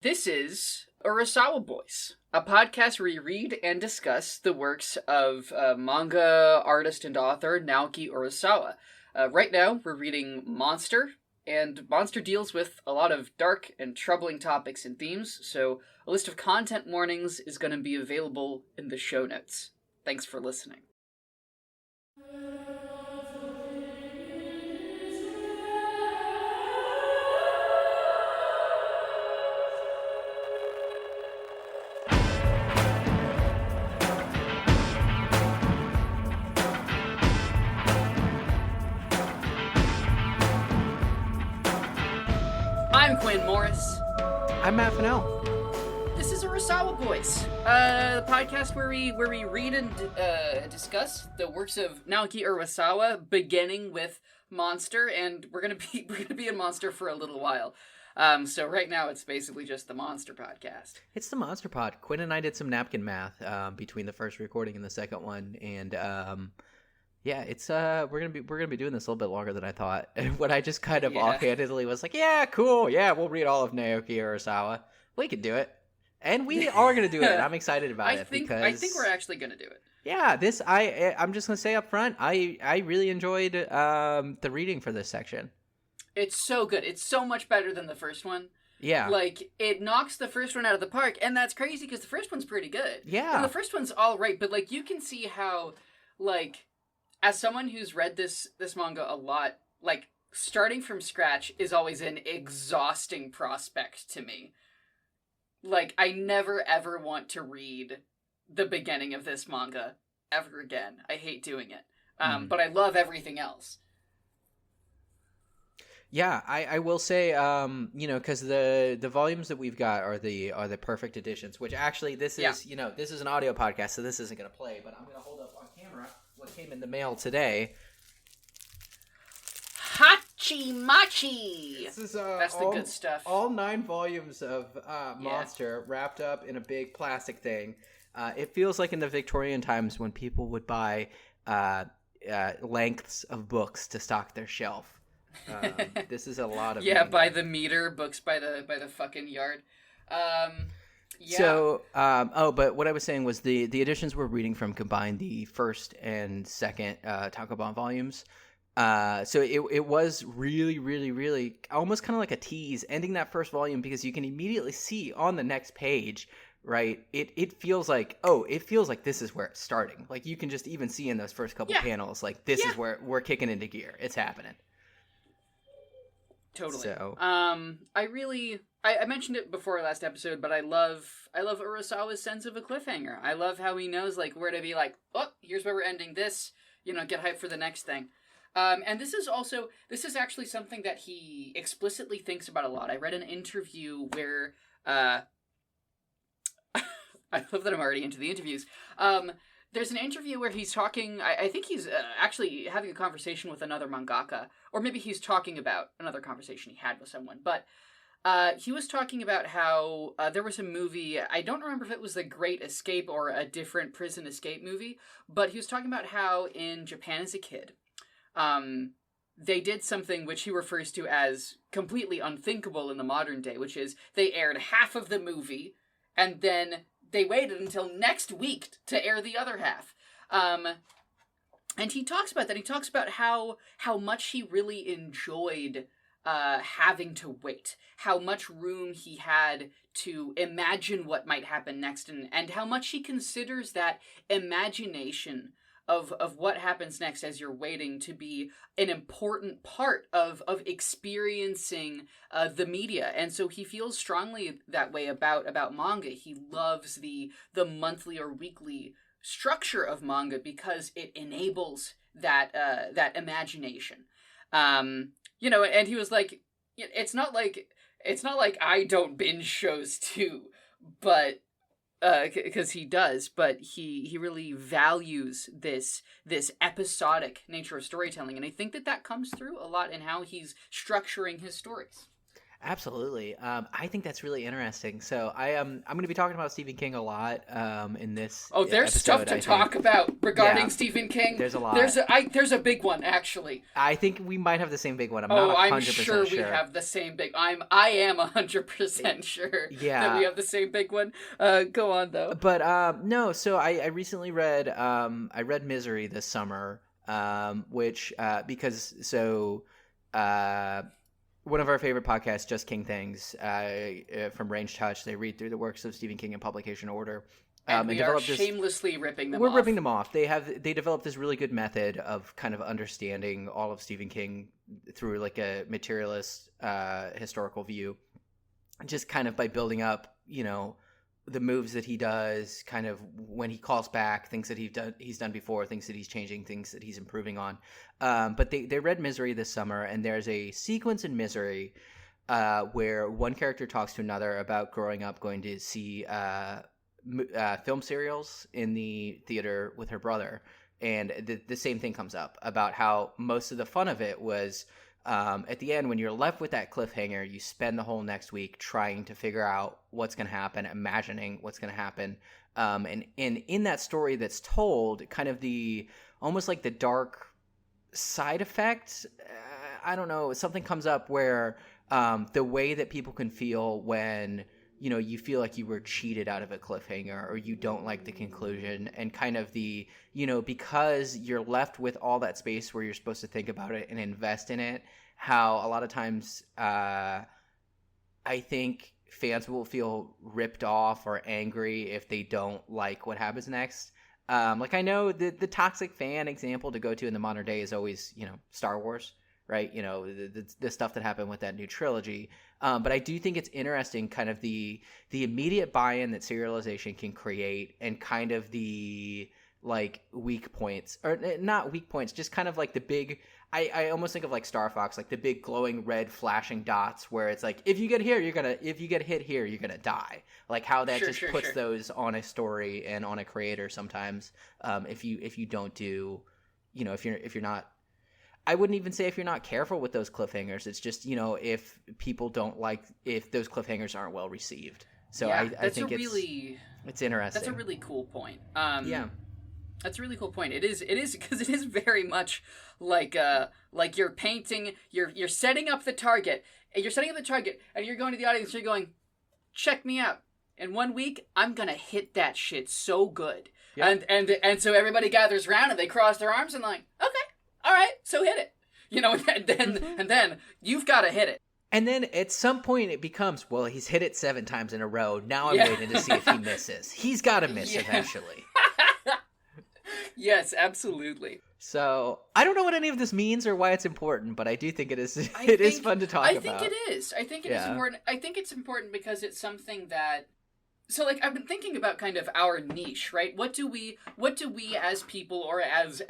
This is Urasawa Boys, a podcast where we read and discuss the works of manga artist and author Naoki Urasawa. Right now, we're reading Monster, and Monster deals with a lot of dark and troubling topics and themes, so a list of content warnings is going to be available in the show notes. Thanks for listening. I'm Quinn Morris. I'm Matt Fennell. This is Urasawa Boys, the podcast where we read and discuss the works of Naoki Urasawa, beginning with Monster, and we're gonna be in Monster for a little while. So right now it's basically just the Monster podcast. It's the Monster Pod. Quinn and I did some napkin math between the first recording and the second one, and yeah, it's we're gonna be doing this a little bit longer than I thought. And when I just kind of offhandedly was like, yeah, cool, yeah, we'll read all of Naoki Urasawa. We can do it, and we are gonna do it. I'm excited about it because I think we're actually gonna do it. Yeah, I'm just gonna say up front, I really enjoyed the reading for this section. It's so good. It's so much better than the first one. Yeah. Like, it knocks the first one out of the park, and that's crazy because the first one's pretty good. Yeah. And the first one's all right, but, like, you can see how, like, as someone who's read this manga a lot, like, starting from scratch is always an exhausting prospect to me. Like, I never, ever want to read the beginning of this manga ever again. I hate doing it. But I love everything else. Yeah, I will say, because the volumes that we've got are the perfect editions. Which actually, this is this is an audio podcast, so this isn't going to play. But I'm going to hold up on camera what came in the mail today. Hachi-machi! This is that's the good stuff. All 9 volumes of Monster wrapped up in a big plastic thing. It feels like in the Victorian times when people would buy lengths of books to stock their shelf. This is a lot of by the meter, books by the fucking yard. So, but what I was saying was the editions we're reading from combine the first and second Tankobon volumes. So it was really, really, really almost kind of like a tease ending that first volume because you can immediately see on the next page, right? It feels like this is where it's starting. Like you can just even see in those first couple panels, like this is where we're kicking into gear. It's happening. Totally. So, I mentioned it before our last episode, but I love Urasawa's sense of a cliffhanger. I love how he knows like where to be like, oh, here's where we're ending this. Get hyped for the next thing. And this is actually something that he explicitly thinks about a lot. I read an interview where I love that I'm already into the interviews. There's an interview where he's talking, I think he's actually having a conversation with another mangaka, or maybe he's talking about another conversation he had with someone, but he was talking about how there was a movie, I don't remember if it was The Great Escape or a different prison escape movie, but he was talking about how in Japan as a kid, they did something which he refers to as completely unthinkable in the modern day, which is they aired half of the movie, and then they waited until next week to air the other half. And he talks about that. He talks about how much he really enjoyed having to wait, how much room he had to imagine what might happen next, and how much he considers that imagination of what happens next as you're waiting to be an important part of experiencing the media. And so he feels strongly that way about manga. He loves the monthly or weekly structure of manga because it enables that imagination. And he was like, it's not like I don't binge shows too, but because he does, but he really values this episodic nature of storytelling, and I think that comes through a lot in how he's structuring his stories. Absolutely. I think that's really interesting. So I'm going to be talking about Stephen King a lot in this Oh, there's episode, stuff to talk about regarding Stephen King. There's a lot. There's a big one, actually. I think we might have the same big one. I'm sure we have the same big. I am 100% sure that we have the same big one. Go on though. But no. So I recently read Misery this summer, which because so. One of our favorite podcasts, Just King Things, from Range Touch, they read through the works of Stephen King in publication order. And we are shamelessly ripping them off. We're ripping them off. They developed this really good method of kind of understanding all of Stephen King through like a materialist historical view, just kind of by building up, the moves that he does, kind of when he calls back, things that he's done before, things that he's changing, things that he's improving on. But they read Misery this summer, and there's a sequence in Misery where one character talks to another about growing up going to see film serials in the theater with her brother. And the same thing comes up about how most of the fun of it was at the end, when you're left with that cliffhanger, you spend the whole next week trying to figure out what's going to happen, imagining what's going to happen. And in that story that's told, kind of almost like the dark side effect, I don't know, something comes up where the way that people can feel when you feel like you were cheated out of a cliffhanger, or you don't like the conclusion, and kind of because you're left with all that space where you're supposed to think about it and invest in it, how a lot of times I think fans will feel ripped off or angry if they don't like what happens next. Like, I know the toxic fan example to go to in the modern day is always, Star Wars, right? The stuff that happened with that new trilogy. But I do think it's interesting, kind of the immediate buy-in that serialization can create, and kind of the like weak points, or not weak points, just kind of like the big. I almost think of like Star Fox, like the big glowing red flashing dots, where it's like, if you get hit here, you're gonna die. Like how that puts those on a story and on a creator sometimes. If you don't do, if you're not. I wouldn't even say if you're not careful with those cliffhangers. It's just, if people don't like, if those cliffhangers aren't well received. So I think it's interesting. That's a really cool point. That's a really cool point. It is because it is very much like you're painting, you're setting up the target, and you're going to the audience and you're going, check me out. In 1 week, I'm gonna hit that shit so good. Yep. And so everybody gathers around and they cross their arms and like, okay. All right, so hit it. And then you've got to hit it. And then at some point it becomes, well, he's hit it 7 times in a row. Now I'm waiting to see if he misses. He's got to miss eventually. Yes, absolutely. So I don't know what any of this means or why it's important, but I do think it is. Is fun to talk about. I think it is. I think it is important. I think it's important because it's something that. So, like, I've been thinking about kind of our niche, right? What do we as people, or as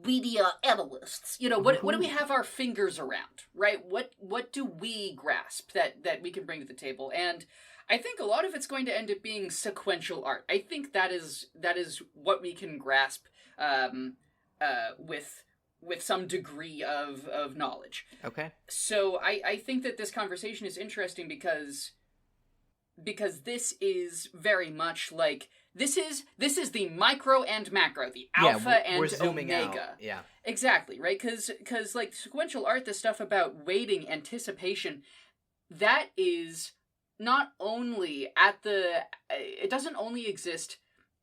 media analysts, what do we have our fingers around, right? What do we grasp that we can bring to the table? And I think a lot of it's going to end up being sequential art. I think that is what we can grasp with some degree of knowledge. Okay. So I think that this conversation is interesting because this is very much like this is the micro and macro, the alpha and omega. Out. Yeah, exactly, right? Because like sequential art, the stuff about waiting, anticipation, that is not only it doesn't only exist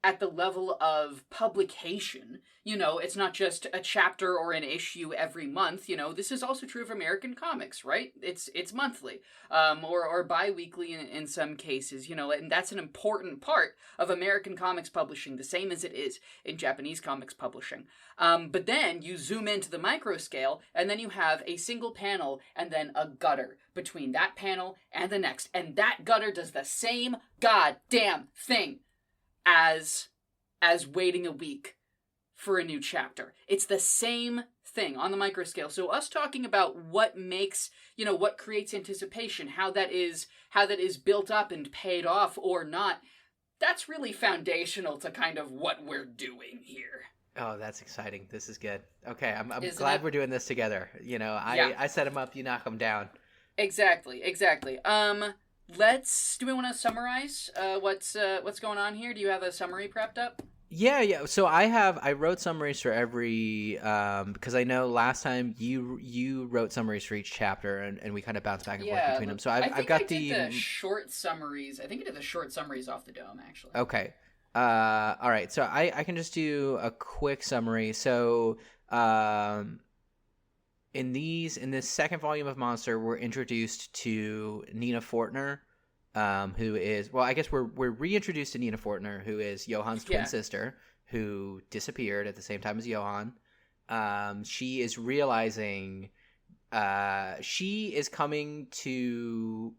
at the level of publication. It's not just a chapter or an issue every month. This is also true of American comics, right? It's monthly, or bi-weekly in some cases, and that's an important part of American comics publishing, the same as it is in Japanese comics publishing. But then you zoom into the micro scale, and then you have a single panel and then a gutter between that panel and the next, and that gutter does the same goddamn thing as waiting a week for a new chapter. It's the same thing on the micro scale. So us talking about what makes, what creates anticipation, how that is built up and paid off or not, that's really foundational to kind of what we're doing here. Oh, that's exciting. This is good. Okay, I'm glad we're doing this together. I set him up, you knock him down. Exactly. Do we want to summarize what's going on here? Do you have a summary prepped up? Yeah. So I wrote summaries for every because I know last time you wrote summaries for each chapter, and we kind of bounced back and forth Yeah, between them. So I I've think I got did the short summaries. I think I did the short summaries off the dome, actually. Okay. All right. So I can just do a quick summary. So um in this second volume of Monster, we're introduced to Nina Fortner, who is, well, I guess we're reintroduced to Nina Fortner, who is Johann's twin sister, who disappeared at the same time as Johann. She is realizing, she is coming to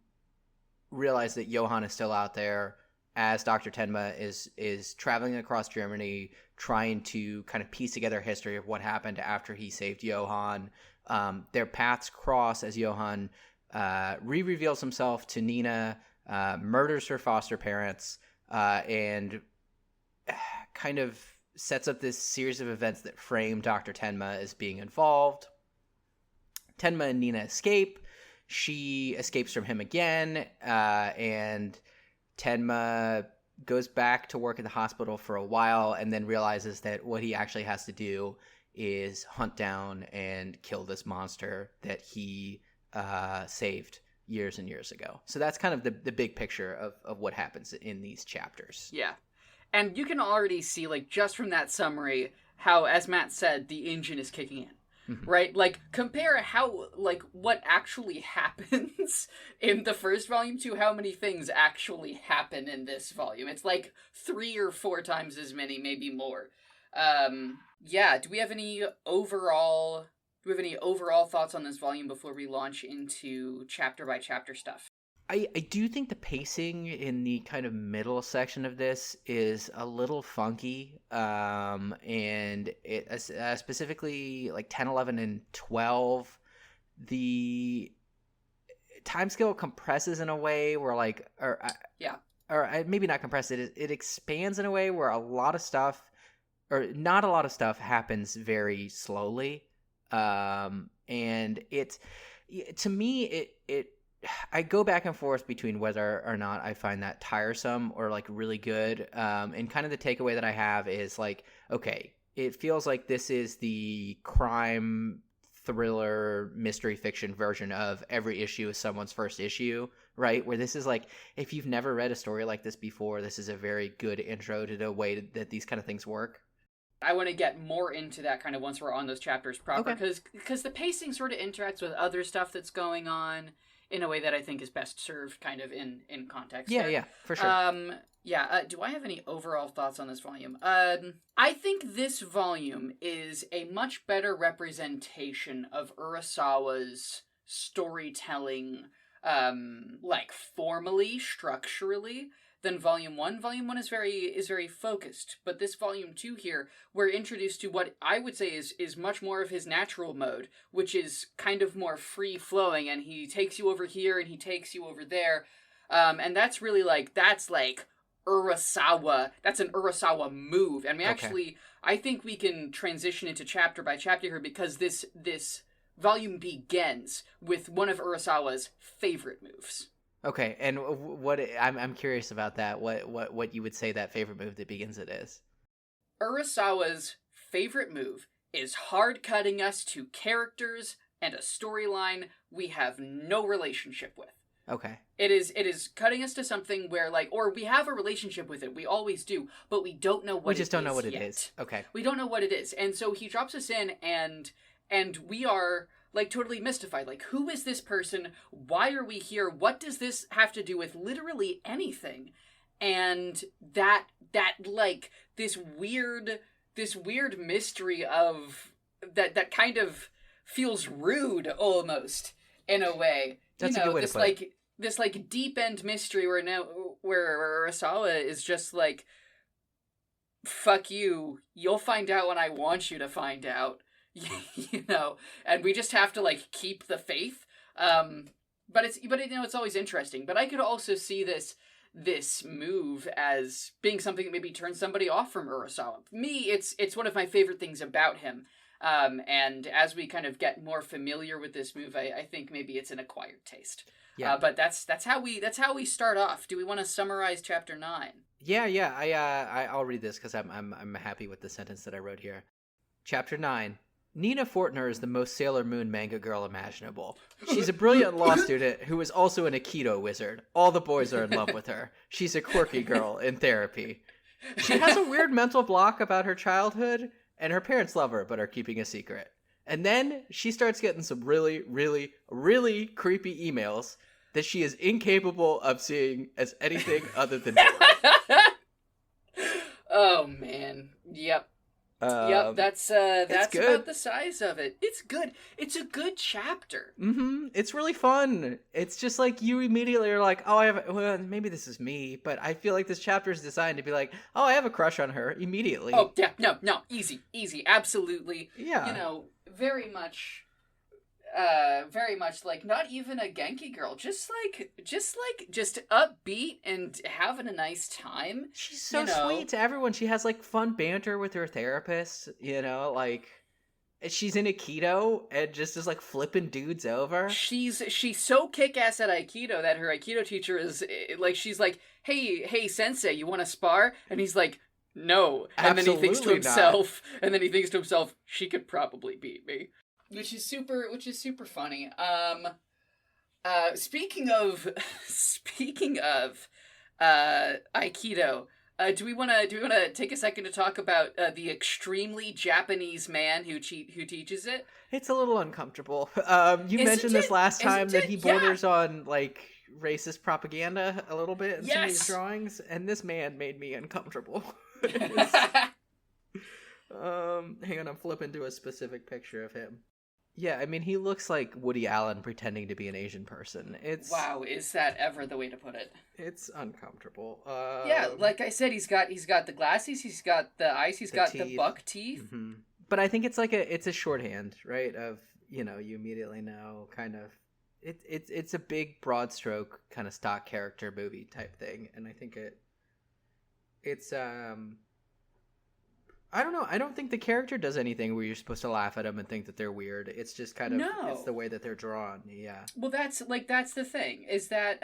realize that Johann is still out there, as Dr. Tenma is traveling across Germany, trying to kind of piece together a history of what happened after he saved Johann. Their paths cross as Johann reveals himself to Nina, murders her foster parents, and kind of sets up this series of events that frame Dr. Tenma as being involved. Tenma and Nina escape. She escapes from him again, and Tenma goes back to work at the hospital for a while, and then realizes that what he actually has to do is hunt down and kill this monster that he saved years and years ago. So that's kind of the big picture of what happens in these chapters. Yeah. And you can already see, like, just from that summary, how, as Matt said, the engine is kicking in. Mm-hmm. Right? Like, compare how, like, what actually happens in the first volume to how many things actually happen in this volume. It's like 3 or 4 times as many, maybe more. Yeah, do we have any overall thoughts on this volume before we launch into chapter by chapter stuff? I do think the pacing in the kind of middle section of this is a little funky, and it specifically like 10, 11, and 12, the time scale compresses in a way where like, or maybe not compressed, it expands in a way where a lot of stuff, or not a lot of stuff, happens very slowly, and it's, to me, I go back and forth between whether or not I find that tiresome or like really good. And kind of the takeaway that I have is like, okay, it feels like this is the crime thriller mystery fiction version of every issue is someone's first issue, right? Where this is like, if you've never read a story like this before, this is a very good intro to the way that these kind of things work. I want to get more into that kind of once we're on those chapters proper, because the pacing sort of interacts with other stuff that's going on in a way that I think is best served kind of in context. Yeah, for sure. Do I have any overall thoughts on this volume? I think this volume is a much better representation of Urasawa's storytelling, like formally, structurally, than Volume 1. Volume 1 is very focused, but this Volume 2 here, we're introduced to what I would say is much more of his natural mode, which is kind of more free-flowing, and he takes you over here, and he takes you over there, and that's really that's Urasawa, that's an Urasawa move, and I think we can transition into chapter by chapter here, because this volume begins with one of Urasawa's favorite moves. Okay, and what I'm curious about that. What you would say that favorite move that begins it is? Urasawa's favorite move is hard cutting us to characters and a storyline we have no relationship with. Okay. It is cutting us to something where or we have a relationship with it. We always do, but we don't know what it is. We just don't know what it is. Okay. We don't know what it is. And so he drops us in and we are totally mystified. Who is this person? Why are we here? What does this have to do with literally anything? And that this weird mystery of that kind of feels rude almost in a way. That's a good way to put it. This deep end mystery where Urasawa is just fuck you. You'll find out when I want you to find out. And we just have to keep the faith. But it's always interesting. But I could also see this move as being something that maybe turns somebody off from Urasawa. Me, it's one of my favorite things about him. And as we kind of get more familiar with this movie, I think maybe it's an acquired taste. Yeah. But that's how we start off. Do we want to summarize chapter 9? Yeah. I'll read this because I'm happy with the sentence that I wrote here. Chapter 9. Nina Fortner is the most Sailor Moon manga girl imaginable. She's a brilliant law student who is also an Aikido wizard. All the boys are in love with her. She's a quirky girl in therapy. She has a weird mental block about her childhood, and her parents love her but are keeping a secret. And then she starts getting some really, really, really creepy emails that she is incapable of seeing as anything other than gore. Oh, man. Yep. That's about the size of it. It's good. It's a good chapter. Mm-hmm. It's really fun. It's just like you immediately are like, well, maybe this is me, but I feel like this chapter is designed to be like, I have a crush on her immediately. Oh, yeah, no, easy, absolutely. Yeah. You know, very much like not even a Genki girl, just upbeat and having a nice time. She's so sweet to everyone. She has like fun banter with her therapist, like she's in Aikido and just is like flipping dudes over. She's so kick-ass at Aikido that her Aikido teacher is like, she's like, hey sensei, you want to spar? And he's like, no. And then he thinks to himself, she could probably beat me. Which is super funny. Speaking of Aikido, do we want to take a second to talk about the extremely Japanese man who teaches it? It's a little uncomfortable. You mentioned this last time that he borders on like racist propaganda a little bit in some of these drawings, and this man made me uncomfortable. Hang on, I'm flipping to a specific picture of him. Yeah, I mean, he looks like Woody Allen pretending to be an Asian person. Wow, is that ever the way to put it? It's uncomfortable. Yeah, like I said, he's got the glasses, he's got the eyes, he's got the buck teeth. Mm-hmm. But I think it's like it's a shorthand, right? Of you immediately know kind of it's a big broad stroke kind of stock character movie type thing, and I think it's I don't know. I don't think the character does anything where you're supposed to laugh at them and think that they're weird. It's just kind of it's the way that they're drawn. Yeah. Well, that's the thing is that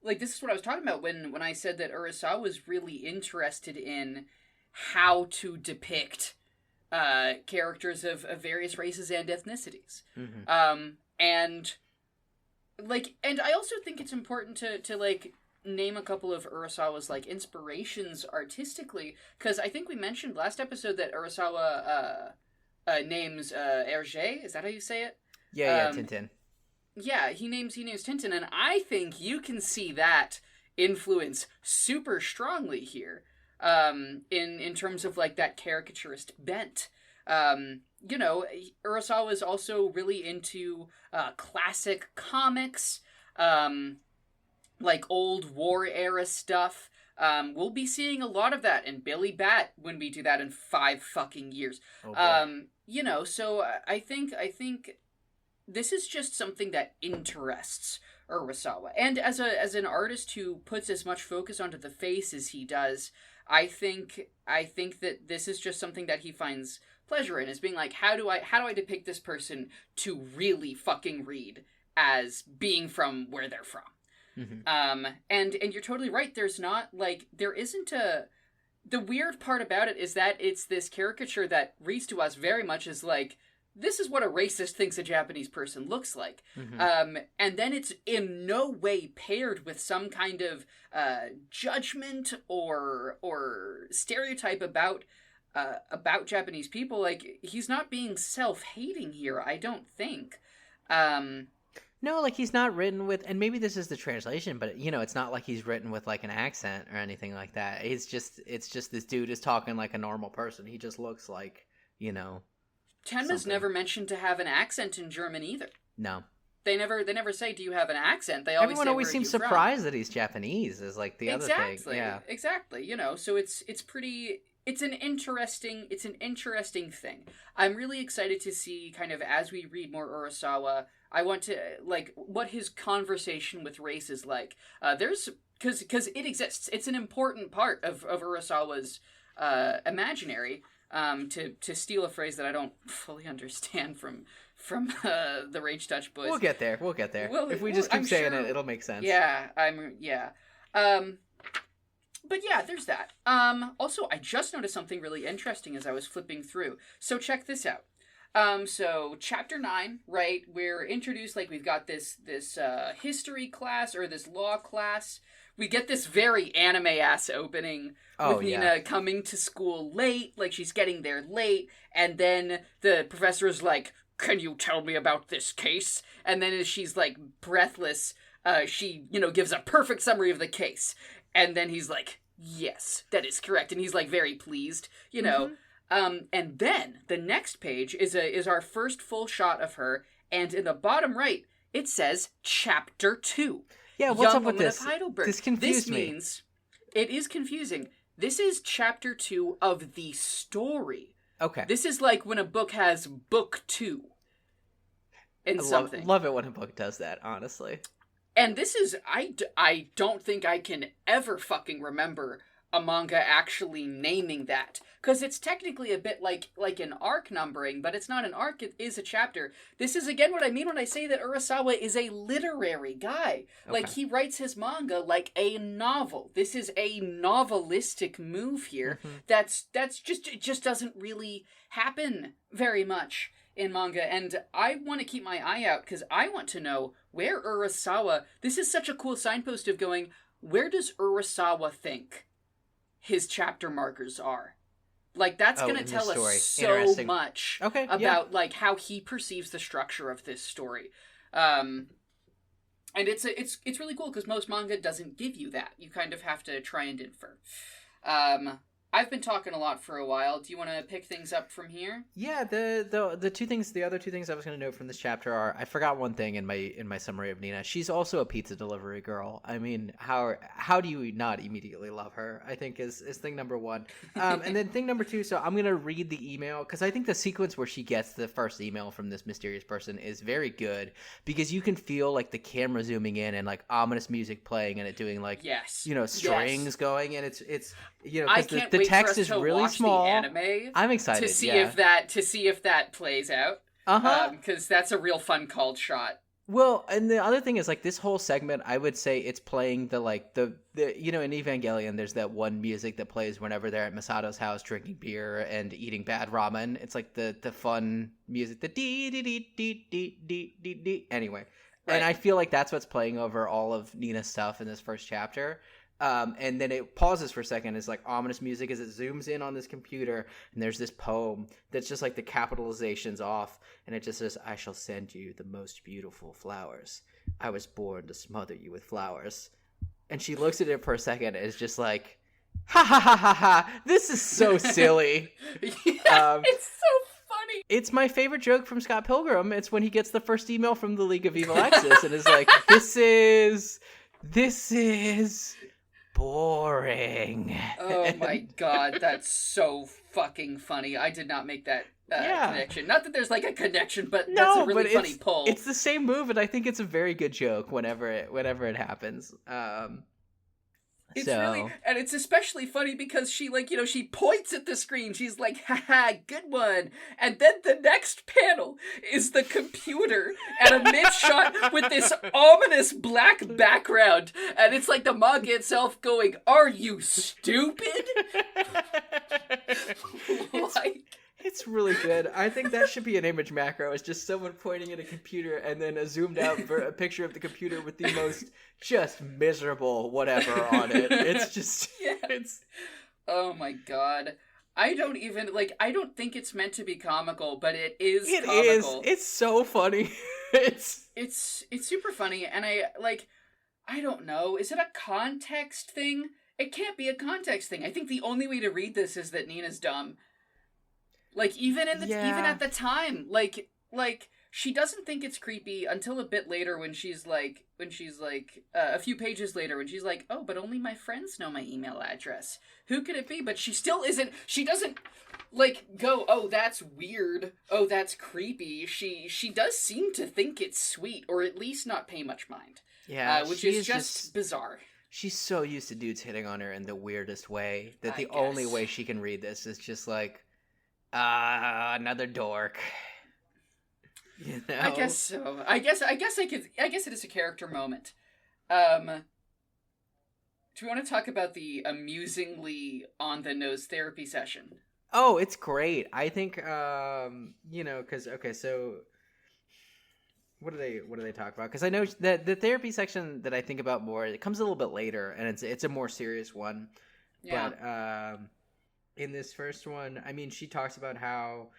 this is what I was talking about when I said that Urasawa was really interested in how to depict characters of various races and ethnicities. Mm-hmm. And I also think it's important to name a couple of Urasawa's inspirations artistically, because I think we mentioned last episode that Urasawa names Hergé. Is that how you say it? Yeah, Tintin. Yeah, he names Tintin, and I think you can see that influence super strongly here. In terms of that caricaturist bent. Urasawa is also really into classic comics. Old war era stuff. We'll be seeing a lot of that in Billy Bat when we do that in 5 fucking years. Oh, so I think this is just something that interests Urasawa. And as an artist who puts as much focus onto the face as he does, I think that this is just something that he finds pleasure in, is being like, how do I depict this person to really fucking read as being from where they're from? Mm-hmm. And you're totally right. There isn't the weird part about it is that it's this caricature that reads to us very much as this is what a racist thinks a Japanese person looks like. Mm-hmm. And then it's in no way paired with some kind of judgment or stereotype about Japanese people. He's not being self-hating here, I don't think. No, he's not written with, and maybe this is the translation, but it's not like he's written with an accent or anything like that. It's just this dude is talking like a normal person. He just looks like, Tenma's never mentioned to have an accent in German either. No. They never say, do you have an accent? They Everyone always seems surprised that he's Japanese is the other thing. Yeah. Exactly. So it's pretty, it's an interesting thing. I'm really excited to see kind of as we read more Urasawa, I want to what his conversation with race is like. There's because it exists. It's an important part of Urasawa's imaginary. to steal a phrase that I don't fully understand from the Rage Touch boys. We'll get there. Well, if we just keep I'm saying sure, it'll make sense. Yeah, but yeah, there's that. Also, I just noticed something really interesting as I was flipping through. So check this out. So chapter 9, right, we're introduced, like, we've got this history class, or this law class. We get this very anime-ass opening with Nina coming to school late, like, she's getting there late, and then the professor is like, can you tell me about this case? And then as she's, like, breathless, she, gives a perfect summary of the case. And then he's like, yes, that is correct. And he's, like, very pleased, Mm-hmm. And then the next page is our first full shot of her, and in the bottom right, it says Chapter 2. Yeah, what's Young up with Woman this? Of Heidelberg. This confused me. me. This means, it is confusing. This is Chapter 2 of the story. Okay. This is like when a book has Book 2 in something. Love it when a book does that, honestly. And this is, I don't think I can ever fucking remember a manga actually naming that. Because it's technically a bit like an arc numbering, but it's not an arc, it is a chapter. This is, again, what I mean when I say that Urasawa is a literary guy. Okay. Like, he writes his manga like a novel. This is a novelistic move here. Mm-hmm. It just doesn't really happen very much in manga, and I want to keep my eye out, because I want to know where Urasawa... This is such a cool signpost of going, where does Urasawa think his chapter markers are? Like, that's going to tell us so much about, like, how he perceives the structure of this story. And it's really cool, because most manga doesn't give you that. You kind of have to try and infer. I've been talking a lot for a while. Do you want to pick things up from here? Yeah, the other two things I was going to note from this chapter are, I forgot one thing in my summary of Nina. She's also a pizza delivery girl. I mean, how do you not immediately love her? I think is thing number one. And then thing number two, so I'm going to read the email, because I think the sequence where she gets the first email from this mysterious person is very good, because you can feel, like, the camera zooming in and, like, ominous music playing and it doing, like, strings going, and it's because the text is really small. Anime I'm excited to see if that plays out. Because that's a real fun called shot. Well, and the other thing is, like, this whole segment, I would say it's playing the in Evangelion, there's that one music that plays whenever they're at Masato's house drinking beer and eating bad ramen. It's like the fun music, the dee dee dee dee dee dee dee dee. Anyway, right. And I feel like that's what's playing over all of Nina's stuff in this first chapter. And then it pauses for a second. It's like ominous music as it zooms in on this computer, and there's this poem that's just like the capitalization's off, and it just says, I shall send you the most beautiful flowers. I was born to smother you with flowers. And she looks at it for a second and is just like, ha ha ha ha ha, this is so silly. It's so funny. It's my favorite joke from Scott Pilgrim. It's when he gets the first email from the League of Evil Exes and is like, this is boring. Oh my god, that's so fucking funny. I did not make that connection. Not that there's like a connection, but that's a really funny pull. It's the same move, and I think it's a very good joke whenever it happens. Really, and it's especially funny because she she points at the screen. She's like, haha, good one. And then the next panel is the computer and a mid shot with this ominous black background. And it's like the manga itself going, are you stupid? It's really good. I think that should be an image macro. It's just someone pointing at a computer and then a zoomed out a picture of the computer with the most just miserable whatever on it. It's just, it's... Oh my god. I don't think it's meant to be comical, but it is comical. It is. It's so funny. It's super funny, and I don't know. Is it a context thing? It can't be a context thing. I think the only way to read this is that Nina's dumb. Even at the time, she doesn't think it's creepy until a bit later when she's like a few pages later when she's like, oh, but only my friends know my email address. Who could it be? But she still isn't. She doesn't go, oh, that's weird. Oh, that's creepy. She does seem to think it's sweet, or at least not pay much mind. Yeah, which is just bizarre. She's so used to dudes hitting on her in the weirdest way that the only way she can read this is just like, Another dork. You know? I guess so. I guess it is a character moment. Do we want to talk about the amusingly on the nose therapy session? Oh, it's great. I think because okay, so what do they talk about? Because I know that the therapy section that I think about more, it comes a little bit later, and it's a more serious one. Yeah. But in this first one, I mean, she talks about how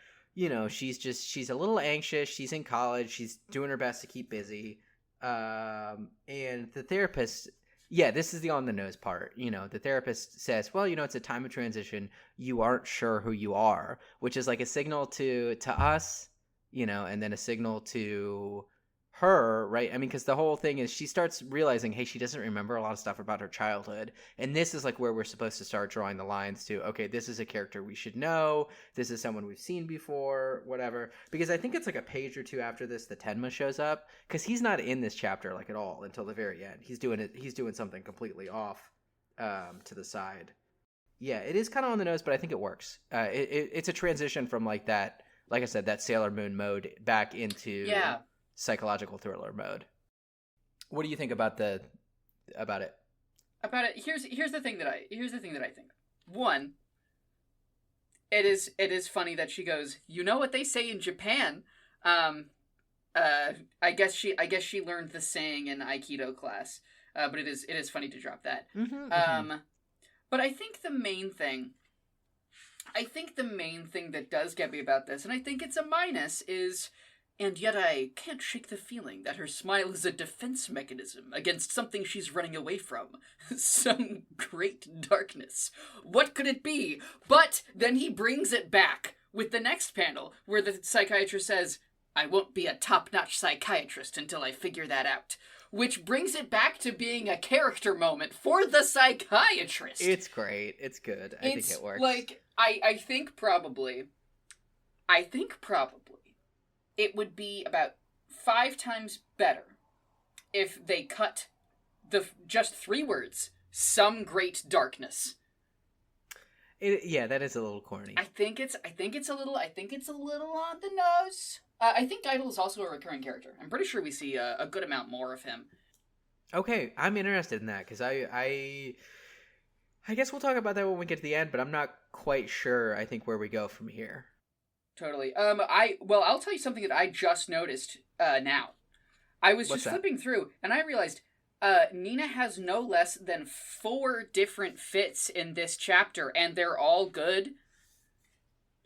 she's a little anxious. She's in college. She's doing her best to keep busy. And the therapist. Yeah, this is the on the nose part. The therapist says, well, it's a time of transition. You aren't sure who you are, which is like a signal to us, and then a signal to her, right? I mean, because the whole thing is she starts realizing, hey, she doesn't remember a lot of stuff about her childhood. And this is like where we're supposed to start drawing the lines to, okay, this is a character we should know. This is someone we've seen before, whatever. Because I think it's like a page or two after this, the Tenma shows up. Because he's not in this chapter like at all until the very end. He's doing something completely off to the side. Yeah, it is kind of on the nose, but I think it works. It's a transition from like that, like I said, that Sailor Moon mode back into psychological thriller mode. What do you think about it? About it, here's the thing that I think. One, it is funny that she goes, you know what they say in Japan. I guess she learned the saying in Aikido class. But it is funny to drop that. Mm-hmm. But I think the main thing that does get me about this, and I think it's a minus, is, and yet I can't shake the feeling that her smile is a defense mechanism against something she's running away from. Some great darkness. What could it be? But then he brings it back with the next panel, where the psychiatrist says, I won't be a top-notch psychiatrist until I figure that out. Which brings it back to being a character moment for the psychiatrist. It's great. It's good. I think it works. Like, I think probably it would be about 5 times better if they cut just 3 words, some great darkness. That is a little corny. I think it's a little on the nose. I think Idol is also a recurring character. I'm pretty sure we see a good amount more of him. Okay, I'm interested in that because I guess we'll talk about that when we get to the end, but I'm not quite sure. I think where we go from here. Totally. I'll tell you something that I just noticed now. I was just flipping through and I realized Nina has no less than 4 different fits in this chapter, and they're all good.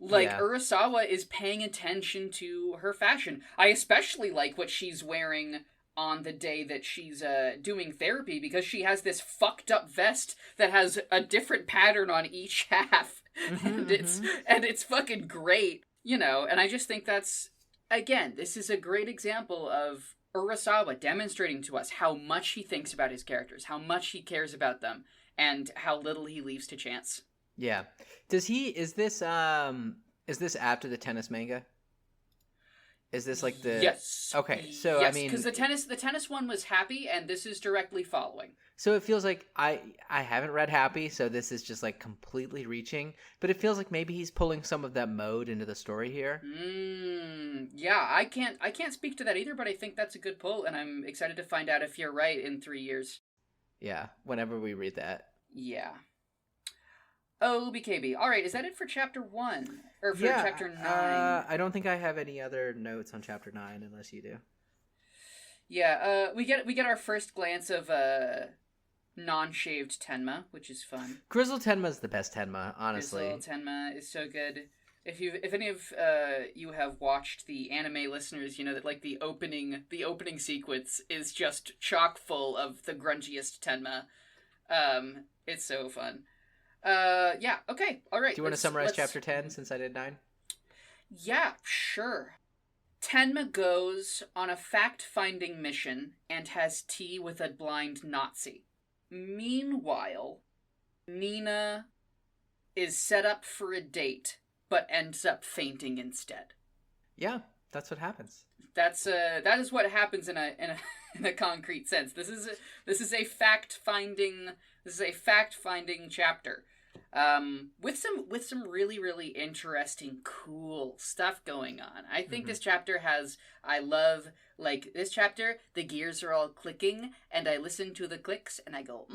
Like, yeah. Urasawa is paying attention to her fashion. I especially like what she's wearing on the day that she's doing therapy, because she has this fucked up vest that has a different pattern on each half. Mm-hmm, and it's fucking great, and I just think that's, again, this is a great example of Urasawa demonstrating to us how much he thinks about his characters, how much he cares about them, and how little he leaves to chance. Yeah. Is this after the tennis manga? Is this like the... Yes. Okay, so yes, I mean... because the tennis one was Happy, and this is directly following. So it feels like I haven't read Happy, so this is just like completely reaching, but it feels like maybe he's pulling some of that mode into the story here. Yeah, I can't speak to that either, but I think that's a good pull, and I'm excited to find out if you're right in 3 years. Yeah, whenever we read that. Yeah. Oh, BKB. All right, is that it for chapter 1? Or for chapter 9? I don't think I have any other notes on chapter 9, unless you do. Yeah, we get our first glance of non-shaved Tenma, which is fun. Grizzled Tenma is the best Tenma, honestly. Grizzled Tenma is so good. If any of you have watched the anime, listeners, you know that like the opening sequence is just chock full of the grungiest Tenma. It's so fun. Yeah, okay, all right. Do you want to summarize chapter 10 since I did 9? Yeah, sure. Tenma goes on a fact-finding mission and has tea with a blind Nazi. Meanwhile, Nina is set up for a date, but ends up fainting instead. Yeah, that's what happens. That is what happens in a concrete sense. This is a fact-finding chapter. with some really, really interesting, cool stuff going on. I think Mhm. this chapter I love, like, this chapter, the gears are all clicking, and I listen to the clicks, and I go,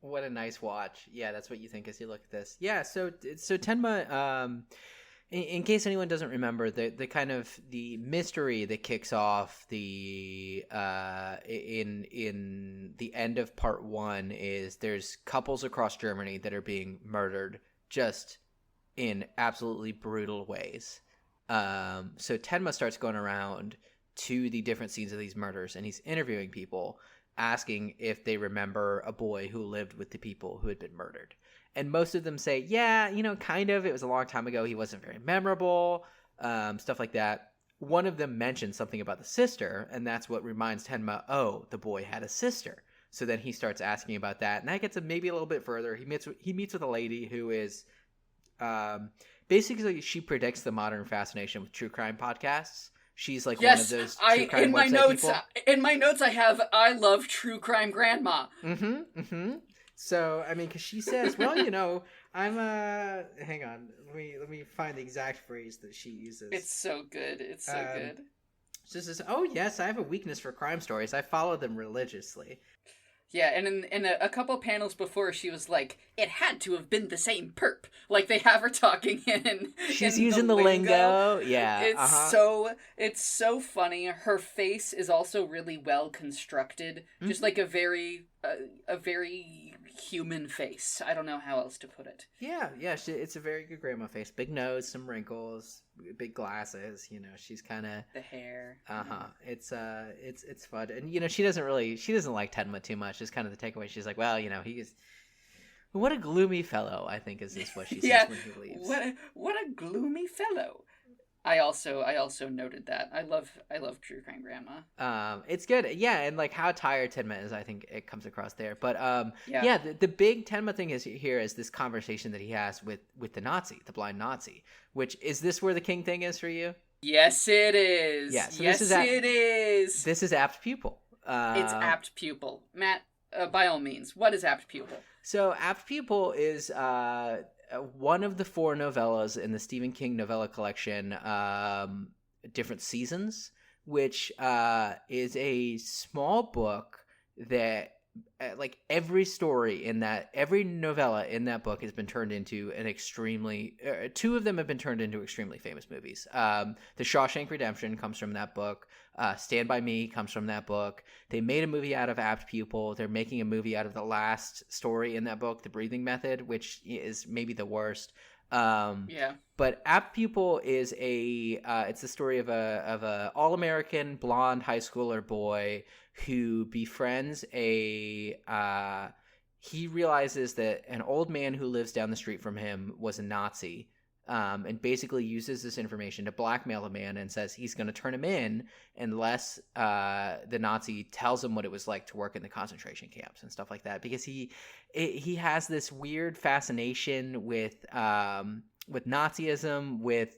What a nice watch. Yeah, that's what you think as you look at this. Yeah, so Tenma, in case anyone doesn't remember, the kind of the mystery that kicks off the in the end of part 1 is there's couples across Germany that are being murdered just in absolutely brutal ways. So Tenma starts going around to the different scenes of these murders, and he's interviewing people, asking if they remember a boy who lived with the people who had been murdered. And most of them say, yeah, kind of. It was a long time ago. He wasn't very memorable, stuff like that. One of them mentions something about the sister, and that's what reminds Tenma, oh, the boy had a sister. So then he starts asking about that, and that gets him maybe a little bit further. He meets with a lady who is basically, she predicts the modern fascination with true crime podcasts. She's like one of those true crime website people. In my notes, I have, I love true crime grandma. So, I mean, because she says, well, I'm hang on, let me find the exact phrase that she uses. It's so good. It's so good. She says, oh, yes, I have a weakness for crime stories. I follow them religiously. Yeah, and in a couple panels before, she was like, it had to have been the same perp. Like, they have her talking She's using the lingo. Yeah. It's so funny. Her face is also really well constructed. Mm-hmm. Just like a very human face. I don't know how else to put it. Yeah, it's a very good grandma face. Big nose, some wrinkles, big glasses. She's kind of the hair. It's fun, and she doesn't like Tenma too much. Is kind of the takeaway. She's like, well, he's what a gloomy fellow. I think is what she says when he leaves. What a gloomy fellow. I also noted that. I love True Crime Grandma. It's good. Yeah, and like how tired Tenma is, I think it comes across there. But the big Tenma thing is this conversation that he has with the Nazi, the blind Nazi. Which is this where the king thing is for you? Yes, it is. Yeah, so it is. This is apt pupil. It's apt pupil. Matt, by all means, what is apt pupil? So apt pupil is one of the 4 novellas in the Stephen King novella collection, Different Seasons, which is a small book that, like every story in that, every novella in that book has been turned into an extremely, 2 of them have been turned into extremely famous movies. The Shawshank Redemption comes from that book. Stand By Me comes from that book. They made a movie out of Apt Pupil. They're making a movie out of the last story in that book, The Breathing Method, which is maybe the worst. But Apt Pupil is it's the story of a all-American blonde high schooler boy who befriends he realizes that an old man who lives down the street from him was a Nazi, and basically uses this information to blackmail the man and says he's going to turn him in unless the Nazi tells him what it was like to work in the concentration camps and stuff like that, because he has this weird fascination with Nazism, with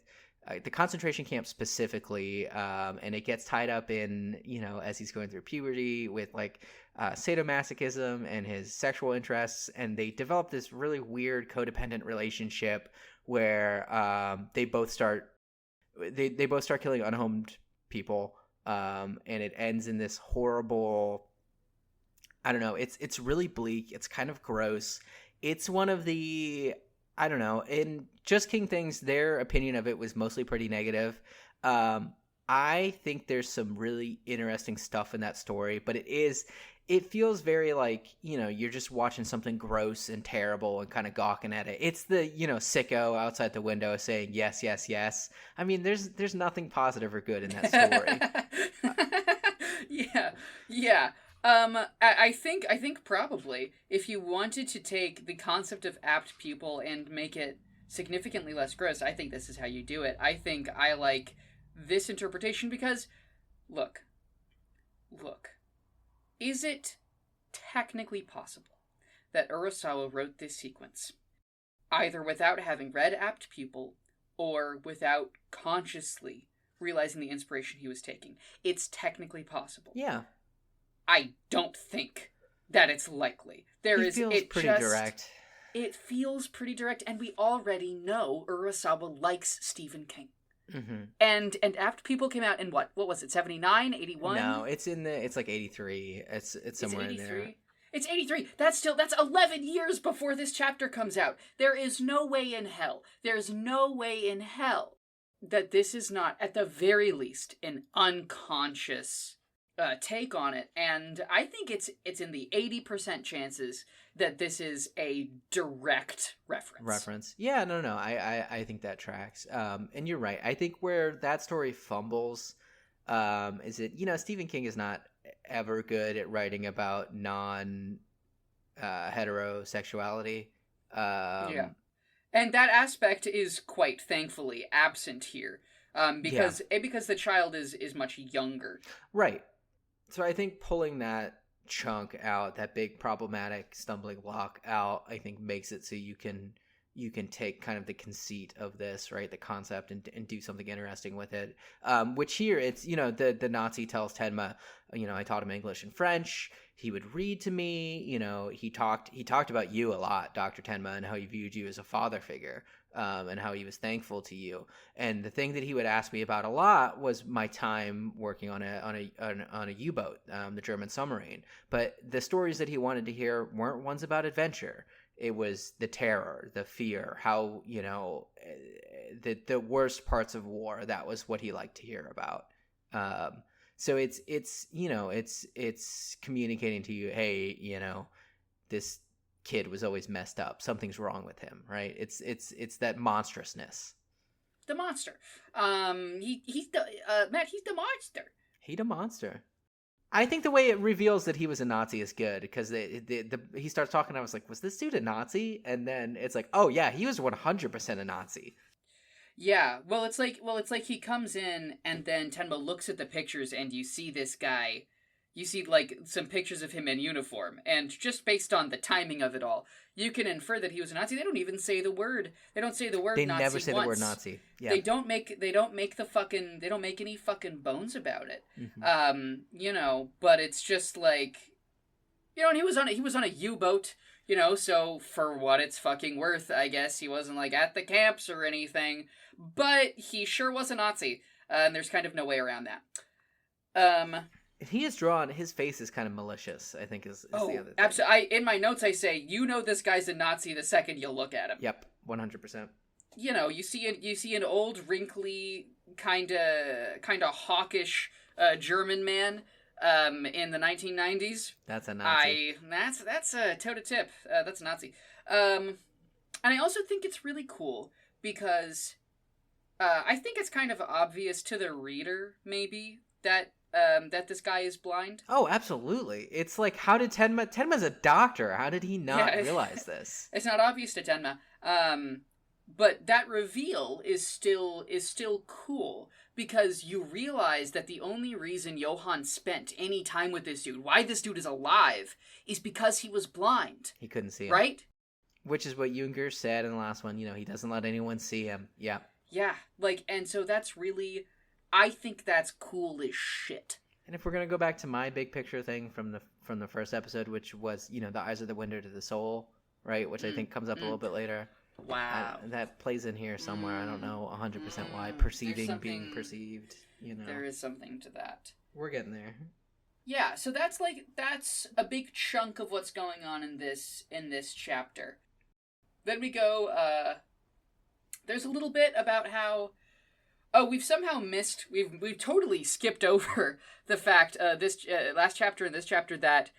the concentration camp specifically, and it gets tied up in, as he's going through puberty with like sadomasochism and his sexual interests, and they develop this really weird codependent relationship where they both start killing unhomed people, and it ends in this horrible, I don't know, it's really bleak, it's kind of gross. It's one of the, I don't know, in Just King Things, their opinion of it was mostly pretty negative. I think there's some really interesting stuff in that story, but it feels very like, you're just watching something gross and terrible and kind of gawking at it. It's the, sicko outside the window saying yes, yes, yes. I mean, there's nothing positive or good in that story. Yeah. I think probably if you wanted to take the concept of apt pupil and make it significantly less gross, I think this is how you do it. I think I like this interpretation because, look, is it technically possible that Urasawa wrote this sequence either without having read apt pupil or without consciously realizing the inspiration he was taking? It's technically possible. Yeah. I don't think that it's likely. He feels pretty direct. It feels pretty direct, and we already know Urasawa likes Stephen King. Mm-hmm. And after people came out in what was it, 79, 81? No, it's like 83. It's somewhere in there. It's 83. That's 11 years before this chapter comes out. There is no way in hell. There's no way in hell that this is not, at the very least, an unconscious take on it. And I think it's in the 80% chances that this is a direct reference. Yeah, no. I think that tracks. And you're right. I think where that story fumbles is it, Stephen King is not ever good at writing about non heterosexuality. Yeah. And that aspect is quite thankfully absent here. Because the child is much younger. Right. So I think pulling that chunk out, that big problematic stumbling block out, I think makes it so you can take kind of the conceit of this, right, the concept, and do something interesting with it. Which here it's, the Nazi tells Tenma, I taught him English and French. He would read to me. He talked about you a lot, Dr. Tenma, and how he viewed you as a father figure. And how he was thankful to you. And the thing that he would ask me about a lot was my time working on a U-boat, the German submarine. But the stories that he wanted to hear weren't ones about adventure. It was the terror, the fear, how the worst parts of war. That was what he liked to hear about. So it's communicating to you, hey, this kid was always messed up. Something's wrong with him, right? It's that monstrousness. The monster. Matt, he's the monster. He the monster. I think the way it reveals that he was a Nazi is good because he starts talking. I was like, was this dude a Nazi? And then it's like, oh yeah, he was 100% a Nazi. Yeah. Well, it's like he comes in and then Tenma looks at the pictures and you see this guy. You see, some pictures of him in uniform, and just based on the timing of it all, you can infer that he was a Nazi. They don't even say the word. They don't say the word They Nazi never say once. the word Nazi. Yeah. They don't make any fucking bones about it. Mm-hmm. But it's just like, and he was on a U-boat, so for what it's fucking worth, I guess he wasn't, at the camps or anything, but he sure was a Nazi, and there's kind of no way around that. He is drawn. His face is kind of malicious, I think, is the other thing. Absolutely. In my notes, I say, this guy's a Nazi the second you look at him. Yep, 100%. You see an old, wrinkly, kind of hawkish German man in the 1990s. That's a Nazi. That's a toe to tip. That's a Nazi. And I also think it's really cool because I think it's kind of obvious to the reader, maybe, that this guy is blind. Oh, absolutely. It's like, how did Tenma's a doctor. How did he not realize this? It's not obvious to Tenma. But that reveal is still cool because you realize that the only reason Johann spent any time with this dude, why this dude is alive, is because he was blind. He couldn't see him. Right? Which is what Junger said in the last one. He doesn't let anyone see him. Yeah. Yeah. And so that's really... I think that's cool as shit. And if we're gonna go back to my big picture thing from the first episode, which was the eyes are the window to the soul, right? Which I think comes up a little bit later. Wow, that plays in here somewhere. I don't know 100% why. Perceiving being perceived. There is something to that. We're getting there. Yeah, so that's a big chunk of what's going on in this chapter. Then we go. There's a little bit about how. Oh, we've somehow missed. We've totally skipped over the fact this last chapter and this chapter that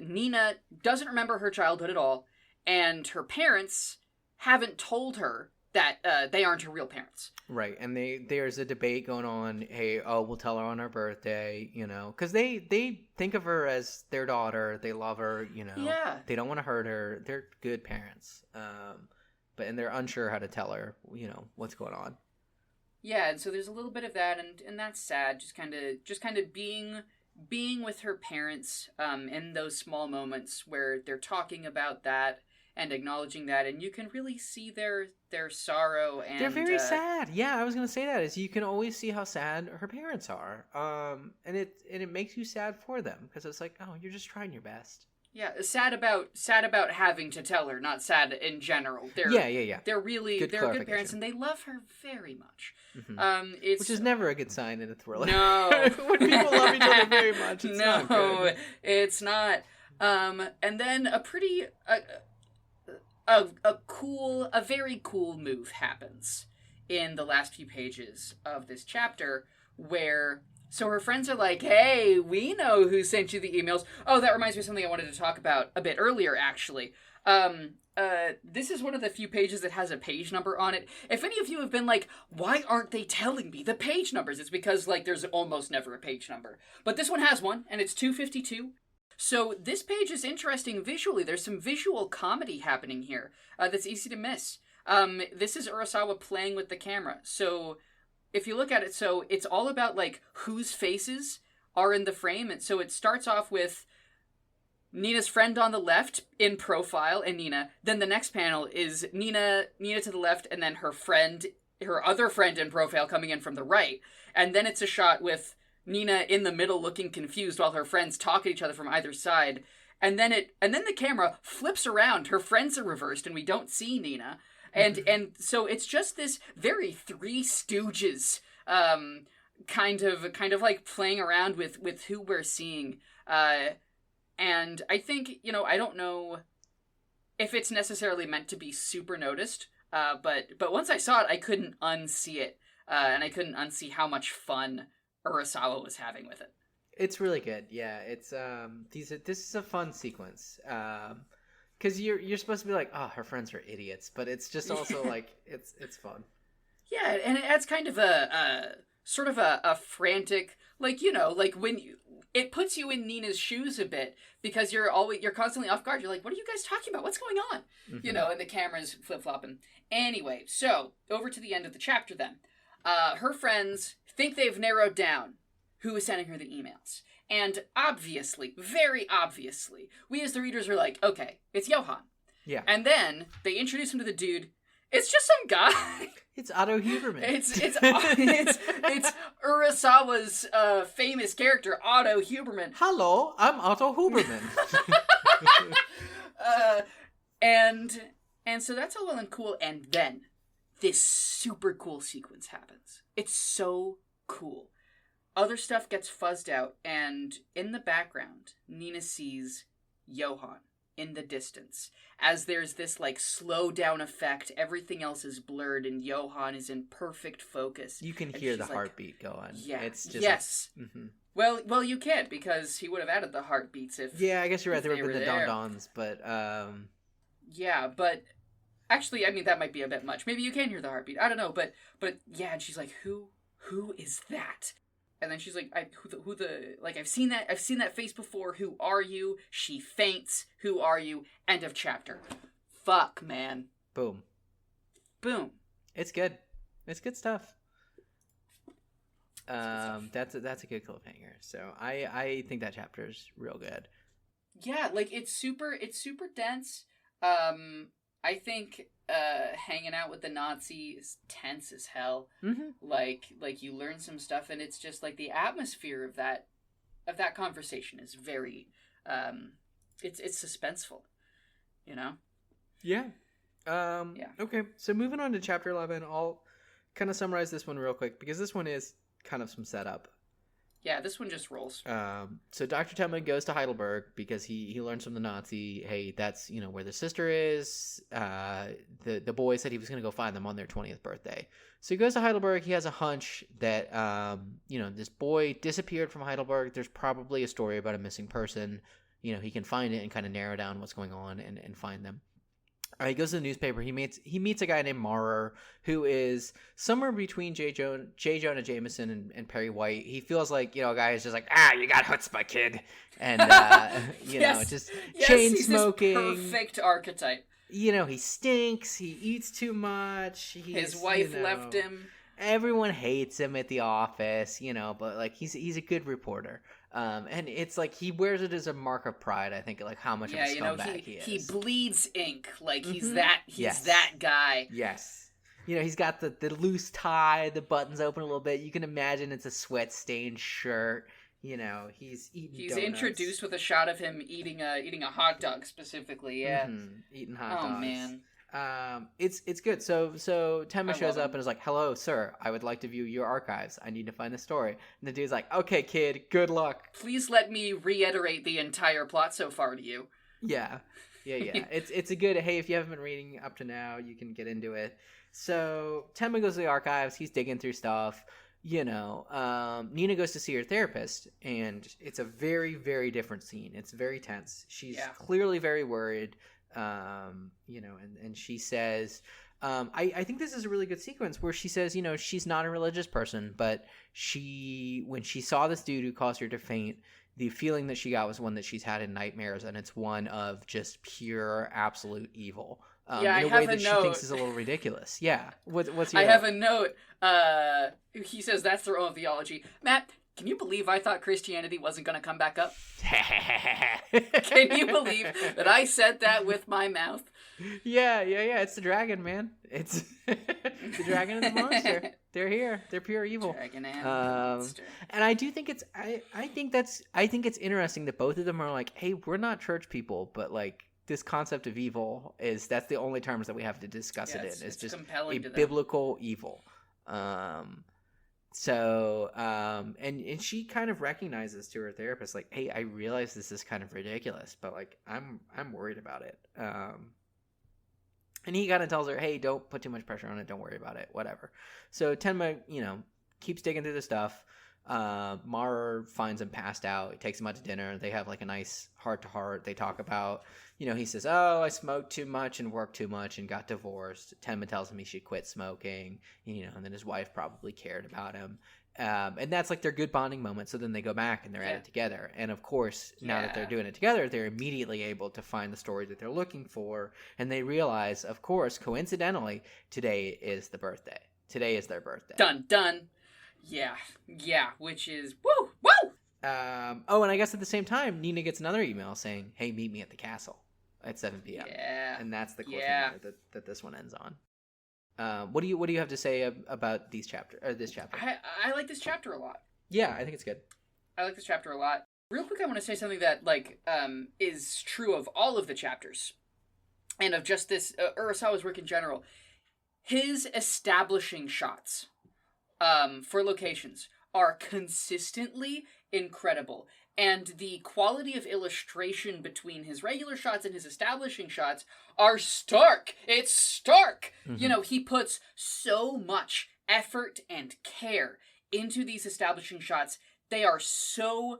Nina doesn't remember her childhood at all, and her parents haven't told her that they aren't her real parents. Right, and there's a debate going on. Hey, we'll tell her on her birthday, because they think of her as their daughter. They love her, Yeah. They don't want to hurt her. They're good parents, and they're unsure how to tell her, what's going on. Yeah, and so there's a little bit of that, and that's sad. Just kind of being with her parents in those small moments where they're talking about that and acknowledging that, and you can really see their sorrow. And they're very sad. Yeah, I was gonna say that is you can always see how sad her parents are, and it makes you sad for them because it's like, oh, you're just trying your best. Yeah, sad about having to tell her, not sad in general. They're They're good parents, and they love her very much. Which is never a good sign in a thriller. No, when people love each other very much, it's not good. It's not. And then a very cool move happens in the last few pages of this chapter, where. So her friends are like, hey, we know who sent you the emails. Oh, that reminds me of something I wanted to talk about a bit earlier, actually. This is one of the few pages that has a page number on it. If any of you have been like, why aren't they telling me the page numbers? It's because, like, there's almost never a page number. But this one has one, and it's 252. So this page is interesting visually. There's some visual comedy happening here that's easy to miss. This is Urasawa playing with the camera. So... if you look at it, so it's all about, like, whose faces are in the frame. And so it starts off with Nina's friend on the left in profile, and Nina. Then the next panel is Nina to the left, and then her other friend in profile coming in from the right. And then it's a shot with Nina in the middle looking confused while her friends talk at each other from either side. And then the camera flips around. Her friends are reversed, and we don't see Nina. And so it's just this very Three Stooges kind of like playing around with who we're seeing. And I think, I don't know if it's necessarily meant to be super noticed, but once I saw it, I couldn't unsee it. And I couldn't unsee how much fun Urasawa was having with it. It's really good. Yeah, it's this is a fun sequence. Because you're supposed to be like, oh, her friends are idiots, but it's just also like it's fun. Yeah, and it adds kind of a sort of a frantic, like, like when it puts you in Nina's shoes a bit, because you're constantly off guard. You're like, what are you guys talking about? What's going on? Mm-hmm. And the camera's flip flopping. Anyway, so over to the end of the chapter then. Her friends think they've narrowed down who is sending her the emails. And obviously, very obviously, we as the readers are like, okay, it's Johan. Yeah. And then they introduce him to the dude. It's just some guy. It's Otto Huberman. It's Urasawa's famous character, Otto Huberman. Hello, I'm Otto Huberman. And so that's all well and cool. And then this super cool sequence happens. It's so cool. Other stuff gets fuzzed out, and in the background, Nina sees Johan in the distance. As there's this, like, slow down effect, everything else is blurred, and Johan is in perfect focus. You can hear the heartbeat go on. Yeah. It's just yes. Mm-hmm. Well, you can't, because he would have added the heartbeats if... Yeah, I guess you're right. There would have been the don-dons, but... Yeah, but... Actually, I mean, that might be a bit much. Maybe you can hear the heartbeat. I don't know, but yeah, and she's like, who is that? And then she's like, I've seen that face before. Who are you? She faints. Who are you? End of chapter. Fuck, man. Boom. It's good. It's good stuff. That's a good cliffhanger. So I think that chapter is real good. Yeah, like it's super dense. I think hanging out with the Nazi is tense as hell. Mm-hmm. Like you learn some stuff, and it's just like the atmosphere of that conversation is very it's suspenseful, Yeah. Okay, so moving on to chapter 11, I'll kind of summarize this one real quick because this one is kind of some setup. Yeah, this one just rolls. So Dr. Tenma goes to Heidelberg because he learns from the Nazi, hey, that's, where the sister is. The boy said he was going to go find them on their 20th birthday. So he goes to Heidelberg. He has a hunch that, this boy disappeared from Heidelberg. There's probably a story about a missing person. He can find it and kind of narrow down what's going on and find them. He goes to the newspaper. He meets a guy named Maurer, who is somewhere between J. Jonah Jameson and Perry White. He feels like, a guy is just like, you got chutzpah, kid. And, just chain smoking. Perfect archetype. He stinks. He eats too much. His wife left him. Everyone hates him at the office, but like he's a good reporter. And it's like he wears it as a mark of pride, I think, like how much of a scumbag he is. He bleeds ink. Like mm-hmm. he's that guy. Yes. He's got the loose tie, the buttons open a little bit. You can imagine it's a sweat-stained shirt. he's eating He's donuts. introduced with a shot of him eating a hot dog specifically. Yeah, eating hot dogs. Oh man. It's good. So Tenma shows up him. and is like, "Hello, sir. I would like to view your archives. I need to find the story." And the dude's like, "Okay, kid. Good luck. Please let me reiterate the entire plot so far to you." Yeah. It's a good. Hey, if you haven't been reading up to now, you can get into it. So Tenma goes to the archives. He's digging through stuff. Nina goes to see her therapist, and it's a very, very different scene. It's very tense. She's clearly very worried. And she says, I think this is a really good sequence where she says, she's not a religious person, but when she saw this dude who caused her to faint, the feeling that she got was one that she's had in nightmares, and it's one of just pure, absolute evil. In a way that she thinks is a little ridiculous. Yeah. What's your... I have a note. He says that's their own theology. Matt, can you believe I thought Christianity wasn't going to come back up? Can you believe that I said that with my mouth? Yeah. It's the dragon, man. It's the dragon and the monster. They're here. They're pure evil. Dragon and monster. And I do think I think it's interesting that both of them are like, hey, we're not church people, but like this concept of evil that's the only terms that we have to discuss it in. It's just a biblical evil. And she kind of recognizes to her therapist, like, hey, I realize this is kind of ridiculous, but like I'm worried about it. And he kind of tells her, hey, don't put too much pressure on it, don't worry about it, whatever. So Tenma, keeps digging through the stuff. Mar finds him passed out. He takes him out to dinner. They have like a nice heart-to-heart. They talk about, he says, oh, I smoked too much and worked too much and got divorced. Tenma tells him he should quit smoking, and then his wife probably cared about him. And that's like their good bonding moment. So then they go back and they're at it together. And of course, now that they're doing it together, they're immediately able to find the story that they're looking for. And they realize, of course, coincidentally, today is the birthday. Today is their birthday. Dun. Yeah, which is, woo! And I guess at the same time, Nina gets another email saying, hey, meet me at the castle at 7 p.m. Yeah. And that's the cliffhanger that this one ends on. What do you have to say about this chapter? I like this chapter a lot. Yeah, I think it's good. I like this chapter a lot. Real quick, I want to say something that is true of all of the chapters, and of just this Urasawa's work in general. His establishing shots for locations are consistently incredible. And the quality of illustration between his regular shots and his establishing shots are stark. It's stark. Mm-hmm. He puts so much effort and care into these establishing shots. They are so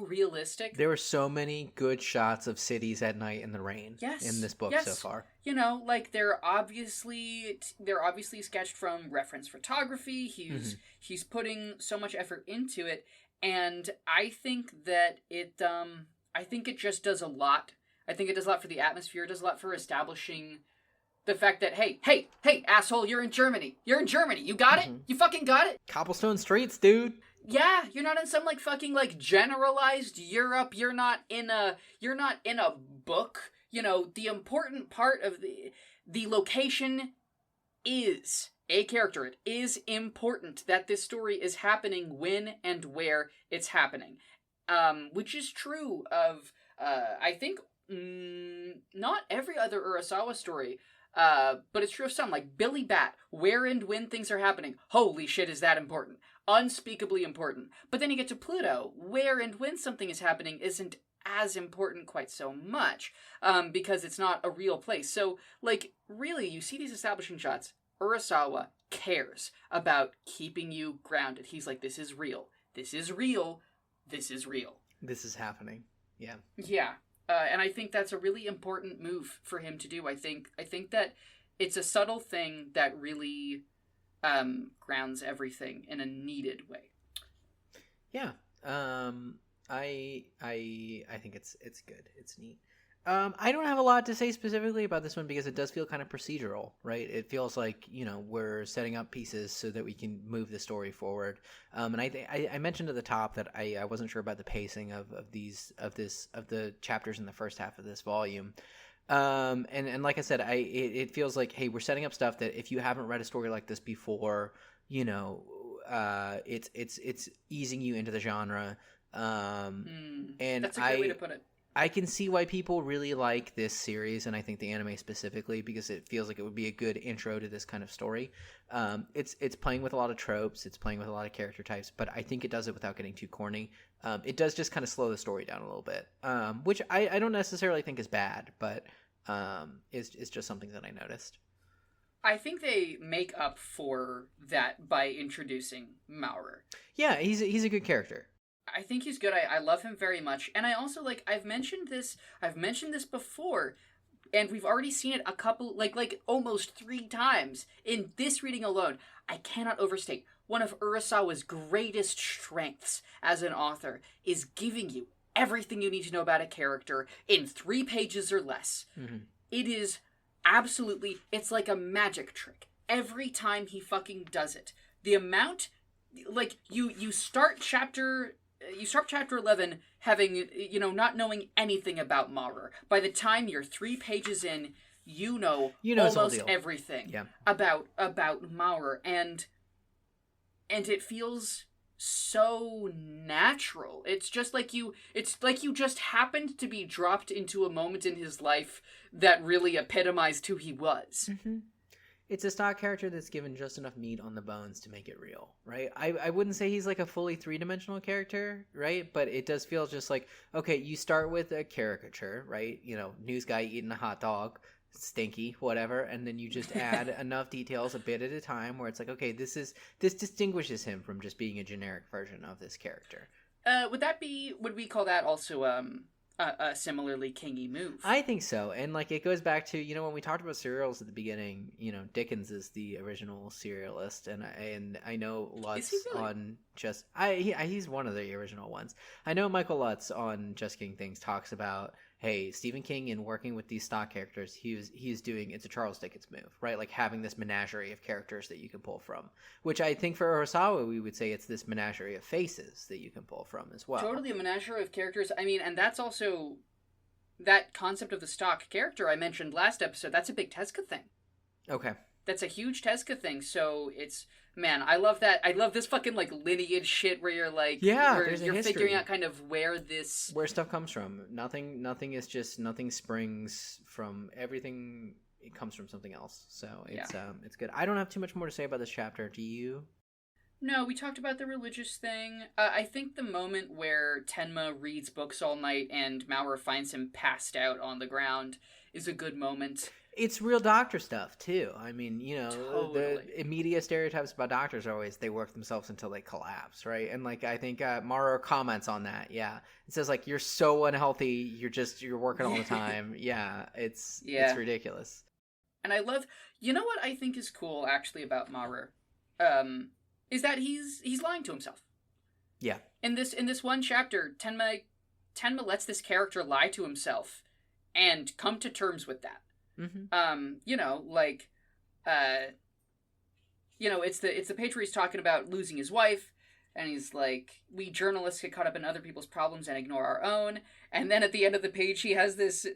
realistic. There were so many good shots of cities at night in the rain in this book so far. They're obviously sketched from reference photography. He's putting so much effort into it. And I think that it just does a lot. I think it does a lot for the atmosphere. It does a lot for establishing the fact that, hey, asshole, you're in Germany. You got it? You fucking got it? Cobblestone streets, dude. Yeah, you're not in some fucking generalized Europe. You're not in a book. The important part of the location is a character. It is important that this story is happening when and where it's happening. Which is true of, I think, not every other Urasawa story, but it's true of some, like Billy Bat, where and when things are happening. Holy shit, is that important. Unspeakably important. But then you get to Pluto, where and when something is happening isn't as important quite so much, because it's not a real place. So, really, you see these establishing shots. Urasawa cares about keeping you grounded. He's like, this is real. This is real. This is real. This is happening. Yeah. Yeah. And I think that's a really important move for him to do. I think that it's a subtle thing that really grounds everything in a needed way. Yeah. I think it's good. It's neat. I don't have a lot to say specifically about this one because it does feel kind of procedural, right? It feels like, we're setting up pieces so that we can move the story forward. And I mentioned at the top that I wasn't sure about the pacing of the chapters in the first half of this volume. And like I said, it feels like, hey, we're setting up stuff that if you haven't read a story like this before, it's easing you into the genre. And that's a great way to put it. I can see why people really like this series, and I think the anime specifically, because it feels like it would be a good intro to this kind of story. It's playing with a lot of tropes, it's playing with a lot of character types, but I think it does it without getting too corny. It does just kind of slow the story down a little bit, which I don't necessarily think is bad, but it's just something that I noticed. I think they make up for that by introducing Maurer. Yeah, he's a good character. I think he's good. I love him very much. And I also, like, I've mentioned this before, and we've already seen it a couple, like almost 3 times in this reading alone. I cannot overstate, one of Urasawa's greatest strengths as an author is giving you everything you need to know about a character in 3 pages or less. Mm-hmm. It is absolutely, it's like a magic trick. Every time he fucking does it. The amount, like, you start chapter 11 having, not knowing anything about Maurer. By the time you're 3 pages in, you know almost everything about Maurer, and it feels so natural. It's like you just happened to be dropped into a moment in his life that really epitomized who he was. Mm-hmm. It's a stock character that's given just enough meat on the bones to make it real, right? I wouldn't say he's like a fully 3-dimensional character, right? But it does feel just like, okay, you start with a caricature, right? News guy eating a hot dog, stinky, whatever, and then you just add enough details a bit at a time where it's like, okay, this distinguishes him from just being a generic version of this character. Would we call that also a similarly kingy move? I think so. And like it goes back to, when we talked about serials at the beginning, Dickens is the original serialist, and I know Lutz really? On just he's one of the original ones. I know Michael Lutz on Just King Things talks about, hey, Stephen King, in working with these stock characters, he's doing, it's a Charles Dickens move, right? Like having this menagerie of characters that you can pull from, which I think for Urasawa, we would say it's this menagerie of faces that you can pull from as well. Totally a menagerie of characters. I mean, and that's also that concept of the stock character I mentioned last episode. That's a big Tezuka thing. Okay. That's a huge Tezuka thing. So it's, man, I love that. I love this fucking like lineage shit where you're like, where you're figuring out kind of where stuff comes from. Nothing springs from everything. It comes from something else. So it's good. I don't have too much more to say about this chapter. Do you? No, we talked about the religious thing. I think the moment where Tenma reads books all night and Maurer finds him passed out on the ground is a good moment. It's real doctor stuff, too. I mean, totally. The immediate stereotypes about doctors are always they work themselves until they collapse, right? And, like, I think Maurer comments on that, yeah. It says, like, you're so unhealthy, you're working all the time. It's ridiculous. And I love, what I think is cool, actually, about Maurer, is that he's lying to himself. Yeah. In this one chapter, Tenma lets this character lie to himself and come to terms with that. Mm-hmm. It's the page where he's talking about losing his wife, and he's like, we journalists get caught up in other people's problems and ignore our own. And then at the end of the page, he has this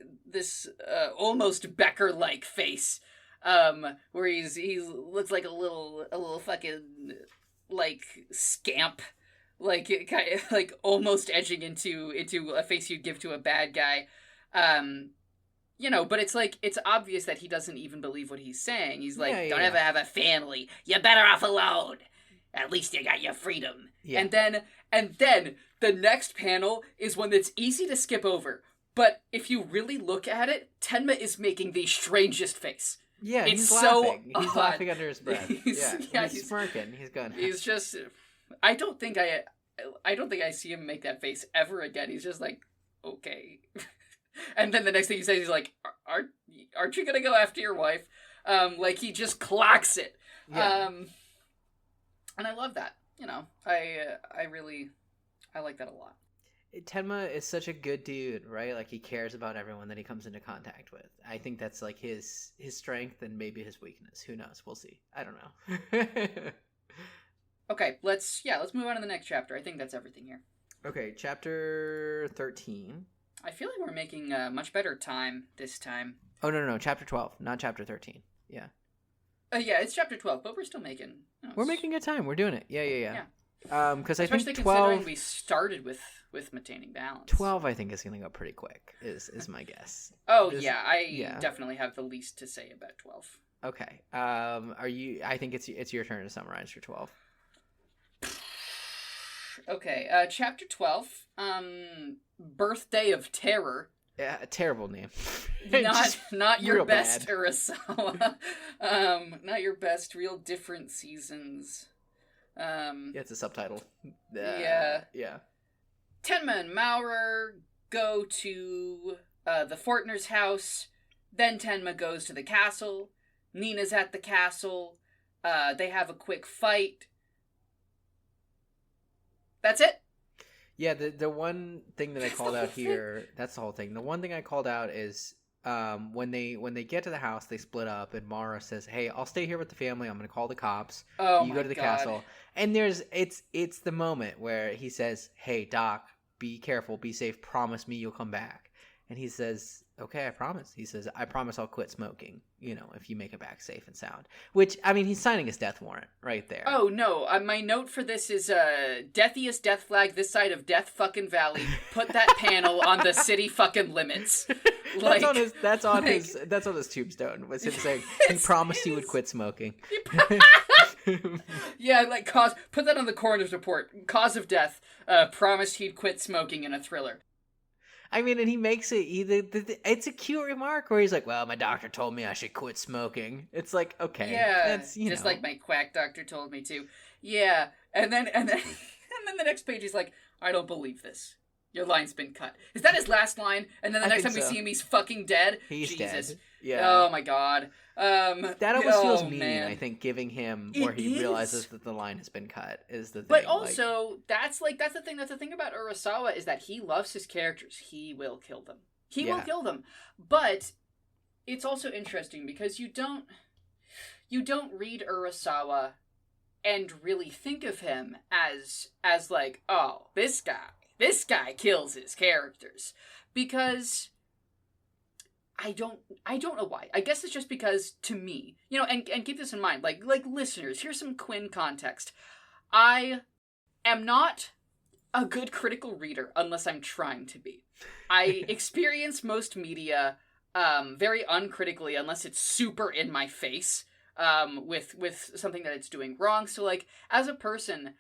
almost Becker-like face, where he looks like a little fucking like scamp, like kind of like almost edging into a face you'd give to a bad guy. But it's like, it's obvious that he doesn't even believe what he's saying. He's like, don't ever have a family. You're better off alone. At least you got your freedom. Yeah. And then the next panel is one that's easy to skip over. But if you really look at it, Tenma is making the strangest face. Yeah, he's laughing. So he's odd. Laughing under his breath. He's smirking. He's good. He's just, I don't think I see him make that face ever again. He's just like, okay. And then the next thing he says, he's like, aren't you gonna go after your wife? Like, he just clocks it. Yeah. And I love that. I like that a lot. Tenma is such a good dude, right? Like, he cares about everyone that he comes into contact with. I think that's, like, his strength and maybe his weakness. Who knows? We'll see. I don't know. Okay, let's move on to the next chapter. I think that's everything here. Okay, chapter 13. I feel like we're making much better time this time. Oh, no, chapter 12, not chapter 13. Yeah. Yeah, it's chapter 12, but we're still making. We're making good time. We're doing it. Yeah. Because I think 12. Considering we started with maintaining balance. 12, I think, is going to go pretty quick. Is my guess. Oh yeah, I definitely have the least to say about 12. Okay. Are you? I think it's your turn to summarize for 12. Okay. Chapter 12. Birthday of Terror. Yeah, a terrible name. not your best, Urasawa. Not your best. Real different seasons. Yeah, it's a subtitle. Yeah. Yeah. Tenma and Maurer go to the Fortner's house. Then Tenma goes to the castle. Nina's at the castle. They have a quick fight. That's it. Yeah, the one thing that I called out here, that's the whole thing. The one thing I called out is when they get to the house, they split up, and Mara says, "Hey, I'll stay here with the family. I'm going to call the cops. You go to the castle." And it's the moment where he says, "Hey, Doc, be careful, be safe. Promise me you'll come back." And he says, "Okay, I promise." He says, "I promise I'll quit smoking, if you make it back safe and sound." Which, I mean, he's signing his death warrant right there. Oh, no. My note for this is, deathiest death flag this side of Death fucking Valley. Put that panel on the city fucking limits. That's on his tombstone, was him saying, he promised he would quit smoking. Yeah, put that on the coroner's report. Cause of death, promised he'd quit smoking in a thriller. I mean, and he makes it it's a cute remark where he's like, "Well, my doctor told me I should quit smoking." It's like, okay, yeah, that's just like my quack doctor told me to. Yeah, and then the next page he's like, "I don't believe this. Your line's been cut." Is that his last line? And then the next time we see him, he's fucking dead. He's Jesus. Dead. Yeah. Oh my god. That almost feels mean. Man. I think giving him where he realizes that the line has been cut is the thing. But also, that's the thing. That's the thing about Urasawa is that he loves his characters. He will kill them. He will kill them. But it's also interesting because you don't read Urasawa and really think of him as like, oh, this guy kills his characters, because I don't know why. I guess it's just because, to me, and keep this in mind, like listeners, here's some Quinn context. I am not a good critical reader unless I'm trying to be. I experience most media very uncritically unless it's super in my face with something that it's doing wrong. So, as a person,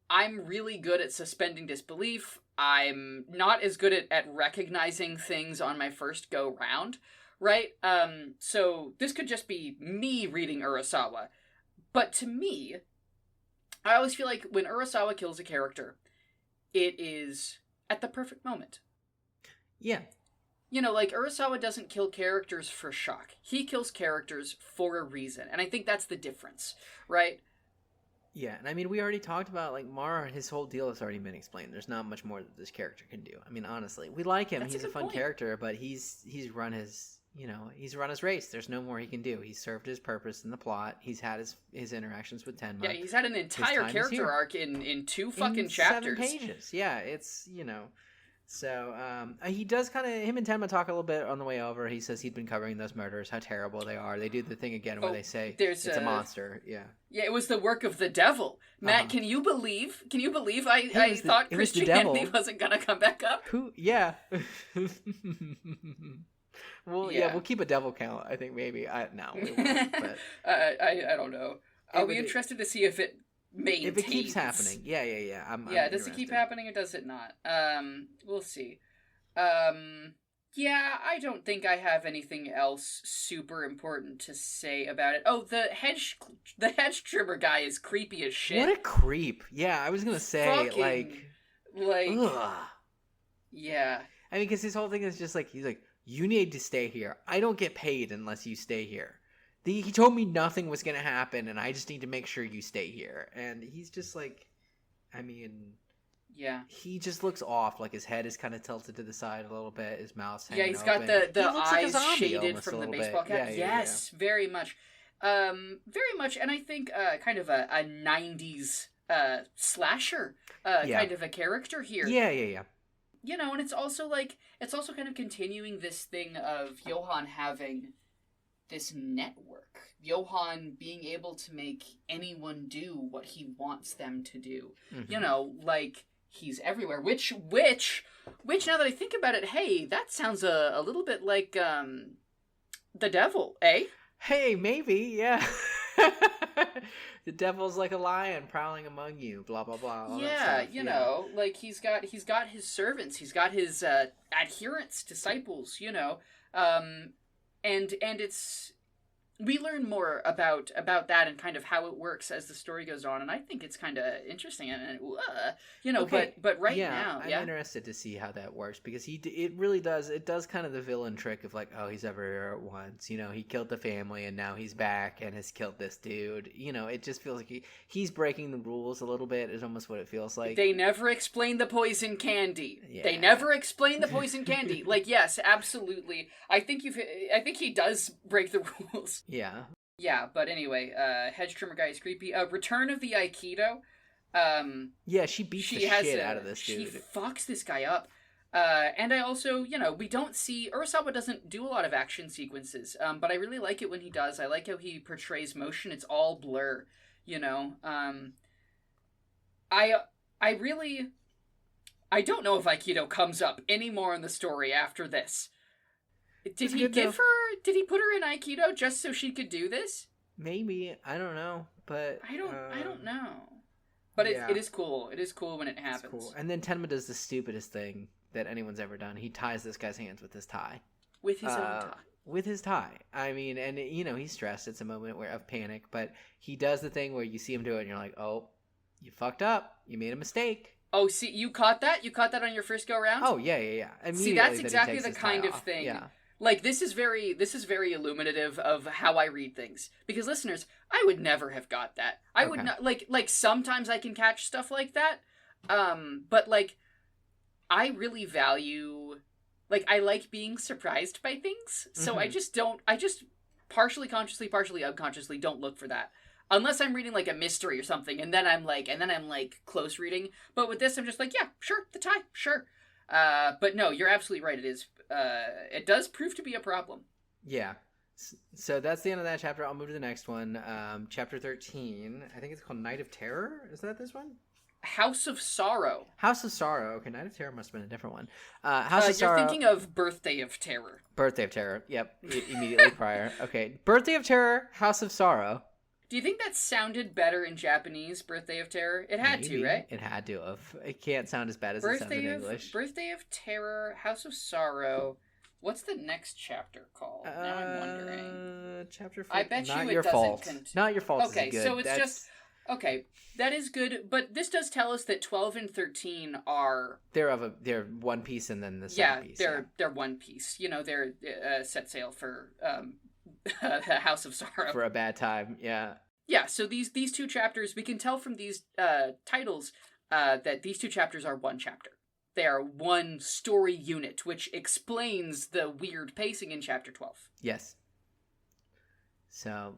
I'm really good at suspending disbelief. I'm not as good at recognizing things on my first go round, right? So this could just be me reading Urasawa. But to me, I always feel like when Urasawa kills a character, it is at the perfect moment. Yeah. Urasawa doesn't kill characters for shock. He kills characters for a reason. And I think that's the difference, right? Yeah, and I mean, we already talked about, Mara, his whole deal has already been explained. There's not much more that this character can do. I mean, honestly, we like him. He's a fun character, but he's run his, he's run his race. There's no more he can do. He's served his purpose in the plot. He's had his interactions with Tenma. Yeah, he's had an entire character arc in 2 fucking chapters. 7 pages. Yeah, it's, So, he does him and Tenma talk a little bit on the way over. He says he'd been covering those murders, how terrible they are. They do the thing again where they say it's a monster. Yeah. Yeah, it was the work of the devil. Matt, can you believe I thought Christianity wasn't going to come back up? Who? Yeah. Well, yeah, we'll keep a devil count, I think, maybe. No, we won't, but... I don't know. I'll be interested to see if it maintains. If it keeps happening. Yeah. I'm does it keep happening or does it not? We'll see. Yeah, I don't think I have anything else super important to say about it. Oh, the hedge trimmer guy is creepy as shit. What a creep. Yeah, I was gonna say, ugh. Yeah. I mean, because his whole thing is just he's like, you need to stay here. I don't get paid unless you stay here. He told me nothing was going to happen, and I just need to make sure you stay here. And he's just yeah. He just looks off. His head is kind of tilted to the side a little bit. His mouth's hanging he's open. got the eyes shaded from the baseball cap. Yes, very much. Very much. And I think kind of a 90s slasher kind of a character here. Yeah. And it's also kind of continuing this thing of Johan having this network. Johan being able to make anyone do what he wants them to do. Mm-hmm. You know, like, he's everywhere. Which, now that I think about it, hey, that sounds a little bit like, the devil, eh? Hey, maybe, yeah. The devil's like a lion prowling among you, blah, blah, blah. All that stuff. You know, like, he's got his servants, he's got his, adherents, disciples, you know, and it's, we learn more about that and kind of how it works as the story goes on, and I think it's kind of interesting, and you know, okay. but right now, I'm interested to see how that works, because it really does, it does kind of the villain trick of like, oh, he's everywhere at once, you know, he killed the family and now he's back and has killed this dude, you know, it just feels like he's breaking the rules a little bit, is almost what it feels like. They never explain the poison candy. Yeah. They never explain the poison candy. Like, yes, absolutely. I think he does break the rules. Yeah. Yeah, but anyway, hedge trimmer guy is creepy. Return of the Aikido. Yeah, she beats the shit out of this dude. She fucks this guy up. And I also, you know, we don't see... Urasawa doesn't do a lot of action sequences, but I really like it when he does. I like how he portrays motion. It's all blur, you know. I don't know if Aikido comes up anymore in the story after this. Did he put her in Aikido just so she could do this? Maybe. I don't know, but... I don't know. But yeah. It is cool. It is cool when it happens. It's cool. And then Tenma does the stupidest thing that anyone's ever done. He ties this guy's hands with his tie. With his own tie. With his tie. I mean, and, you know, he's stressed. It's a moment of panic, but he does the thing where you see him do it and you're like, oh, you fucked up. You made a mistake. Oh, see, you caught that? You caught that on your first go-around? Oh, yeah. See, that's exactly the kind of thing. Yeah. Like, this is very illuminative of how I read things. Because, listeners, I would never have got that. I would not, like, sometimes I can catch stuff like that. But, like, I really value, like, I like being surprised by things. So I just partially consciously, partially unconsciously don't look for that. Unless I'm reading, like, a mystery or something, and then I'm close reading. But with this, I'm just like, yeah, sure, the tie, sure. But no, you're absolutely right. It does prove to be a problem. Yeah. So that's the end of that chapter. I'll move to the next one. Chapter 13. I think it's called Night of Terror. Is that this one? House of Sorrow. House of Sorrow. Okay, Night of Terror must have been a different one. House of Sorrow. You're thinking of Birthday of Terror. Birthday of Terror. Yep. Immediately prior. Okay. Birthday of Terror, House of Sorrow. Do you think that sounded better in Japanese, Birthday of Terror? It had to, right? It had to have. It can't sound as bad as it sounds in English. Birthday of Terror, House of Sorrow. What's the next chapter called? Now I'm wondering. Chapter 4. I bet Not you your it fault. doesn't... Not your fault. Okay, is good. So it's just... Okay, that is good, but this does tell us that 12 and 13 are... They're one piece and then the second piece. They're one piece. You know, they're set sail for House of Sorrow. For a bad time, yeah. Yeah, so these two chapters, we can tell from these titles that these two chapters are one chapter. They are one story unit, which explains the weird pacing in chapter 12. Yes. So,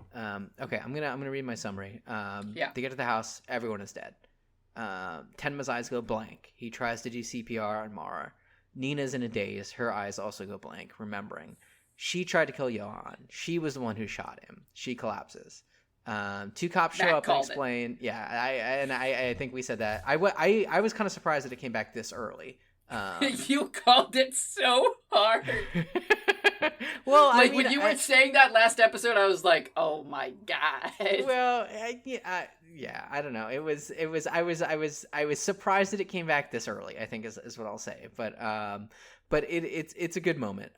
okay, I'm gonna read my summary. Yeah. They get to the house, everyone is dead. Tenma's eyes go blank. He tries to do CPR on Mara. Nina's in a daze. Her eyes also go blank, remembering. She tried to kill Johan. She was the one who shot him. She collapses. Two cops show up and explain. Yeah, I think we said that. I was kind of surprised that it came back this early. You called it so hard. Well, like when you were saying that last episode, I was like, "Oh my god." Well, yeah, I don't know. I was surprised that it came back this early. I think is what I'll say. But it's a good moment.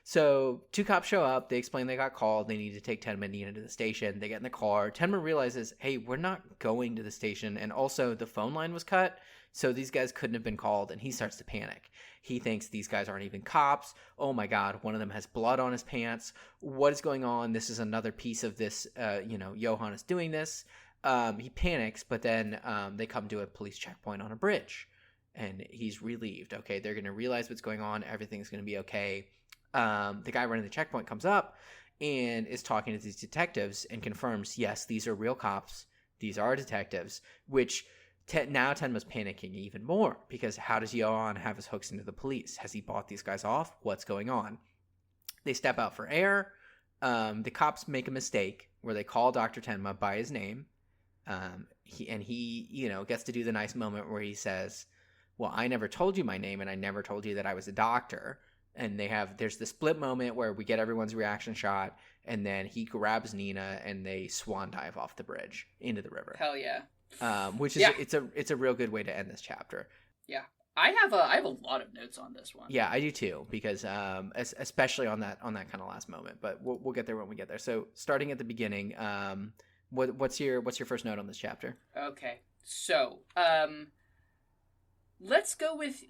So two cops show up. They explain they got called. They need to take Tenma and Nina to the station. They get in the car. Tenma realizes, hey, we're not going to the station. And also the phone line was cut. So these guys couldn't have been called. And he starts to panic. He thinks these guys aren't even cops. Oh my God. One of them has blood on his pants. What is going on? This is another piece of this, Johan is doing this. He panics, but then they come to a police checkpoint on a bridge. And he's relieved. Okay, they're going to realize what's going on. Everything's going to be okay. The guy running the checkpoint comes up and is talking to these detectives and confirms, yes, these are real cops. These are detectives, which now Tenma's panicking even more because how does Johan have his hooks into the police? Has he bought these guys off? What's going on? They step out for air. the cops make a mistake where they call Dr. Tenma by his name. He gets to do the nice moment where he says, well, I never told you my name and I never told you that I was a doctor. And there's the split moment where we get everyone's reaction shot, and then he grabs Nina and they swan dive off the bridge into the river. Hell yeah. Which is it's a real good way to end this chapter. Yeah. I have a lot of notes on this one. Yeah, I do too, because especially on that kind of last moment. But we'll get there when we get there. So starting at the beginning, what's your first note on this chapter? Okay, so let's go with.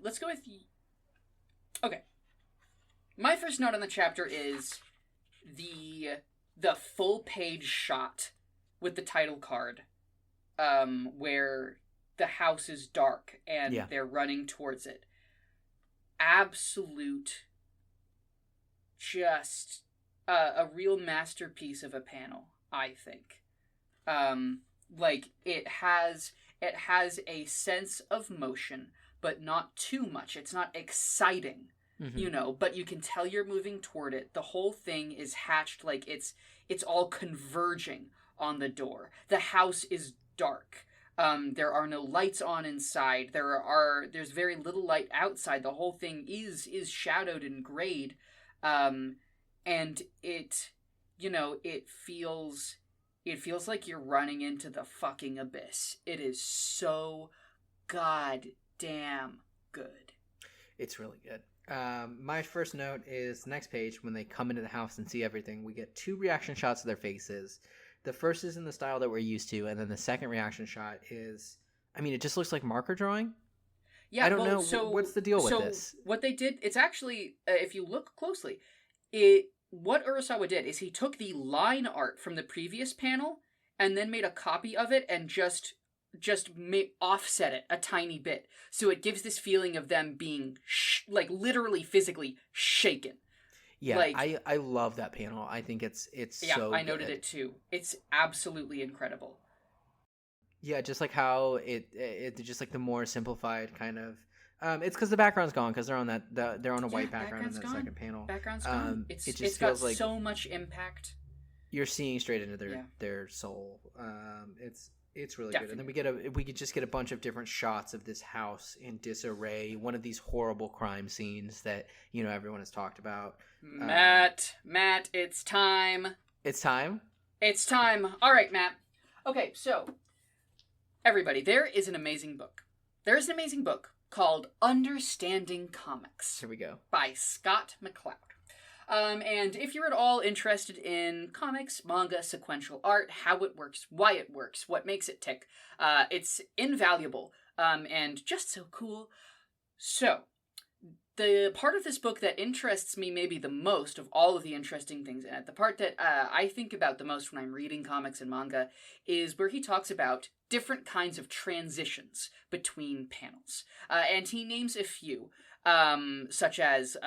Okay, my first note on the chapter is the full page shot with the title card, where the house is dark and they're running towards it. Absolute, just a real masterpiece of a panel, I think. Like it has a sense of motion, but not too much. It's not exciting, but you can tell you're moving toward it. The whole thing is hatched like it's all converging on the door. The house is dark. There are no lights on inside. There's very little light outside. The whole thing is shadowed and grayed. And it feels like you're running into the fucking abyss. It is so goddamn good. It's really good. My first note is next page, when they come into the house and see everything, we get 2 reaction shots of their faces. The first is in the style that we're used to, and then the second reaction shot is, it just looks like marker drawing. Yeah, I don't know. So, what's the deal with this? So what they did, it's actually, if you look closely, what Urasawa did is he took the line art from the previous panel and then made a copy of it and just offset it a tiny bit. So it gives this feeling of them being, literally physically shaken. Yeah, I love that panel. I think it's so I noted it too. It's absolutely incredible. Yeah, just like how it just like the more simplified kind of. It's because the background's gone, because they're on a white background in that second panel. Background's gone. It just feels got like so much impact. You're seeing straight into their soul. It's really good. And then we could just get a bunch of different shots of this house in disarray. One of these horrible crime scenes that everyone has talked about. Matt, it's time. It's time? It's time. All right, Matt. Okay, so everybody, there is an amazing book. There is an amazing book called Understanding Comics. Here we go. By Scott McCloud. And if you're at all interested in comics, manga, sequential art, how it works, why it works, what makes it tick, it's invaluable, and just so cool. So, the part of this book that interests me maybe the most of all of the interesting things in it, the part that I think about the most when I'm reading comics and manga, is where he talks about different kinds of transitions between panels. And he names a few, such as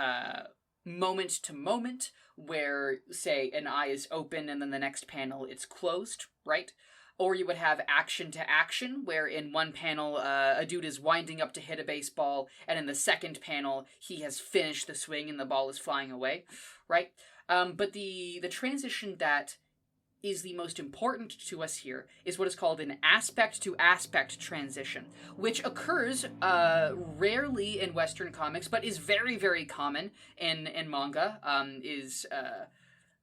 moment to moment, where, say, an eye is open and then the next panel it's closed, right? Or you would have action to action, where in one panel a dude is winding up to hit a baseball, and in the second panel he has finished the swing and the ball is flying away, right? But the transition that is the most important to us here is what is called an aspect-to-aspect transition, which occurs rarely in Western comics, but is very, very common in manga, is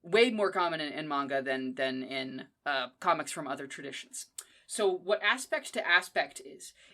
way more common in manga than in comics from other traditions. So what aspect to aspect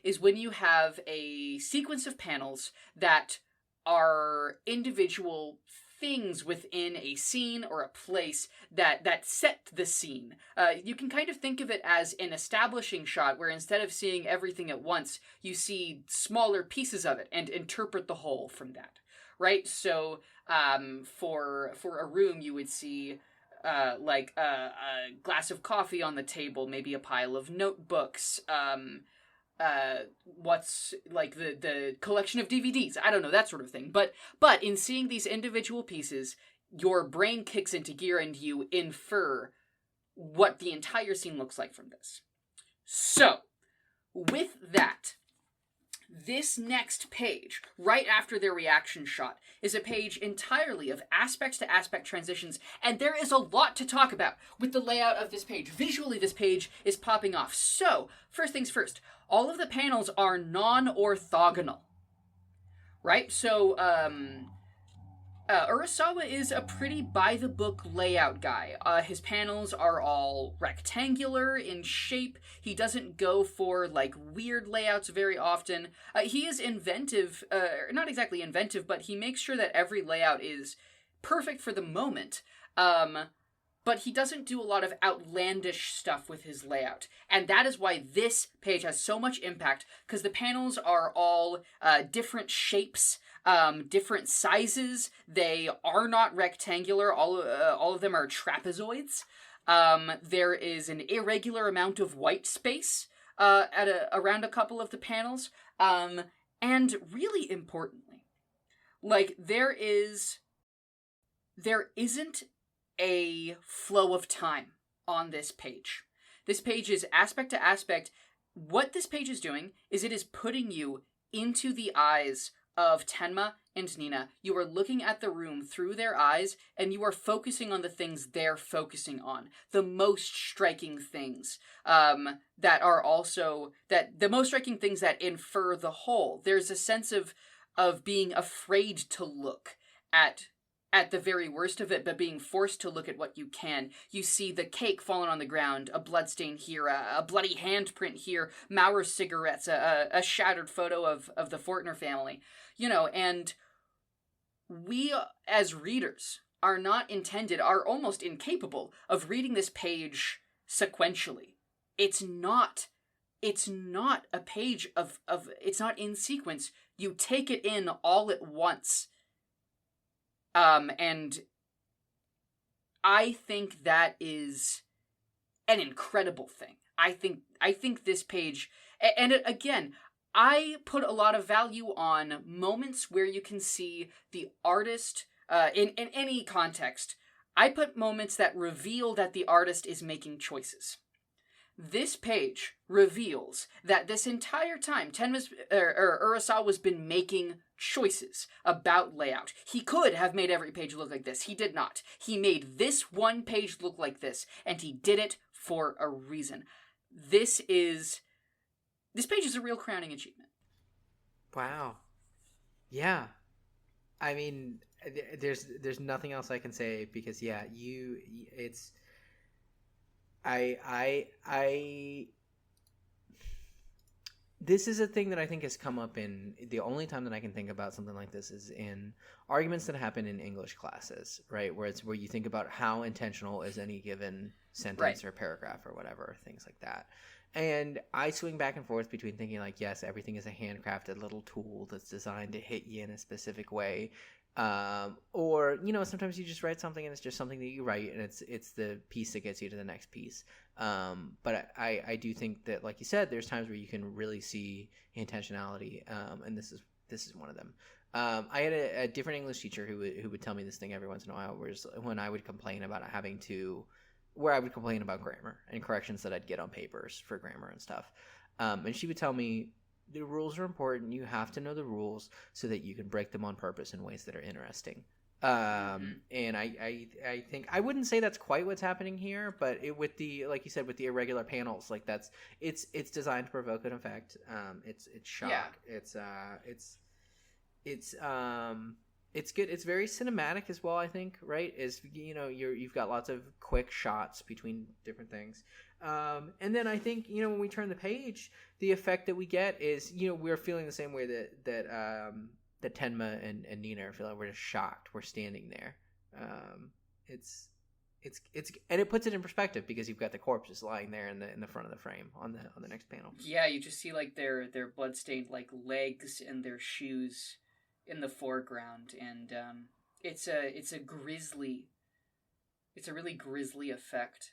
is when you have a sequence of panels that are individual things within a scene or a place that set the scene. You can kind of think of it as an establishing shot, where instead of seeing everything at once, you see smaller pieces of it and interpret the whole from that. Right? So for a room, you would see like a glass of coffee on the table, maybe a pile of notebooks, what's like the collection of DVDs, I don't know, that sort of thing. But in seeing these individual pieces, your brain kicks into gear and you infer what the entire scene looks like from this. So, with that, This next page, right after their reaction shot, is a page entirely of aspect-to-aspect transitions, and there is a lot to talk about with the layout of this page. Visually, this page is popping off. So, first things first, all of the panels are non-orthogonal, right? So, Urasawa is a pretty by-the-book layout guy. His panels are all rectangular in shape. He doesn't go for, like, weird layouts very often. He is inventive, not exactly inventive, but he makes sure that every layout is perfect for the moment. But he doesn't do a lot of outlandish stuff with his layout. And that is why this page has so much impact, because the panels are all different shapes, different sizes. They are not rectangular. All of them are trapezoids. There is an irregular amount of white space around a couple of the panels. And really importantly, like, there isn't a flow of time on this page. This page is aspect to aspect. What this page is doing is it is putting you into the eyes of Tenma and Nina. You are looking at the room through their eyes, and you are focusing on the things they're focusing on. The most striking things that infer the whole. There's a sense of being afraid to look at the very worst of it, but being forced to look at what you can. You see the cake falling on the ground, a bloodstain here, a bloody handprint here, Maurer cigarettes, a shattered photo of the Fortner family. You know, and we, as readers, are almost incapable of reading this page sequentially. It's not a page it's not in sequence. You take it in all at once. And I think that is an incredible thing. I think this page, and again, I put a lot of value on moments where you can see the artist, in any context. I put moments that reveal that the artist is making choices. This page reveals that this entire time, Urasawa's been making choices about layout. He could have made every page look like this. He did not. He made this one page look like this, and he did it for a reason. This page is a real crowning achievement. Wow. Yeah. I mean, there's nothing else I can say, because this is a thing that I think has come up in the only time that I can think about something like this is in arguments that happen in English classes, right? Where you think about how intentional is any given sentence, right, or paragraph or whatever, things like that. And I swing back and forth between thinking like, yes, everything is a handcrafted little tool that's designed to hit you in a specific way. Or, sometimes you just write something and it's just something that you write and it's the piece that gets you to the next piece. But I do think that, like you said, there's times where you can really see intentionality. And this is one of them. I had a different English teacher who would tell me this thing every once in a while, whereas when I would complain about where I would complain about grammar and corrections that I'd get on papers for grammar and stuff. And she would tell me, the rules are important. You have to know the rules so that you can break them on purpose in ways that are interesting. And I think I wouldn't say that's quite what's happening here, but with the, like you said, with the irregular panels, like it's designed to provoke an effect. It's shock. Yeah. It's good. It's very cinematic as well, I think, right? You've got lots of quick shots between different things. And then I think, when we turn the page, the effect that we get is, we're feeling the same way that Tenma and Nina are feeling. We're just shocked. We're standing there. It's and it puts it in perspective, because you've got the corpses lying there in the front of the frame on the next panel. Yeah, you just see like their bloodstained like legs and their shoes in the foreground, and it's a really grisly effect.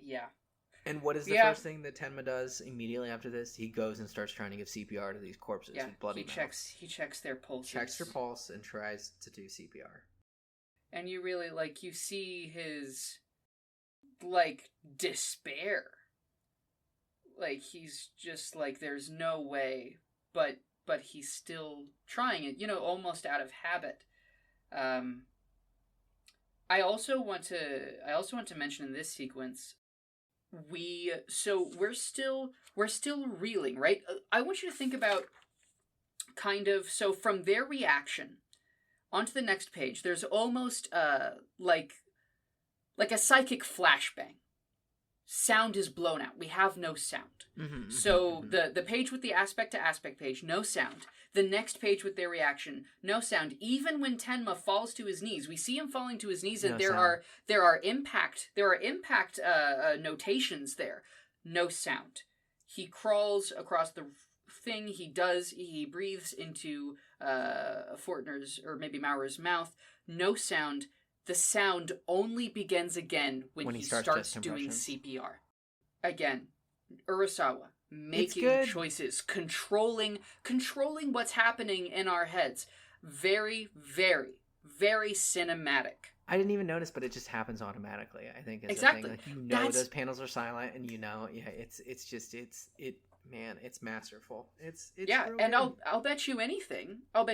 Yeah. And what is the first thing that Tenma does immediately after this? He goes and starts trying to give CPR to these corpses with bloody mouths. He checks their pulses. Checks their pulse and tries to do CPR. And you really, you see his, despair. like he's just like there's no way, but he's still trying it, almost out of habit. I also want to mention in this sequence, we're still reeling, right? I want you to think about kind of, so from their reaction onto the next page, there's almost like a psychic flashbang. Sound is blown out. We have no sound. Mm-hmm, so mm-hmm. the page with the aspect to aspect page, no sound. The next page with their reaction, no sound. Even when Tenma falls to his knees, we see him falling to his knees, and there are impact notations there. No sound. He crawls across the thing. He breathes into Fortner's, or maybe Maurer's, mouth. No sound. The sound only begins again when he starts doing CPR. Again, Urasawa making choices, controlling what's happening in our heads. Very, very, very cinematic. I didn't even notice, but it just happens automatically. I think exactly. Like, those panels are silent, and it's masterful. It's yeah, and good. I'll bet you anything. That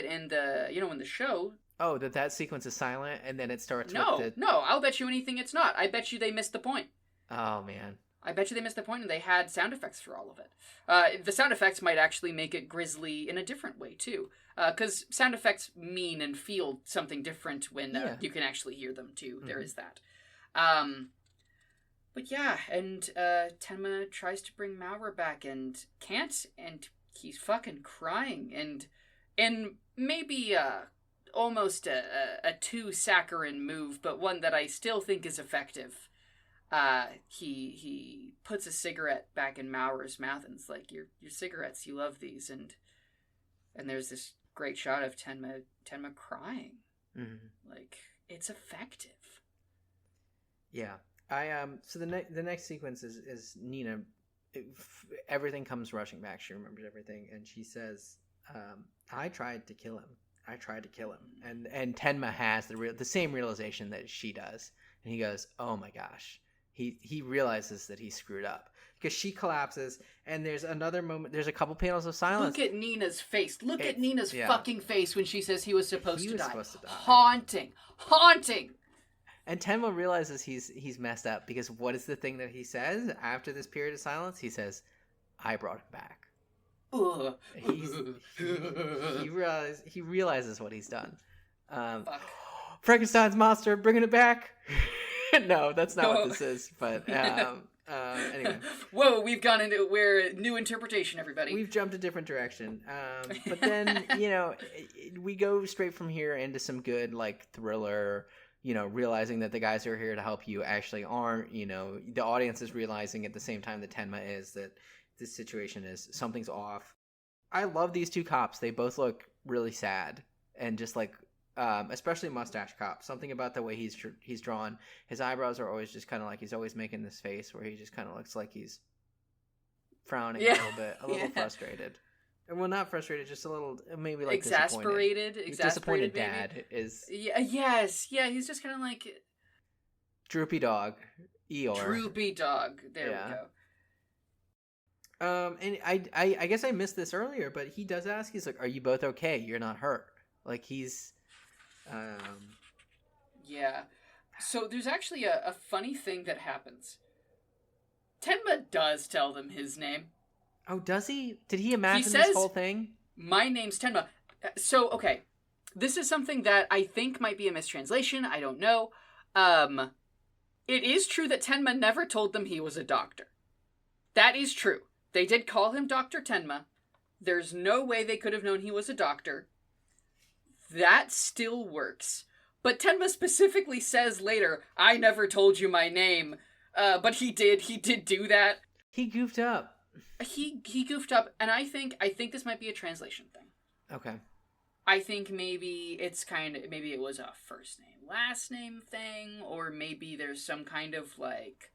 in the show. Oh, that sequence is silent, and then it starts. No, I'll bet you anything it's not. I bet you they missed the point. Oh man. I bet you they missed the point, and they had sound effects for all of it. The sound effects might actually make it grisly in a different way too, because sound effects mean and feel something different when you can actually hear them too. Mm-hmm. There is that. But yeah, and Tenma tries to bring Maurer back and can't, and he's fucking crying, and maybe almost a too saccharine move, but one that I still think is effective. He puts a cigarette back in Maurer's mouth, and it's like, your cigarettes, you love these, and there's this great shot of Tenma crying. Mm-hmm. Like, it's effective. Yeah. So the next sequence is Nina. Everything comes rushing back. She remembers everything, and she says, I tried to kill him. And Tenma has the same realization that she does, and he goes, oh my gosh. He realizes that he screwed up, because she collapses, and there's another moment. There's a couple panels of silence. Look at Nina's face. Look at Nina's fucking face when she says he was supposed to die. Haunting. And Tenma realizes he's messed up, because what is the thing that he says after this period of silence? He says, I brought him back. He realizes what he's done. Frankenstein's monster, bringing it back. No, that's not what this is. But anyway. Whoa, we've gone into new interpretation, everybody. We've jumped a different direction. But then, we go straight from here into some good, like, thriller, realizing that the guys who are here to help you actually aren't, the audience is realizing at the same time that Tenma is, that this situation is, something's off. I love these two cops. They both look really sad, and just like, especially Mustache Cop. Something about the way he's drawn. His eyebrows are always just kind of like, he's always making this face where he just kind of looks like he's frowning a little frustrated. Well, not frustrated, just a little, maybe like exasperated. Disappointed dad is. Yeah, yes, yeah. He's just kind of like droopy dog. Eeyore. Droopy dog. There we go. And I guess I missed this earlier, but he does ask. He's like, "Are you both okay? You're not hurt." Like he's. Yeah. So there's actually a funny thing that happens. Tenma does tell them his name. Oh, does he? Did he imagine this whole thing? My name's Tenma. So, okay. This is something that I think might be a mistranslation. I don't know. It is true that Tenma never told them he was a doctor. That is true. They did call him Dr. Tenma. There's no way they could have known he was a doctor. That still works. But Tenma specifically says later, I never told you my name. But he did. He did do that. He goofed up. He goofed up, and I think this might be a translation thing. Okay. I think maybe it was a first name, last name thing, or maybe there's some kind of like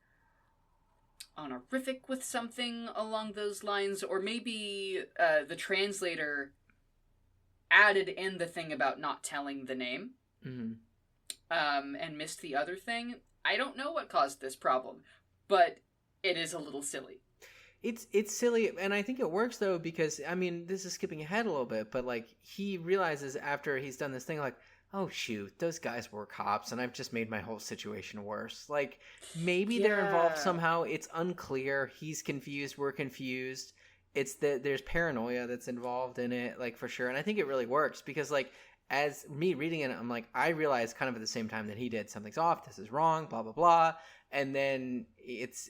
honorific with something along those lines, or maybe the translator added in the thing about not telling the name, and missed the other thing. I don't know what caused this problem, but it is a little silly. It's silly, and I think it works though because I mean this is skipping ahead a little bit, but like he realizes after he's done this thing, like, oh shoot, those guys were cops, and I've just made my whole situation worse. Like maybe they're involved somehow. It's unclear. He's confused. We're confused. It's that there's paranoia that's involved in it, like for sure, and I think it really works because like as me reading it, I'm like I realized kind of at the same time that he did something's off. This is wrong. Blah blah blah. And then he's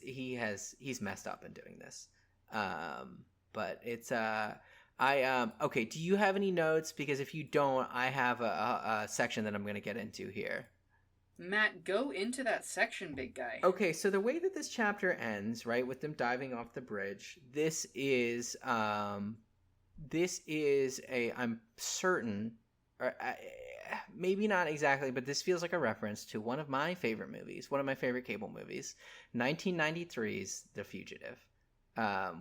messed up in doing this. But it's okay, do you have any notes? Because if you don't, I have a section that I'm going to get into here. Matt, go into that section, big guy. Okay, so the way that this chapter ends, right, with them diving off the bridge, this is I'm certain, or maybe not exactly, but this feels like a reference to one of my favorite movies, one of my favorite cable movies, 1993's The Fugitive,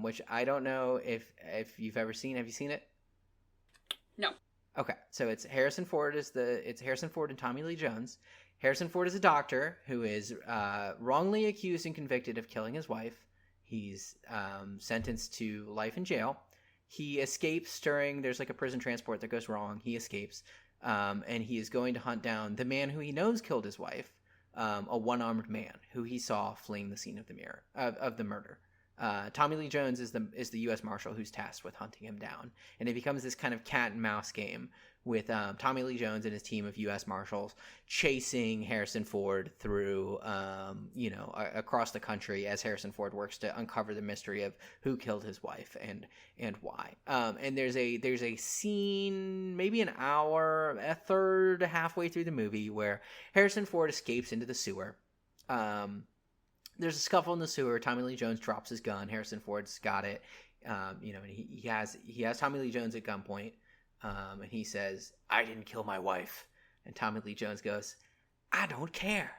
which I don't know if you've ever seen. Have you seen it? No. Okay, so it's Harrison Ford and Tommy Lee Jones. Harrison Ford is a doctor who is wrongly accused and convicted of killing his wife. He's sentenced to life in jail. He escapes there's like a prison transport that goes wrong. He escapes. And he is going to hunt down the man who he knows killed his wife, a one-armed man who he saw fleeing the scene of the murder. Tommy Lee Jones is the U.S. Marshal who's tasked with hunting him down, and it becomes this kind of cat and mouse game with Tommy Lee Jones and his team of U.S. Marshals chasing Harrison Ford through, across the country as Harrison Ford works to uncover the mystery of who killed his wife and why. And there's a scene, maybe an hour, a third, halfway through the movie, where Harrison Ford escapes into the sewer. There's a scuffle in the sewer. Tommy Lee Jones drops his gun. Harrison Ford's got it. And he has Tommy Lee Jones at gunpoint. And he says, "I didn't kill my wife." And Tommy Lee Jones goes, "I don't care."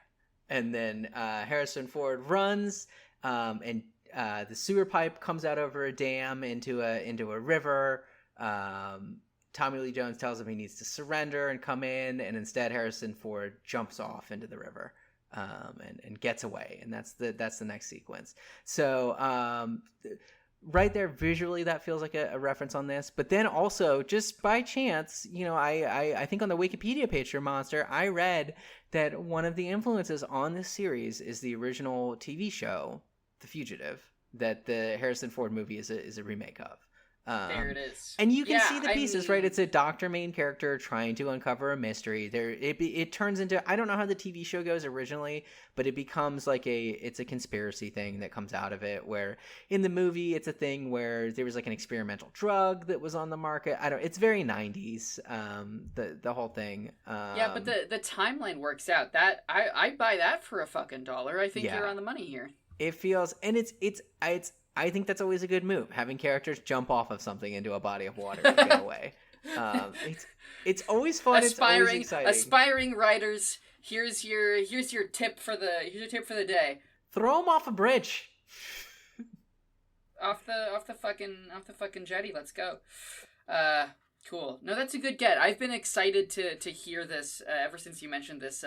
And then Harrison Ford runs, and the sewer pipe comes out over a dam into a river. Tommy Lee Jones tells him he needs to surrender and come in, and instead Harrison Ford jumps off into the river and gets away. And that's the next sequence. So right there, visually, that feels like a reference on this. But then also, just by chance, I think on the Wikipedia page for Monster, I read that one of the influences on this series is the original TV show, The Fugitive, that the Harrison Ford movie is a remake of. There it is. And you can see the pieces, right? It's a doctor main character trying to uncover a mystery. It turns into, I don't know how the TV show goes originally, but it becomes like it's a conspiracy thing that comes out of it, where in the movie it's a thing where there was like an experimental drug that was on the market. It's very 90s, the whole thing. Yeah, but the timeline works out. That I buy that for a fucking $1. I think you're on the money here. It feels, and it's I think that's always a good move, having characters jump off of something into a body of water to get away. It's always fun. It's always exciting. Aspiring writers, here's your tip for the day. Throw them off a bridge. off the fucking jetty. Let's go. Cool. No, that's a good get. I've been excited to hear this ever since you mentioned this.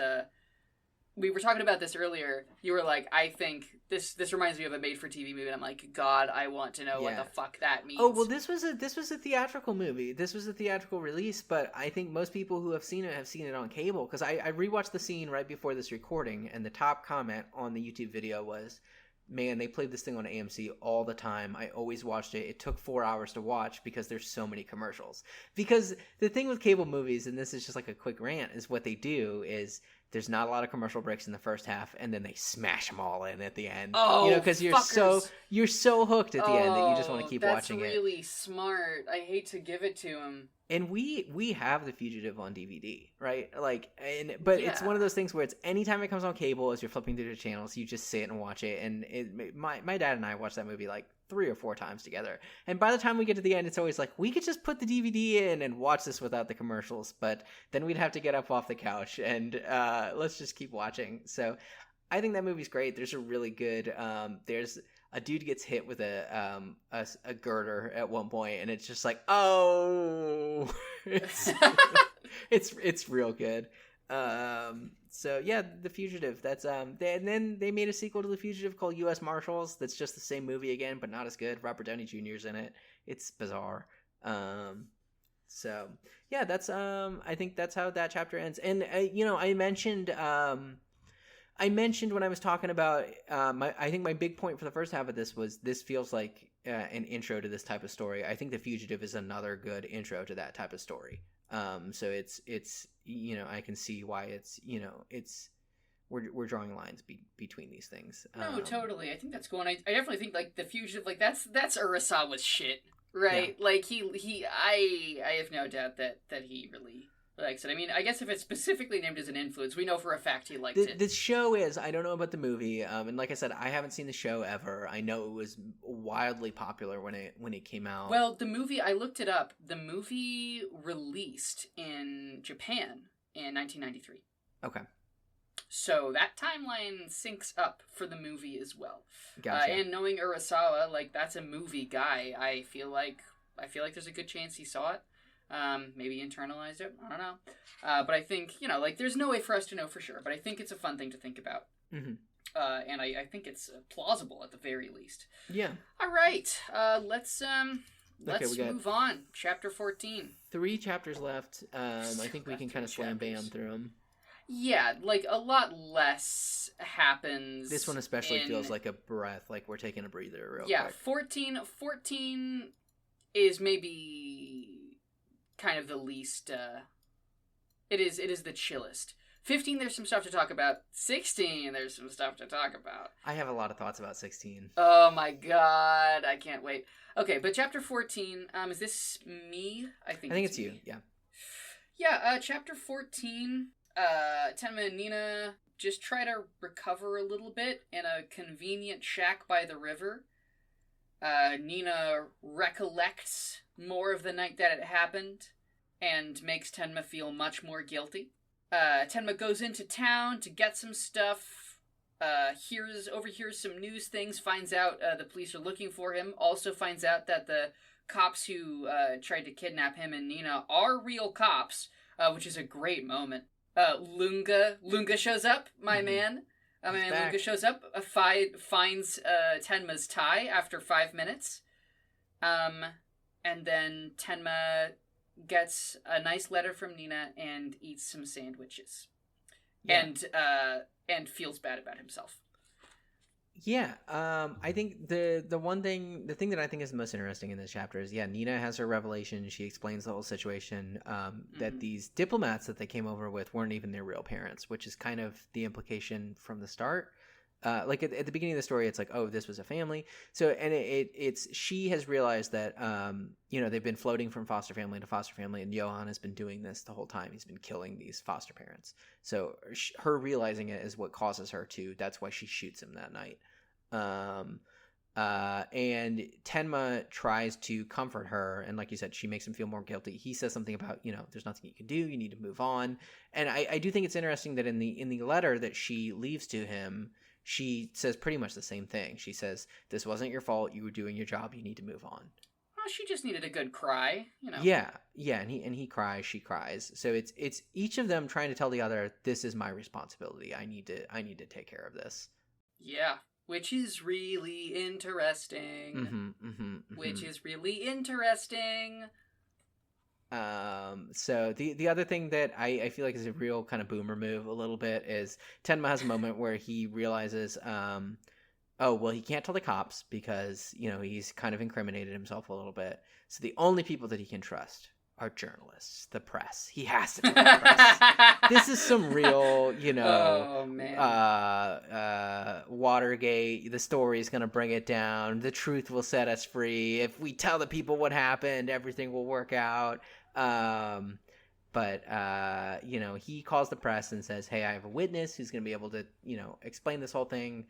We were talking about this earlier. You were like, I think this reminds me of a made-for-TV movie. And I'm like, God, I want to know what the fuck that means. Oh, well, this was a theatrical movie. This was a theatrical release, but I think most people who have seen it on cable. Because I rewatched the scene right before this recording, and the top comment on the YouTube video was, "Man, they played this thing on AMC all the time. I always watched it. It took 4 hours to watch because there's so many commercials." Because the thing with cable movies, and this is just like a quick rant, is what they do is there's not a lot of commercial breaks in the first half, and then they smash them all in at the end. Oh, because you're so hooked at the end that you just want to keep watching it. That's really smart. I hate to give it to him. And we have The Fugitive on DVD, right? But it's one of those things where it's anytime it comes on cable, as you're flipping through the channels, you just sit and watch it. And my dad and I watched that movie like 3 or 4 times together. And by the time we get to the end, it's always like, we could just put the DVD in and watch this without the commercials. But then we'd have to get up off the couch and let's just keep watching. So I think that movie's great. There's a really good, there's a dude gets hit with a girder at one point, and it's just like, oh, it's real good. So yeah, The Fugitive. That's and then they made a sequel to The Fugitive called U.S. Marshals. That's just the same movie again, but not as good. Robert Downey Jr.'s in it. It's bizarre. So yeah, that's I think that's how that chapter ends. And I mentioned when I was talking about I think my big point for the first half of this was this feels like an intro to this type of story. I think The Fugitive is another good intro to that type of story. So it's I can see why it's we're drawing lines between these things. No, totally. I think that's cool, and I definitely think like The Fugitive, like that's Urasawa's shit, right? Yeah. Like I have no doubt that he really likes it. I mean, I guess if it's specifically named as an influence, we know for a fact he liked it. The show is, I don't know about the movie, and like I said, I haven't seen the show ever. I know it was wildly popular when it came out. Well, the movie, I looked it up. The movie released in Japan in 1993. Okay. So that timeline syncs up for the movie as well. Gotcha. And knowing Urasawa, like that's a movie guy, I feel like there's a good chance he saw it. Maybe internalized it. I don't know. But I think, like there's no way for us to know for sure, but I think it's a fun thing to think about. Mm-hmm. And I think it's plausible at the very least. Yeah. All right. Let's move on. Chapter 14. 3 chapters left. I think we can kind of slam bam through them. Yeah, like a lot less happens. This one especially feels like a breath, like we're taking a breather real quick. 14 is maybe kind of the least it is the chillest. 15 there's some stuff to talk about. 16 there's some stuff to talk about. I have a lot of thoughts about 16. Oh my god, I can't wait. Okay, but chapter 14, is this me? I think it's you. Yeah. Yeah, chapter 14, Tenma and Nina just try to recover a little bit in a convenient shack by the river. Nina recollects more of the night that it happened and makes Tenma feel much more guilty. Tenma goes into town to get some stuff, overhears some news things, finds out the police are looking for him, also finds out that the cops who tried to kidnap him and Nina are real cops, which is a great moment. Lunga shows up, my man. Lunga shows up, finds Tenma's tie after 5 minutes. And then Tenma gets a nice letter from Nina and eats some sandwiches. Yeah. And feels bad about himself. Yeah, I think the thing that I think is the most interesting in this chapter is, Nina has her revelation. She explains the whole situation, that these diplomats that they came over with weren't even their real parents, which is kind of the implication from the start. Like at the beginning of the story, it's like, oh, this was a family. So, and it's she has realized that, they've been floating from foster family to foster family, and Johan has been doing this the whole time. He's been killing these foster parents. So her realizing it is what causes her to. That's why she shoots him that night. And Tenma tries to comfort her, and like you said, she makes him feel more guilty. He says something about, there's nothing you can do. You need to move on. And I do think it's interesting that in the letter that she leaves to him, she says pretty much the same thing. She says, this wasn't your fault. You were doing your job. You need to move on. Well, she just needed a good cry, Yeah, and he cries, she cries. So it's each of them trying to tell the other, this is my responsibility. I need to take care of this. Yeah, which is really interesting. Which is really interesting. So the other thing that I feel like is a real kind of boomer move a little bit is Tenma has a moment where he realizes, he can't tell the cops because, he's kind of incriminated himself a little bit. So the only people that he can trust are journalists, the press. He has to tell the press. This is some real, oh, man. Watergate. The story's going to bring it down. The truth will set us free. If we tell the people what happened, everything will work out. But he calls the press and says, hey, I have a witness who's going to be able to, explain this whole thing,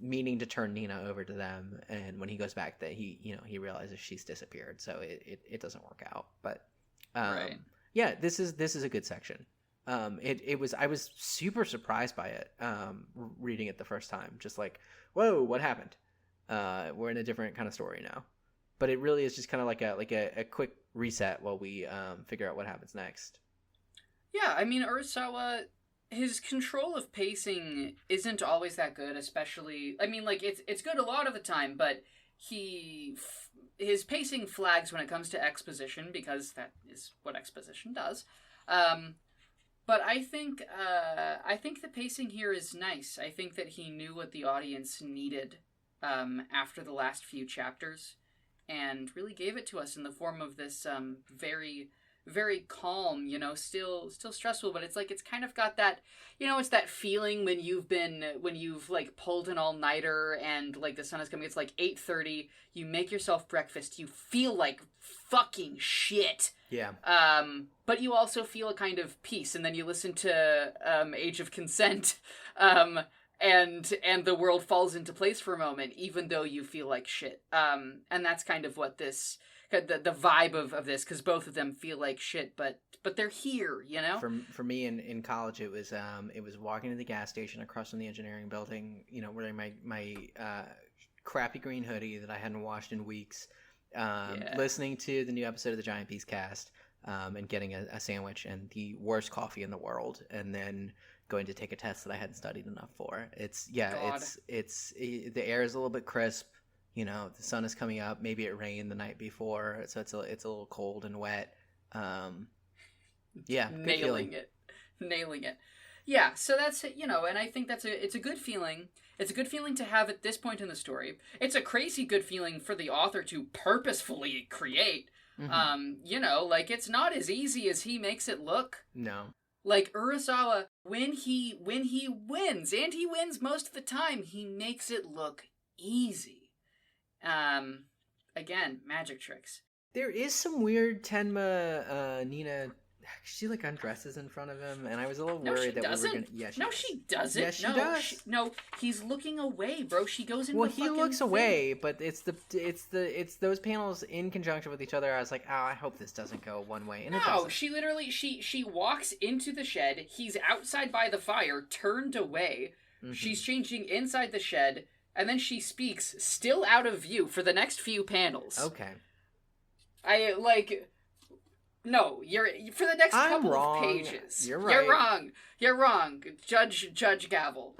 meaning to turn Nina over to them. And when he goes back, that he realizes she's disappeared. So it doesn't work out. But, right. Yeah, this is a good section. I was super surprised by it, reading it the first time, just like, whoa, what happened? We're in a different kind of story now. But it really is just kind of like a quick reset while we figure out what happens next. Yeah, I mean, Urasawa, his control of pacing isn't always that good, especially, I mean, like, it's good a lot of the time, but his pacing flags when it comes to exposition, because that is what exposition does. Um, but I think the pacing here is nice. I think that he knew what the audience needed, after the last few chapters, and really gave it to us in the form of this, very, very calm, still stressful, but it's like, it's kind of got that, it's that feeling when you've like pulled an all-nighter and like the sun is coming, it's like 8:30, you make yourself breakfast, you feel like fucking shit. Yeah. But you also feel a kind of peace, and then you listen to Age of Consent, and the world falls into place for a moment, even though you feel like shit. And that's kind of what the vibe of this, because both of them feel like shit, but they're here, For me in college, it was walking to the gas station across from the engineering building, wearing my crappy green hoodie that I hadn't washed in weeks, listening to the new episode of the Giant Peas cast, and getting a sandwich and the worst coffee in the world, and then going to take a test that I hadn't studied enough for. The air is a little bit crisp. The sun is coming up. Maybe it rained the night before, so it's a little cold and wet. Nailing it. Yeah, so that's and I think it's a good feeling. It's a good feeling to have at this point in the story. It's a crazy good feeling for the author to purposefully create. Mm-hmm. Like, it's not as easy as he makes it look. No. Like, Urasawa, when he wins, and he wins most of the time, he makes it look easy. Again, magic tricks. There is some weird Tenma Nina. She like undresses in front of him, and I was a little worried that we were gonna. Yeah, she does. She doesn't. Yes, she does. No, he's looking away, bro. She goes into. Well, he looks away, but it's those panels in conjunction with each other. I was like, oh, I hope this doesn't go one way, and it doesn't. She literally she walks into the shed. He's outside by the fire, turned away. Mm-hmm. She's changing inside the shed, and then she speaks, still out of view, for the next few panels. Okay. No, you're for the next couple of pages. You're right. You're wrong. Judge Gavel.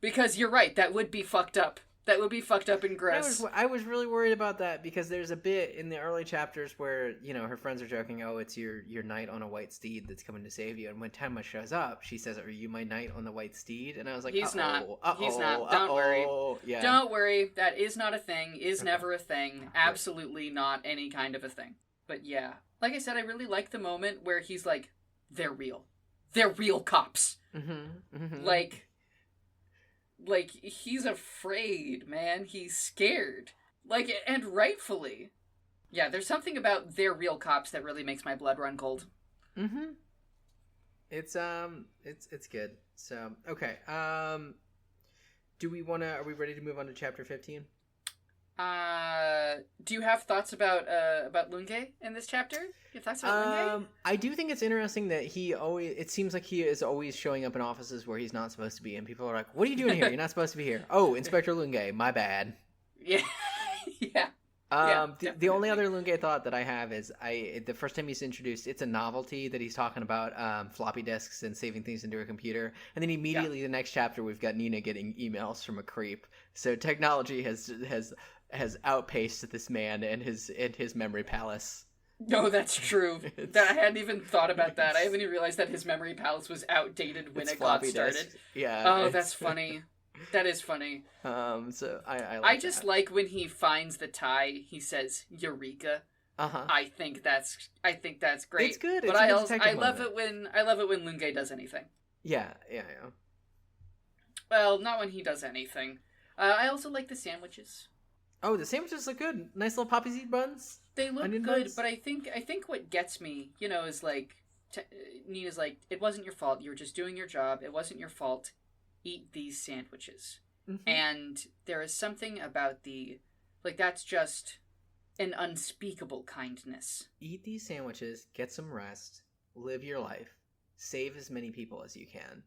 Because you're right. That would be fucked up. That would be fucked up and gross. I was really worried about that, because there's a bit in the early chapters where, her friends are joking, oh, it's your knight on a white steed that's coming to save you. And when Tenma shows up, she says, are you my knight on the white steed? And I was like, He's not. Don't worry. Yeah. Don't worry. That is not a thing. Never a thing. Absolutely not any kind of a thing. But yeah. Like I said, I really like the moment where he's like, they're real. They're real cops. Mm-hmm. Mm-hmm. Like, he's afraid, man. He's scared. Like, and rightfully. Yeah, there's something about they're real cops that really makes my blood run cold. Mm-hmm. It's good. So, okay. Are we ready to move on to chapter 15? Do you have thoughts about Lunge in this chapter? You have thoughts about Lunge? I do think it's interesting that it seems like he is always showing up in offices where he's not supposed to be, and people are like, what are you doing here? You're not supposed to be here. Oh, Inspector Lunge, my bad. Yeah. Yeah. The only other Lunge thought that I have is the first time he's introduced, it's a novelty that he's talking about floppy disks and saving things into a computer, and then immediately the next chapter we've got Nina getting emails from a creep. So technology has outpaced this man and his memory palace. No, that's true. That I hadn't even thought about that. I haven't even realized that his memory palace was outdated when it got started. Disk. Yeah. Oh, that's funny. That is funny. So I just like when he finds the tie. He says Eureka. I think that's great. It's good. But I love it when Lunge does anything. Yeah. Well, not when he does anything. I also like the sandwiches. Oh, the sandwiches look good. Nice little poppy seed buns. They look good, buns. But I think what gets me, is like, Nina's like, it wasn't your fault. You were just doing your job. It wasn't your fault. Eat these sandwiches. Mm-hmm. And there is something about that's just an unspeakable kindness. Eat these sandwiches, get some rest, live your life, save as many people as you can.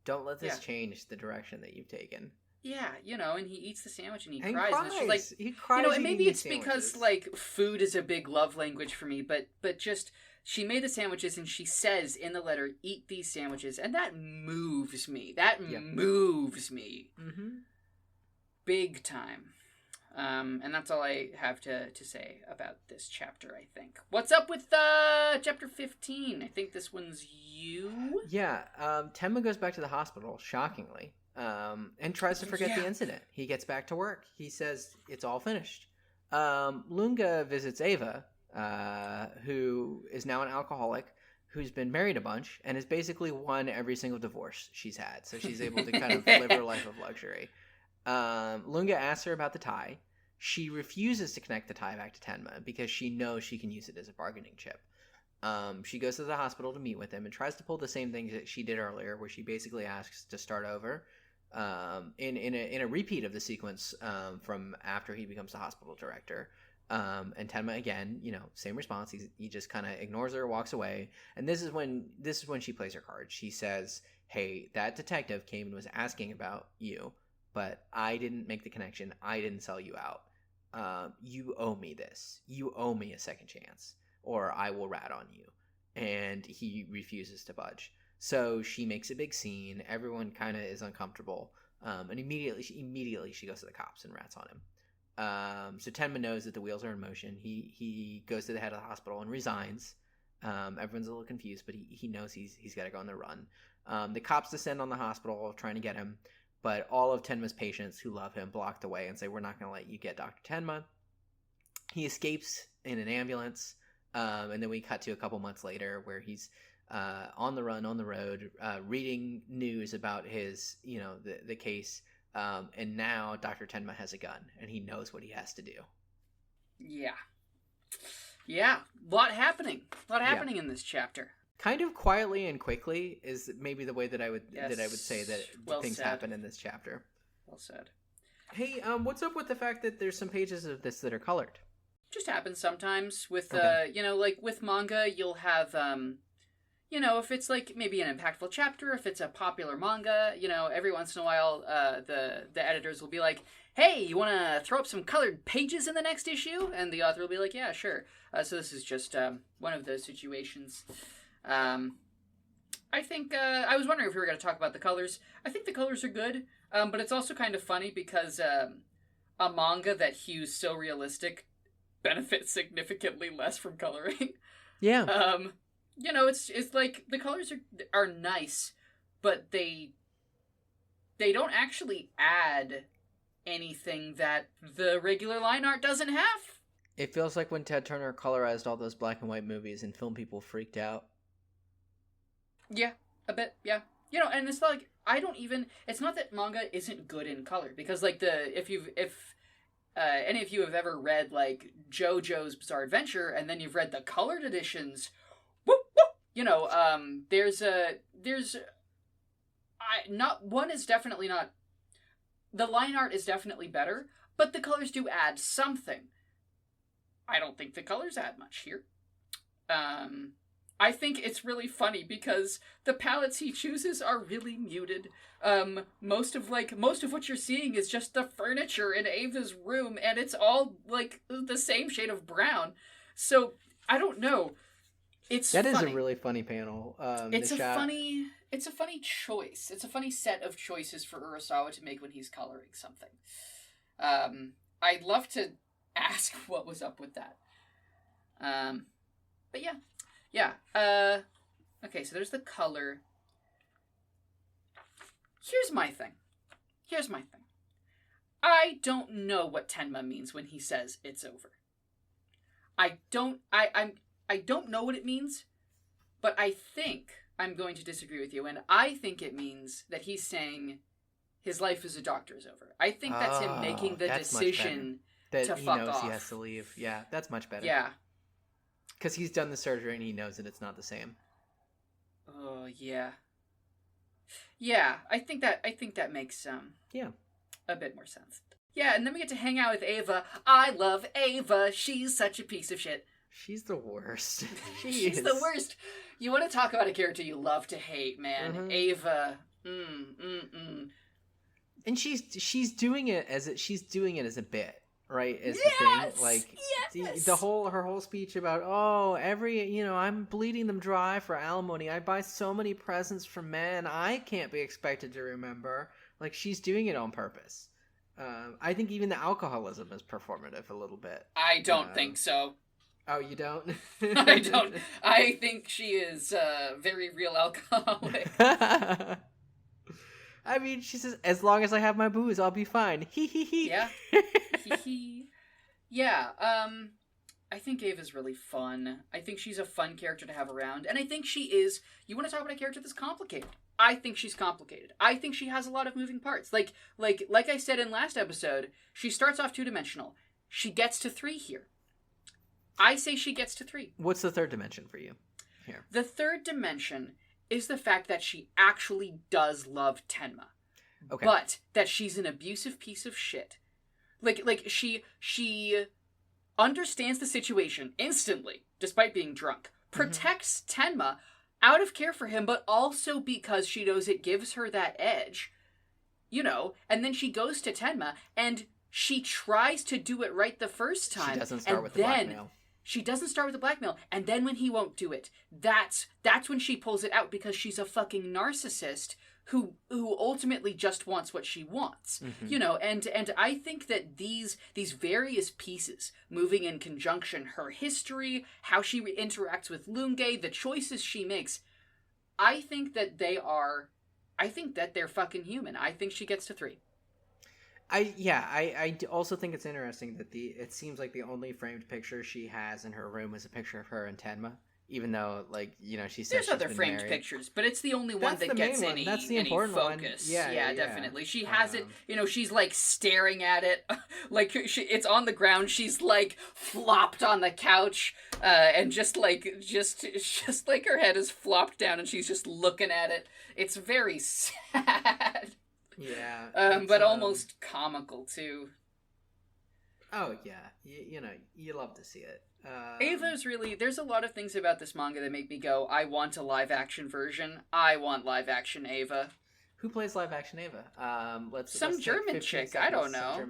Don't let this change the direction that you've taken. Yeah, and he eats the sandwich and he And cries. And it's just like, he cries. And maybe eating it's because sandwiches. like food is a big love language for me, but just she made the sandwiches and she says in the letter, "Eat these sandwiches," and that moves me. That moves me, big time. And that's all I have to say about this chapter, I think. What's up with chapter 15? I think this one's you. Yeah, Tenma goes back to the hospital, shockingly. And tries to forget the incident. He gets back to work. He says it's all finished. Lunga visits Ava, who is now an alcoholic, who's been married a bunch, and has basically won every single divorce she's had. So she's able to kind of live her life of luxury. Lunga asks her about the tie. She refuses to connect the tie back to Tenma because she knows she can use it as a bargaining chip. She goes to the hospital to meet with him and tries to pull the same things that she did earlier, where she basically asks to start over. In a repeat of the sequence from after he becomes the hospital director. And Tenma again, same response. He just kind of ignores her, walks away. And this is when she plays her card. She says, "Hey, that detective came and was asking about you, but I didn't make the connection. I didn't sell you out. You owe me this. You owe me a second chance, or I will rat on you." And he refuses to budge. So she makes a big scene. Everyone kind of is uncomfortable. And immediately she goes to the cops and rats on him. So Tenma knows that the wheels are in motion. He goes to the head of the hospital and resigns. Everyone's a little confused, but he knows he's got to go on the run. The cops descend on the hospital trying to get him, but all of Tenma's patients who love him block the way and say, "We're not going to let you get Dr. Tenma." He escapes in an ambulance. And then we cut to a couple months later where he's on the run, on the road, reading news about his, the case. And now Dr. Tenma has a gun and he knows what he has to do. Yeah. Yeah. A lot happening in this chapter. Kind of quietly and quickly is maybe the way that I would say that things happen in this chapter. Well said. Hey, what's up with the fact that there's some pages of this that are colored? Just happens sometimes with, okay. Like with manga, you'll have, if it's like maybe an impactful chapter, if it's a popular manga, every once in a while, the editors will be like, "Hey, you want to throw up some colored pages in the next issue?" And the author will be like, "Yeah, sure." So this is just one of those situations. I think I was wondering if we were going to talk about the colors. I think the colors are good, but it's also kind of funny because a manga that hues so realistic benefits significantly less from coloring. Yeah. It's like the colors are nice, but they don't actually add anything that the regular line art doesn't have. It feels like when Ted Turner colorized all those black and white movies and film people freaked out. Yeah, a bit, yeah. And it's like, it's not that manga isn't good in color, because like if any of you have ever read like JoJo's Bizarre Adventure and then you've read the colored editions, the line art is definitely better, but the colors do add something. I don't think the colors add much here. I think it's really funny because the palettes he chooses are really muted. Most of what you're seeing is just the furniture in Ava's room, and it's all like the same shade of brown. So I don't know. That is a really funny panel. It's a funny choice. It's a funny set of choices for Urasawa to make when he's coloring something. I'd love to ask what was up with that. But yeah. Okay, so there's the color. Here's my thing. I don't know what Tenma means when he says it's over. I don't know what it means, but I think I'm going to disagree with you, and I think it means that he's saying his life as a doctor is over. I think that's him making the decision that to he fuck knows off. He has to leave. Yeah, that's much better. Yeah. Because he's done the surgery and he knows that it's not the same. Oh, yeah. Yeah, I think that makes a bit more sense. Yeah, and then we get to hang out with Ava. I love Ava. She's such a piece of shit. She's the worst. She's the worst. You want to talk about a character you love to hate, man. Mm-hmm. Ava. And she's doing it as a bit, right? Is yes! the thing like yes! her whole speech about I'm bleeding them dry for alimony. I buy so many presents for men. I can't be expected to remember. Like, she's doing it on purpose. I think even the alcoholism is performative a little bit. I don't think so. Oh, you don't? I don't. I think she is a very real alcoholic. I mean, she says, as long as I have my booze, I'll be fine. Hee hee hee. Yeah. Hee hee. Yeah, I think Ava's really fun. I think she's a fun character to have around. And I think she is... You want to talk about a character that's complicated? I think she's complicated. I think she has a lot of moving parts. Like I said in last episode, she starts off 2-dimensional. She gets to 3 here. I say she gets to 3. What's the third dimension for you here? The third dimension is the fact that she actually does love Tenma. Okay. But that she's an abusive piece of shit. Like she understands the situation instantly, despite being drunk. Protects Tenma out of care for him, but also because she knows it gives her that edge. And then she goes to Tenma, and she tries to do it right the first time. She doesn't start with the blackmail. She doesn't start with the blackmail, and then when he won't do it, that's when she pulls it out, because she's a fucking narcissist who ultimately just wants what she wants. And I think that these various pieces moving in conjunction, her history, how she interacts with Lunge, the choices she makes, I think that they're fucking human. I think she gets to 3. I also think it's interesting that it seems like the only framed picture she has in her room is a picture of her and Tenma, even though, she says there's other framed pictures, but it's the only one that gets any important focus. One. Yeah, definitely. She has it. She's staring at it, it's on the ground. She's flopped on the couch, and just her head is flopped down, and she's just looking at it. It's very sad. Yeah. But almost comical too. Oh yeah, you love to see it. Ava's really... There's a lot of things about this manga that make me go, I want a live-action version. I want live-action Ava. Who plays live-action Ava? Some German chick. I don't know.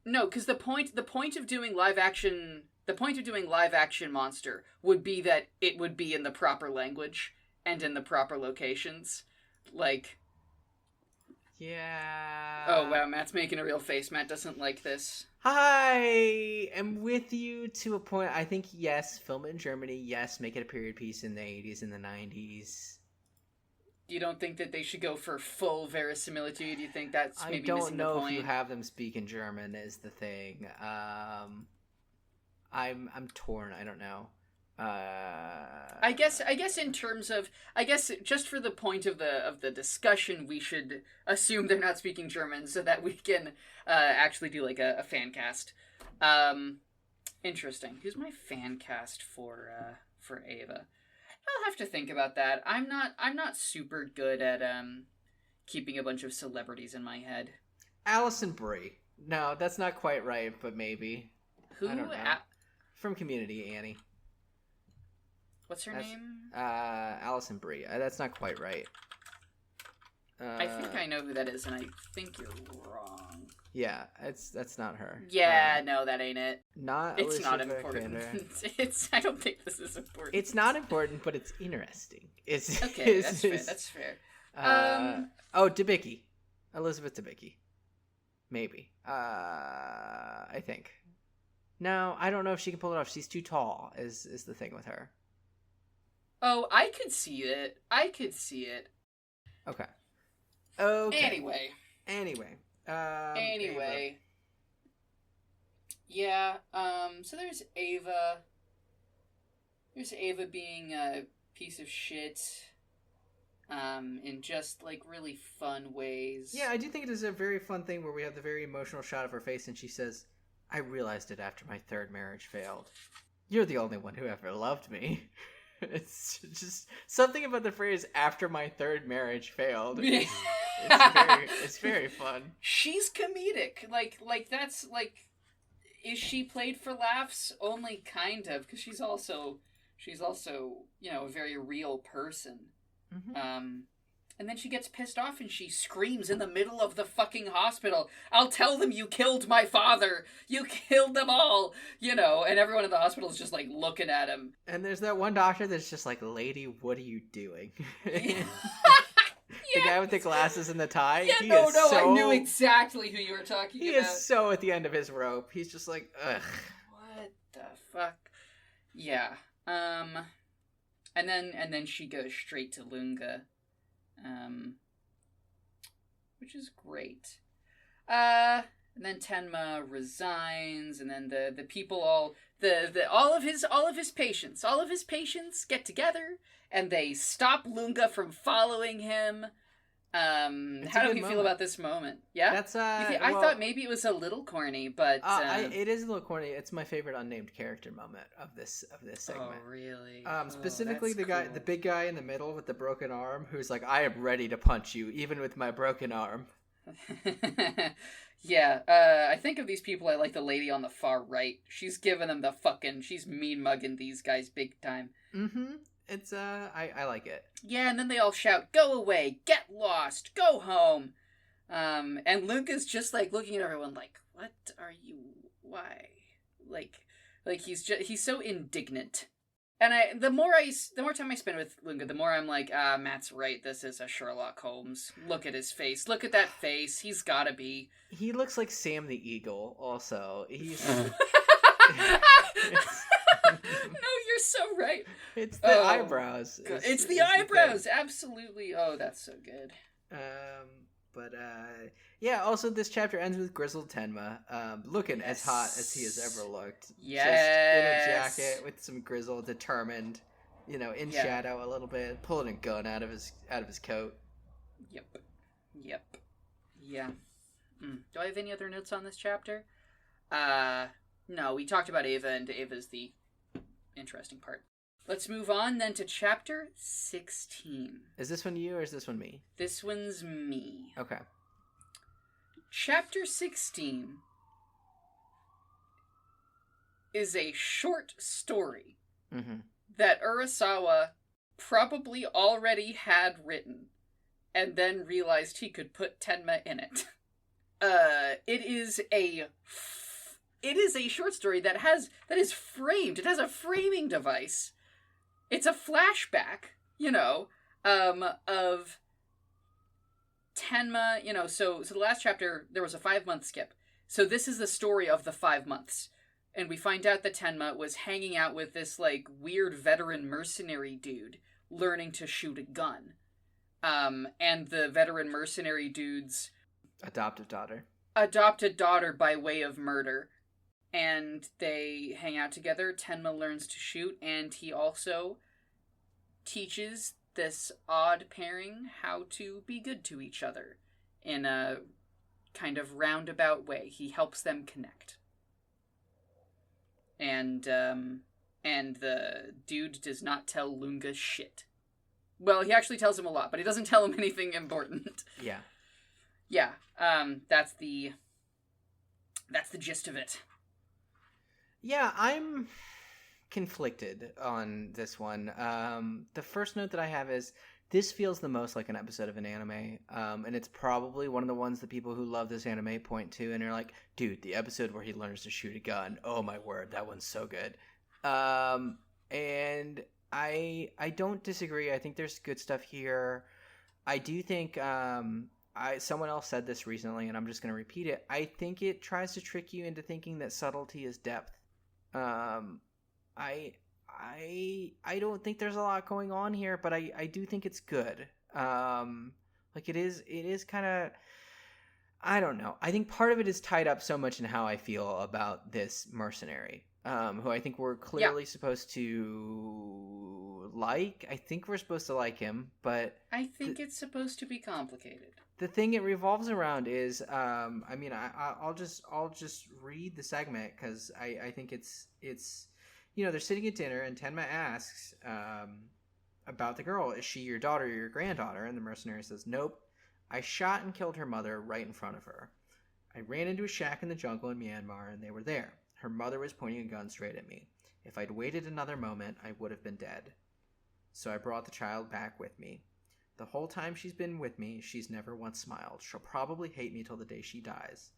No, because the point of doing live-action... The point of doing live-action Monster would be that it would be in the proper language and in the proper locations. Yeah. Oh, wow, Matt's making a real face. Matt doesn't like this. I am with you to a point. I think, yes, film it in Germany. Yes, make it a period piece in the 80s and the 90s. You don't think that they should go for full verisimilitude? You think that's maybe missing the point? I don't know if you have them speak in German is the thing. I'm torn. I don't know. I guess in terms of, just for the point of the discussion, we should assume they're not speaking German so that we can actually do a fan cast. Interesting. Who's my fan cast for Ava? I'll have to think about that. I'm not super good at keeping a bunch of celebrities in my head. Alison Brie. No, that's not quite right, but maybe. Who? I don't know. From Community, Annie. What's her name? Alison Brie. That's not quite right. I think I know who that is, and I think you're wrong. Yeah, that's not her. Yeah, no, that ain't it. It's not important. I don't think this is important. It's not important, but it's interesting. Okay, that's fair. Debicki. Elizabeth Debicki. Maybe. I think. No, I don't know if she can pull it off. She's too tall, is the thing with her. Oh, I could see it. Okay. Anyway. Ava. Yeah, so there's Ava. There's Ava being a piece of shit, in just, really fun ways. Yeah, I do think it is a very fun thing where we have the very emotional shot of her face and she says, I realized it after my third marriage failed. You're the only one who ever loved me. It's just something about the phrase "after my third marriage failed." It's very fun. She's comedic. That's is she played for laughs? Only kind of, because she's also a very real person. Mm-hmm. And then she gets pissed off and she screams in the middle of the fucking hospital, "I'll tell them you killed my father! You killed them all!" You know, and everyone in the hospital is just, like, looking at him. And there's that one doctor that's just like, "Lady, what are you doing?" Yeah. The guy with the glasses and the tie. Yeah, I knew exactly who you were talking about. He is so at the end of his rope. He's just like, ugh. What the fuck? Yeah. And then she goes straight to Lunga. Which is great. And then Tenma resigns, and then the people all of his patients get together, and they stop Lunga from following him. How do you feel about this moment? Yeah, that's I thought maybe it was a little corny, but it is a little corny. It's my favorite unnamed character moment of this segment. Oh, really? Specifically the big guy in the middle with the broken arm, who's like, "I am ready to punch you, even with my broken arm." Yeah, I think of these people, I like the lady on the far right. She's giving them she's mean mugging these guys big time. Mm-hmm. It's, I like it. Yeah, and then they all shout, "Go away, get lost, go home." And Luca's just, like, looking at everyone like, "What are you, why?" Like he's so indignant. And the more time I spend with Lunga, the more I'm like, Matt's right, this is a Sherlock Holmes. Look at his face. Look at that face. He's gotta be. He looks like Sam the Eagle, also. He's... No, you're so right. It's the eyebrows. It's the eyebrows, absolutely. Oh, that's so good. Yeah, also this chapter ends with grizzled Tenma, looking as hot as he has ever looked. Yes. Just in a jacket with some grizzle, determined, in shadow a little bit, pulling a gun out of his coat. Yep. Yeah. Do I have any other notes on this chapter? No, we talked about Ava, and Ava's the interesting part. Let's move on then to chapter 16. Is this one you or is this one me? This one's me. Okay. Chapter 16 is a short story that Urasawa probably already had written and then realized he could put Tenma in it. It is a short story that is framed. It has a framing device. It's a flashback, of Tenma, so the last chapter, there was a 5-month skip. So this is the story of the 5 months. And we find out that Tenma was hanging out with this, like, weird veteran mercenary dude learning to shoot a gun. And the veteran mercenary dude's adopted daughter by way of murder. And they hang out together. Tenma learns to shoot, and he also teaches this odd pairing how to be good to each other in a kind of roundabout way. He helps them connect. And the dude does not tell Lunga shit. Well, he actually tells him a lot, but he doesn't tell him anything important. Yeah. Yeah. That's the gist of it. Yeah, I'm conflicted on this one. The first note that I have is this feels the most like an episode of an anime, and it's probably one of the ones that people who love this anime point to and are like, "Dude, the episode where he learns to shoot a gun, oh my word, that one's so good." And I don't disagree. I think there's good stuff here. I do think someone else said this recently, and I'm just going to repeat it. I think it tries to trick you into thinking that subtlety is depth. I don't think there's a lot going on here, but I do think it's good. Like it is kind of, I don't know. I think part of it is tied up so much in how I feel about this mercenary, who I think we're clearly supposed to like. I think we're supposed to like him, but I think it's supposed to be complicated. The thing it revolves around is, I'll just read the segment because I think it's they're sitting at dinner and Tenma asks about the girl. Is she your daughter or your granddaughter? And the mercenary says, "Nope. I shot and killed her mother right in front of her. I ran into a shack in the jungle in Myanmar and they were there. Her mother was pointing a gun straight at me. If I'd waited another moment, I would have been dead. So I brought the child back with me. The whole time she's been with me, she's never once smiled. She'll probably hate me till the day she dies.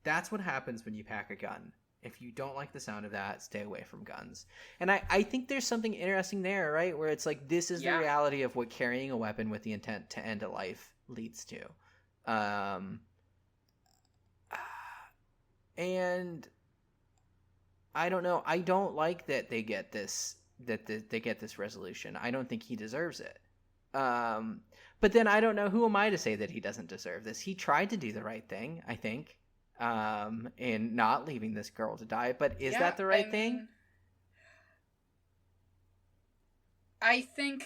That's what happens when you pack a gun. If you don't like the sound of that, stay away from guns. And I think there's something interesting there, right? Where it's like, this is the reality of what carrying a weapon with the intent to end a life leads to. And I don't know. I don't like that they get this, they get this resolution. I don't think he deserves it. But then I don't know, who am I to say that he doesn't deserve this? He tried to do the right thing, I think. In not leaving this girl to die, but is that the right thing? I think.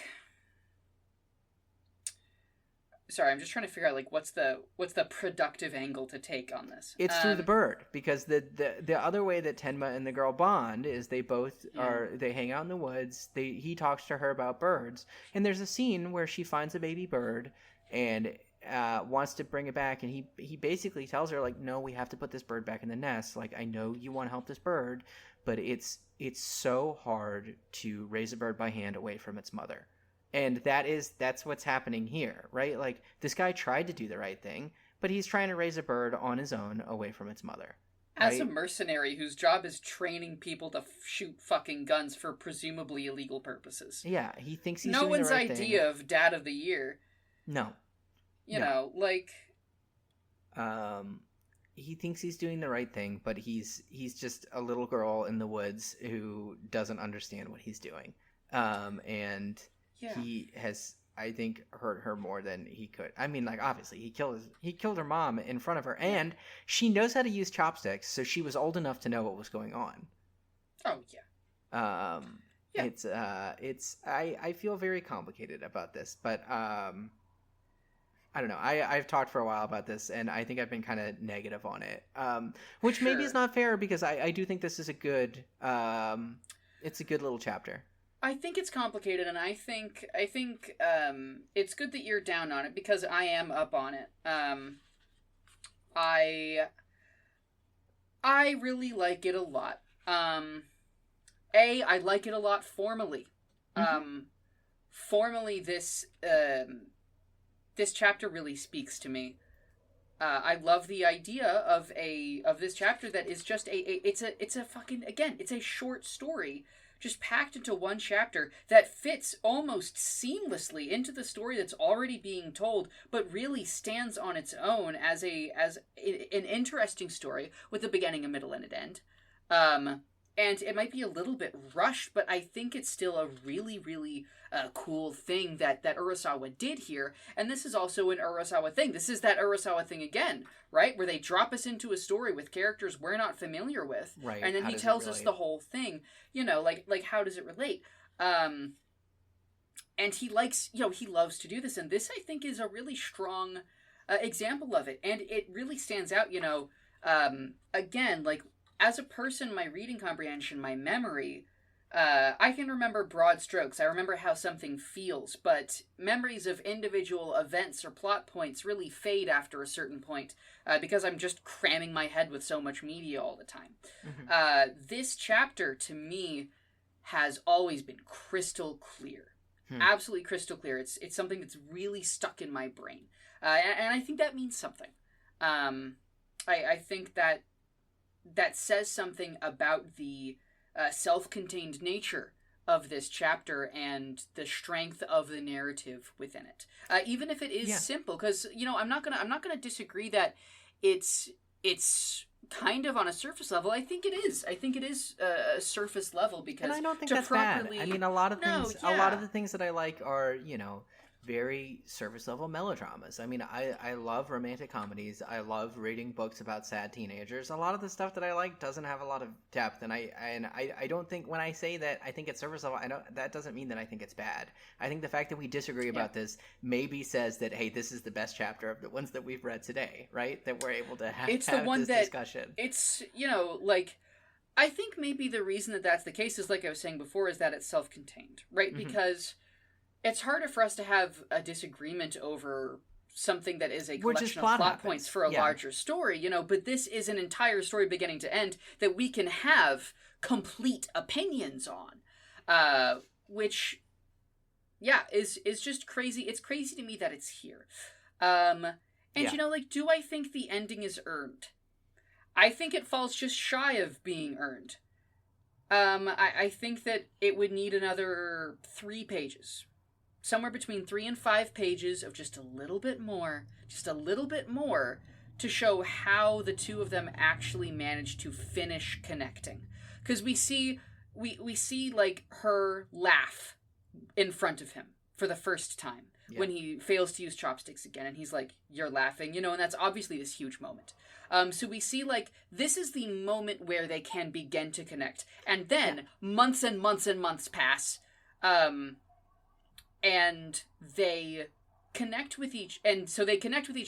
Sorry, I'm just trying to figure out, like, what's the productive angle to take on this. It's through the bird, because the other way that Tenma and the girl bond is they both they hang out in the woods. He talks to her about birds, and there's a scene where she finds a baby bird and wants to bring it back, and he basically tells her, like, no, we have to put this bird back in the nest. Like, I know you want to help this bird, but it's so hard to raise a bird by hand away from its mother. And that's what's happening here, right? Like, this guy tried to do the right thing, but he's trying to raise a bird on his own away from its mother. As a mercenary whose job is training people to shoot fucking guns for presumably illegal purposes. Yeah, he thinks he's doing the right thing. No one's idea of Dad of the Year. No. You know, like... He thinks he's doing the right thing, but he's just a little girl in the woods who doesn't understand what he's doing. And... Yeah. He has, I think, hurt her more than he could. I mean, like, obviously, he killed her mom in front of her, and she knows how to use chopsticks, so she was old enough to know what was going on. Oh yeah. I feel very complicated about this, but I don't know. I've talked for a while about this, and I think I've been kind of negative on it, which maybe is not fair, because I do think this is a good little chapter. I think it's complicated, and I think it's good that you're down on it, because I am up on it. I really like it a lot. I like it a lot formally. Formally, this chapter really speaks to me. I love the idea of this chapter that is just it's a short story, just packed into one chapter that fits almost seamlessly into the story that's already being told, but really stands on its own as an interesting story with a beginning, a middle, and an end. And it might be a little bit rushed, but I think it's still a really, really cool thing that Urasawa did here. And this is also an Urasawa thing. This is that Urasawa thing again, right? Where they drop us into a story with characters we're not familiar with. Right. And then he tells us the whole thing. You know, like how does it relate? And he he loves to do this. And this, I think, is a really strong example of it. And it really stands out, again, like, as a person, my reading comprehension, my memory, I can remember broad strokes. I remember how something feels, but memories of individual events or plot points really fade after a certain point because I'm just cramming my head with so much media all the time. Mm-hmm. This chapter, to me, has always been crystal clear. Absolutely crystal clear. It's something that's really stuck in my brain. And I think that means something. I think that says something about the self-contained nature of this chapter and the strength of the narrative within it. Even if it is simple, because I'm not gonna disagree that it's kind of on a surface level. I think it is. I think it is a surface level, because and I don't think that's bad. I mean, a lot of the things that I like are very surface level melodramas. I mean, I love romantic comedies. I love reading books about sad teenagers. A lot of the stuff that I like doesn't have a lot of depth, and I don't think, when I say that I think it's surface level, that doesn't mean that I think it's bad. I think the fact that we disagree about this maybe says that, hey, this is the best chapter of the ones that we've read today, right? That we're able to have this discussion. It's I think maybe the reason that that's the case is, like I was saying before, is that it's self-contained, right? Mm-hmm. Because it's harder for us to have a disagreement over something that is a collection of plot points for a larger story, but this is an entire story beginning to end that we can have complete opinions on, which is just crazy. It's crazy to me that it's here. And like, do I think the ending is earned? I think it falls just shy of being earned. I think that it would need another 3 pages. Somewhere between 3 and 5 pages of just a little bit more, to show how the two of them actually managed to finish connecting. Because we see, like, her laugh in front of him for the first time when he fails to use chopsticks again, and he's like, "You're laughing," and that's obviously this huge moment. So we see, like, this is the moment where they can begin to connect, and then months and months and months pass, and they connect with each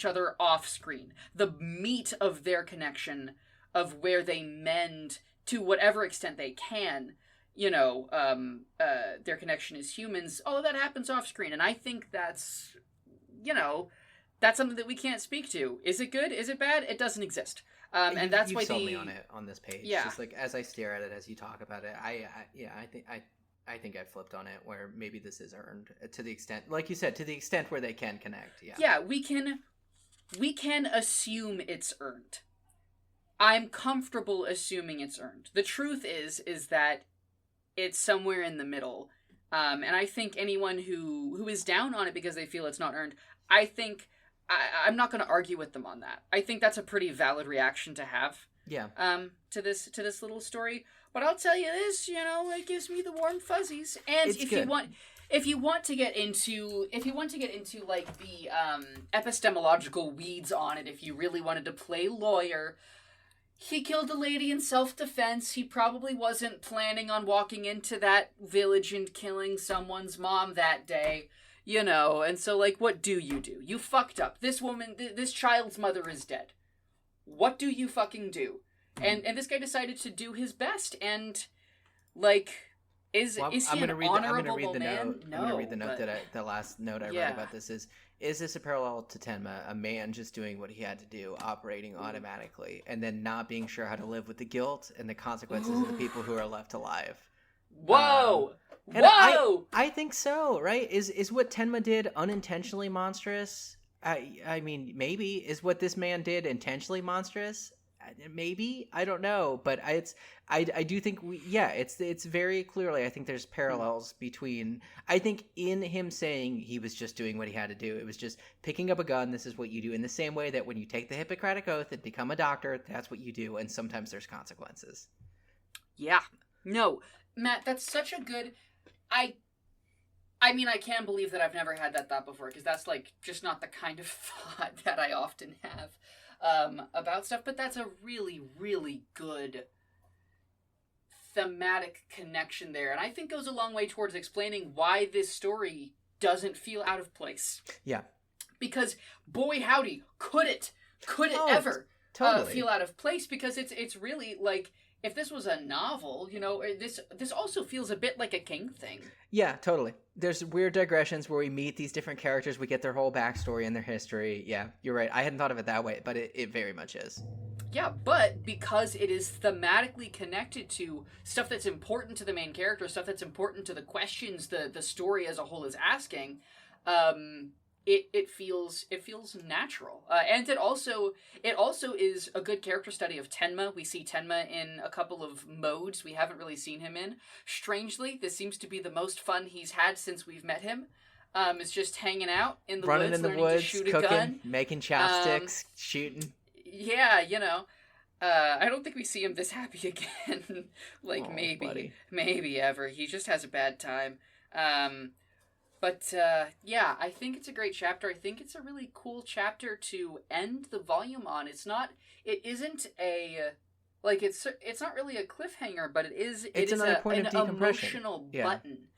other off screen. The meat of their connection, of where they mend to whatever extent they can, their connection as humans, all of that happens off screen. And I think that's something that we can't speak to. Is it good? Is it bad? It doesn't exist. And that's why sold me on it on this page. Yeah. Just like as I stare at it, as you talk about it, I think I flipped on it where maybe this is earned to the extent, like you said, to the extent where they can connect. Yeah. Yeah, we can assume it's earned. I'm comfortable assuming it's earned. The truth is that it's somewhere in the middle. And I think anyone who is down on it because they feel it's not earned, I'm not going to argue with them on that. I think that's a pretty valid reaction to have. Yeah. To this little story. But I'll tell you this, it gives me the warm fuzzies. And it's good. If you want to get into like the epistemological weeds on it, if you really wanted to play lawyer, he killed a lady in self-defense. He probably wasn't planning on walking into that village and killing someone's mom that day, and so, like, what do? You fucked up. This woman, this child's mother is dead. What do you fucking do? And this guy decided to do his best, and, like, is he an honorable man? No. I'm gonna read the note the last note I read about this is this a parallel to Tenma, a man just doing what he had to do, operating automatically, and then not being sure how to live with the guilt and the consequences of the people who are left alive? Whoa! Whoa! I think so, right? Is what Tenma did unintentionally monstrous? I mean, maybe. Is what this man did intentionally monstrous? Maybe. I don't know. But I do think it's very clearly, I think there's parallels between, I think in him saying he was just doing what he had to do, it was just picking up a gun, this is what you do, in the same way that when you take the Hippocratic Oath and become a doctor, that's what you do, and sometimes there's consequences. Yeah. No. Matt, that's such a good... I mean, I can't believe that I've never had that thought before, because that's, like, just not the kind of thought that I often have about stuff, but that's a really, really good thematic connection there, and I think goes a long way towards explaining why this story doesn't feel out of place. Yeah. Because, boy howdy, could it ever feel out of place, because it's really, like... If this was a novel, this also feels a bit like a King thing. Yeah, totally. There's weird digressions where we meet these different characters, we get their whole backstory and their history. Yeah, you're right. I hadn't thought of it that way, but it very much is. Yeah, but because it is thematically connected to stuff that's important to the main character, stuff that's important to the questions the story as a whole is asking, it feels natural, and it also is a good character study of Tenma. We see Tenma in a couple of modes we haven't really seen him in. Strangely, this seems to be the most fun he's had since we've met him. It's just hanging out in the running woods, in the learning woods, to shoot cooking, a gun, making chopsticks, shooting. Yeah, I don't think we see him this happy again. Maybe ever. He just has a bad time. But I think it's a great chapter. I think it's a really cool chapter to end the volume on. It's not really a cliffhanger, but it's another point of decompression. Emotional button.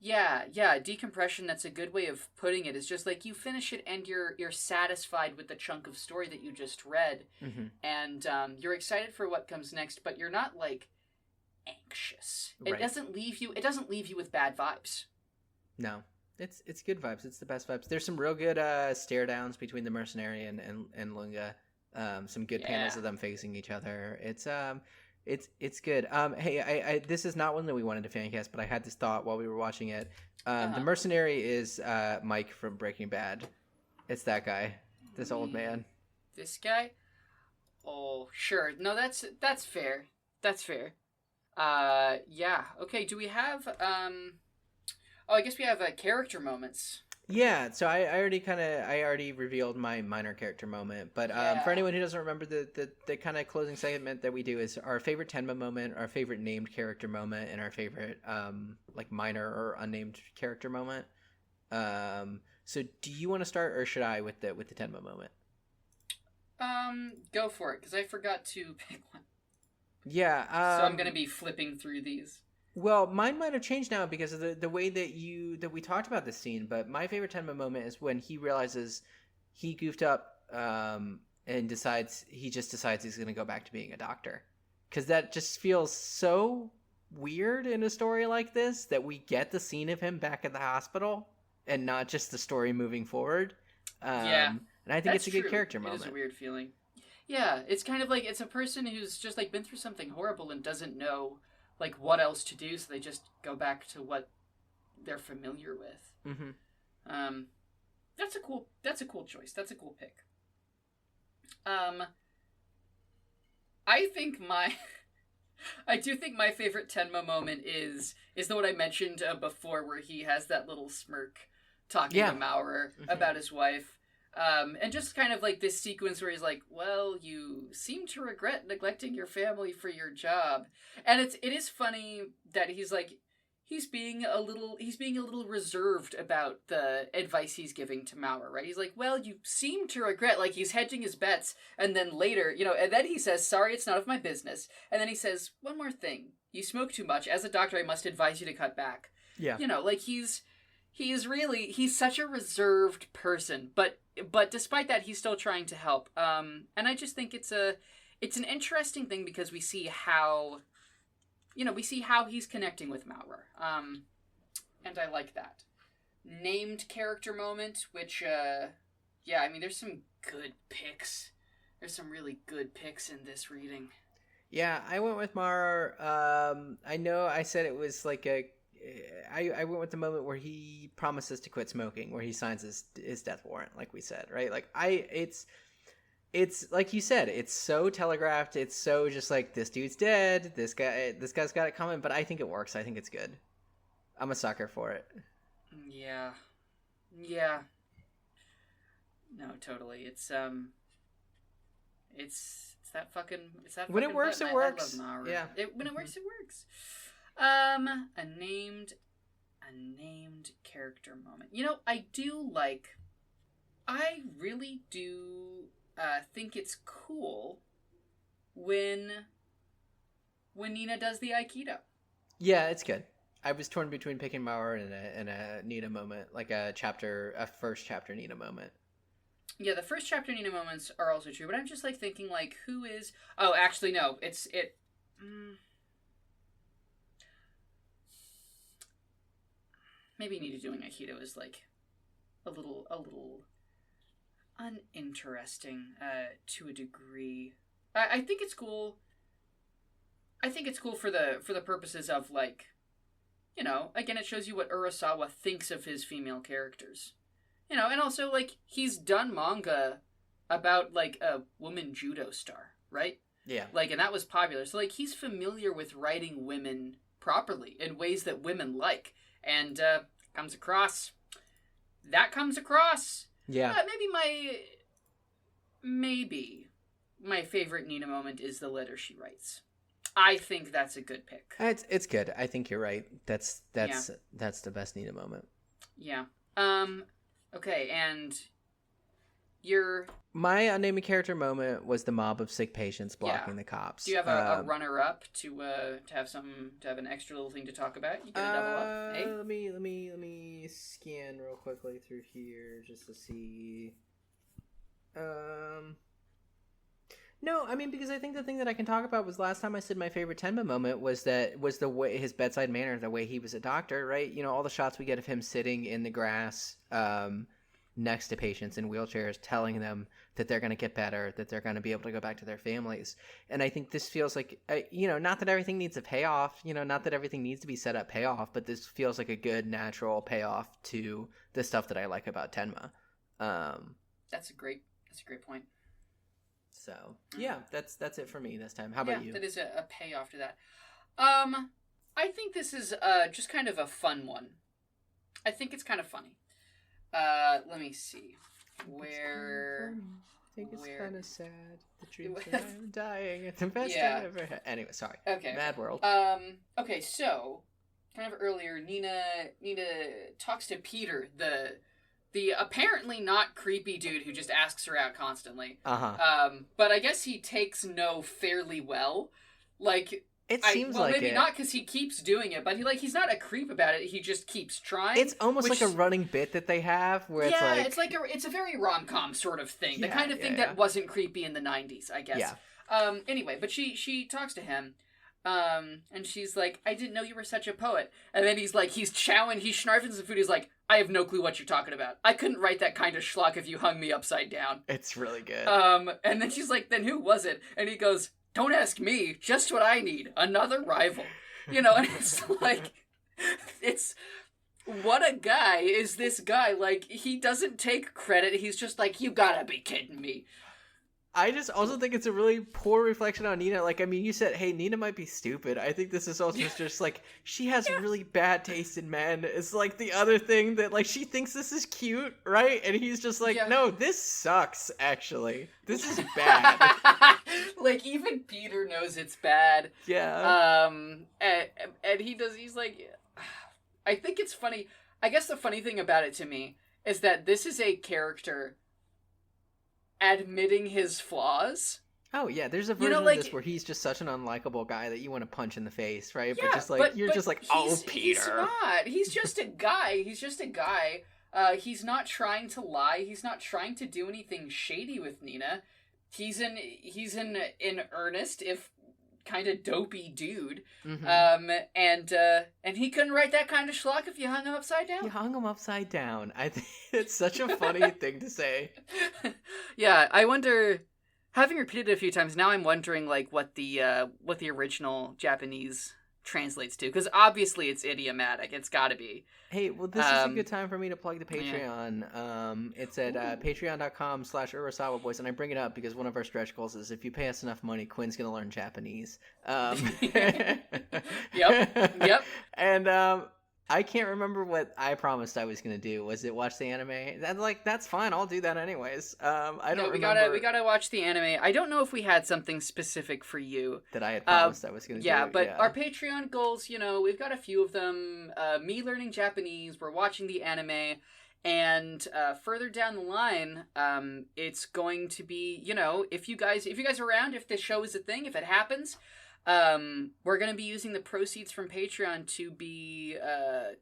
Yeah, decompression, that's a good way of putting it. It's just like you finish it and you're satisfied with the chunk of story that you just read. Mm-hmm. And you're excited for what comes next, but you're not, like, anxious. Right. It doesn't leave you with bad vibes. No. It's good vibes. It's the best vibes. There's some real good stare downs between the mercenary and Lunga. Some good panels of them facing each other. It's It's good. Hey, I this is not one that we wanted to fan cast, but I had this thought while we were watching it. The mercenary is Mike from Breaking Bad. It's that guy, this old man. This guy? Oh, sure. No, that's fair. That's fair. Yeah. Okay. Do we have Oh, I guess we have character moments. Yeah, so I already revealed my minor character moment, but for anyone who doesn't remember, the kind of closing segment that we do is our favorite Tenma moment, our favorite named character moment, and our favorite like minor or unnamed character moment. So do you want to start, or should I with the Tenma moment? Go for it, because I forgot to pick one. Yeah. So I'm gonna be flipping through these. Well, mine might have changed now because of the way that we talked about this scene. But my favorite Tenma moment is when he realizes he goofed up and decides he's going to go back to being a doctor, because that just feels so weird in a story like this that we get the scene of him back at the hospital and not just the story moving forward. And I think it's a good character moment. It is a weird feeling. Yeah, it's kind of like it's a person who's just like been through something horrible and doesn't know like what else to do, so they just go back to what they're familiar with. Mm-hmm. That's a cool choice. That's a cool pick. I do think my favorite Tenma moment is the one I mentioned before, where he has that little smirk talking to Maurer about his wife. And just kind of like this sequence where he's like, well, you seem to regret neglecting your family for your job. And it is funny that he's being a little reserved about the advice he's giving to Maurer, right? He's like, well, you seem to regret, like he's hedging his bets. And then later, and then he says, sorry, it's none of my business. And then he says, one more thing. You smoke too much. As a doctor, I must advise you to cut back. Yeah. Like he's such a reserved person, but despite that, he's still trying to help. And I just think it's an interesting thing because we see how he's connecting with Maurer. And I like that. Named character moment, which, there's some good picks. There's some really good picks in this reading. Yeah, I went with Maurer. I know I said it was like I went with the moment where he promises to quit smoking, where he signs his death warrant, like we said, right? Like it's like you said, it's so telegraphed. It's so just like, this dude's dead. This guy's got it coming. But I think it works. I think it's good. I'm a sucker for it. Yeah. No, totally. It's that fucking. It's that. When it works, it works. Yeah. When it works, it works. A named character moment. I really do think it's cool when Nina does the Aikido. Yeah, it's good. I was torn between picking Maurer and a Nina moment, like a first chapter Nina moment. Yeah, the first chapter Nina moments are also true, but I'm just like thinking like, who is? Oh, actually, no. Maybe Nina doing Aikido is like a little uninteresting to a degree. I think it's cool. I think it's cool for the purposes of like, again, it shows you what Urasawa thinks of his female characters. And also like he's done manga about like a woman judo star, right? Yeah. Like, and that was popular. So like he's familiar with writing women properly in ways that women like. And comes across. Yeah. Maybe my favorite Nina moment is the letter she writes. I think that's a good pick. It's good. I think you're right. That's the best Nina moment. Yeah. Okay, and my unnamed character moment was the mob of sick patients blocking the cops. Do you have a runner-up to have an extra little thing to talk about? You get a double up. Hey? Let me scan real quickly through here just to see. No, I mean, because I think the thing that I can talk about was last time I said my favorite Tenma moment was the way his bedside manner, the way he was a doctor, right? All the shots we get of him sitting in the grass, next to patients in wheelchairs, telling them that they're going to get better, that they're going to be able to go back to their families. And I think this feels like, not that everything needs a payoff, not that everything needs to be set up payoff, but this feels like a good natural payoff to the stuff that I like about Tenma. That's a great point. So yeah, that's it for me this time. How about you? That is a payoff to that. I think this is just kind of a fun one. I think it's kind of funny. Let me see. I think it's kind of sad. The dreams that I'm dying at the best I've ever had. Anyway, sorry. Okay. Mad world. Okay, so kind of earlier, Nina talks to Peter, the apparently not creepy dude who just asks her out constantly. But I guess he takes no fairly well. Like, it seems like maybe not because he keeps doing it, but he's not a creep about it. He just keeps trying. It's almost like a running bit that they have where it's a very rom-com sort of thing, the kind of thing that wasn't creepy in the 90s, I guess. Yeah. Anyway, but she talks to him, and she's like, "I didn't know you were such a poet." And then he's like, he's snarfing some food. He's like, "I have no clue what you're talking about. I couldn't write that kind of schlock if you hung me upside down." It's really good. And then she's like, "Then who was it?" And he goes, "Don't ask me, just what I need, another rival." And it's like, what a guy is this guy? Like, he doesn't take credit, he's just like, "You gotta be kidding me." I just also think it's a really poor reflection on Nina. Like, I mean, you said, hey, Nina might be stupid. I think this is also just like, she has really bad taste in men. It's like the other thing that, like, she thinks this is cute, right? And he's just like, no, this sucks, actually. This is bad. Like, even Peter knows it's bad. Yeah. And he's like, I think it's funny. I guess the funny thing about it to me is that this is a character admitting his flaws. Oh yeah, there's a version of this where he's just such an unlikable guy that you want to punch in the face, right? Yeah, but just like you're just like, oh, Peter. He's not. He's just a guy. He's not trying to lie. He's not trying to do anything shady with Nina. He's in earnest, if kind of dopey dude. Mm-hmm. And he couldn't write that kind of schlock if you hung him upside down. You hung him upside down. I think it's such a funny thing to say. Yeah, I wonder. Having repeated it a few times, now I'm wondering like what the original Japanese translates to, because obviously it's idiomatic. It's got to be. Hey, well, this is a good time for me to plug the Patreon. Yeah. It's at patreon.com/Urasawa Boys, and I bring it up because one of our stretch goals is if you pay us enough money, Quinn's going to learn Japanese. Yep. And I can't remember what I promised I was going to do. Was it watch the anime? That's fine. I'll do that anyways. I don't remember. We gotta watch the anime. I don't know if we had something specific for you that I had promised I was going to do. Yeah, but our Patreon goals, we've got a few of them. Me learning Japanese, we're watching the anime, and further down the line, it's going to be, if you guys are around, if this show is a thing, if it happens, we're going to be using the proceeds from Patreon to be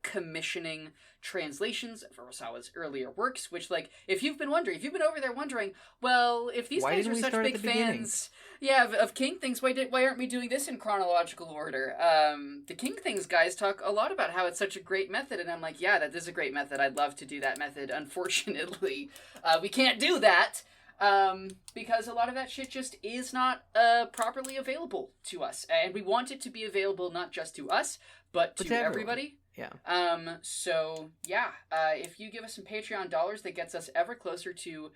commissioning translations of Urasawa's earlier works, which, like, if you've been over there wondering, well, if these guys are such big fans of King Things, why aren't we doing this in chronological order? The King Things guys talk a lot about how it's such a great method, and I'm like, yeah, that is a great method. I'd love to do that method. Unfortunately, we can't do that. Because a lot of that shit just is not properly available to us, and we want it to be available not just to us, but to everybody. Yeah. So yeah, if you give us some Patreon dollars, that gets us ever closer to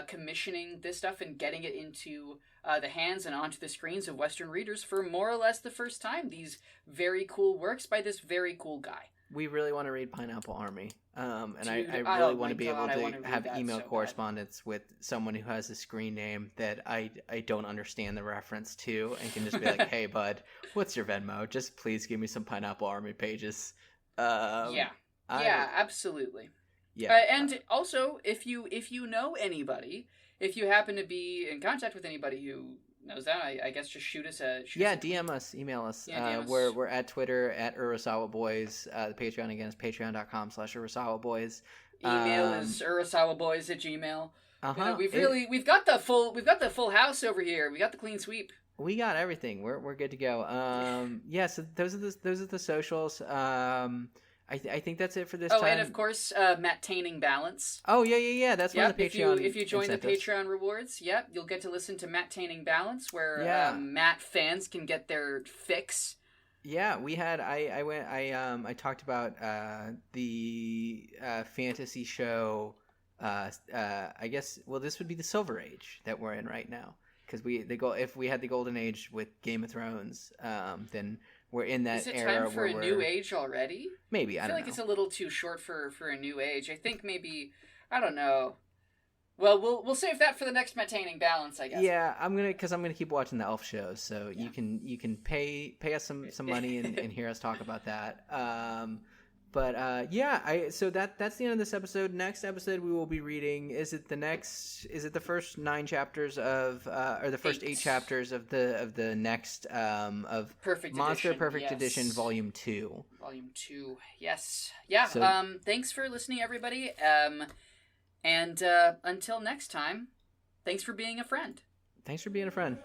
commissioning this stuff and getting it into the hands and onto the screens of Western readers for more or less the first time. These very cool works by this very cool guy. We really want to read Pineapple Army. And dude, I really want to be able to have email correspondence with someone who has a screen name that I don't understand the reference to, and can just be like, hey, bud, what's your Venmo? Just please give me some Pineapple Army pages. Absolutely. Yeah. And also, if you know anybody, if you happen to be in contact with anybody who knows that, I guess just shoot us DM us, email us. We're at Twitter at Urasawa Boys. The Patreon again is patreon.com/Urasawa Boys. Email is urasawaboys@gmail. We've got the full house over here. We got the clean sweep. We got everything. We're good to go. So those are the socials. I think that's it for this time. time. And of course, maintaining balance. Oh yeah. That's one of the Patreon. If you join incentives. the Patreon rewards, you'll get to listen to maintaining balance, where Matt fans can get their fix. Yeah, we had. I talked about the fantasy show. I guess. Well, this would be the Silver Age that we're in right now, because if we had the Golden Age with Game of Thrones, then we're in that era. Is it time for a new age already? Maybe I don't know. It's a little too short for a new age. I think maybe I don't know. Well, we'll save that for the next maintaining balance, I guess. Yeah, I'm gonna keep watching the elf shows, so you can pay us some money and hear us talk about that. So that's the end of this episode. Next episode we will be reading. Is it the first 9 chapters of or the first 8 chapters of the next of Monster Perfect Edition Volume 2? Volume 2, yes, yeah. So, thanks for listening, everybody. And until next time, thanks for being a friend. Thanks for being a friend.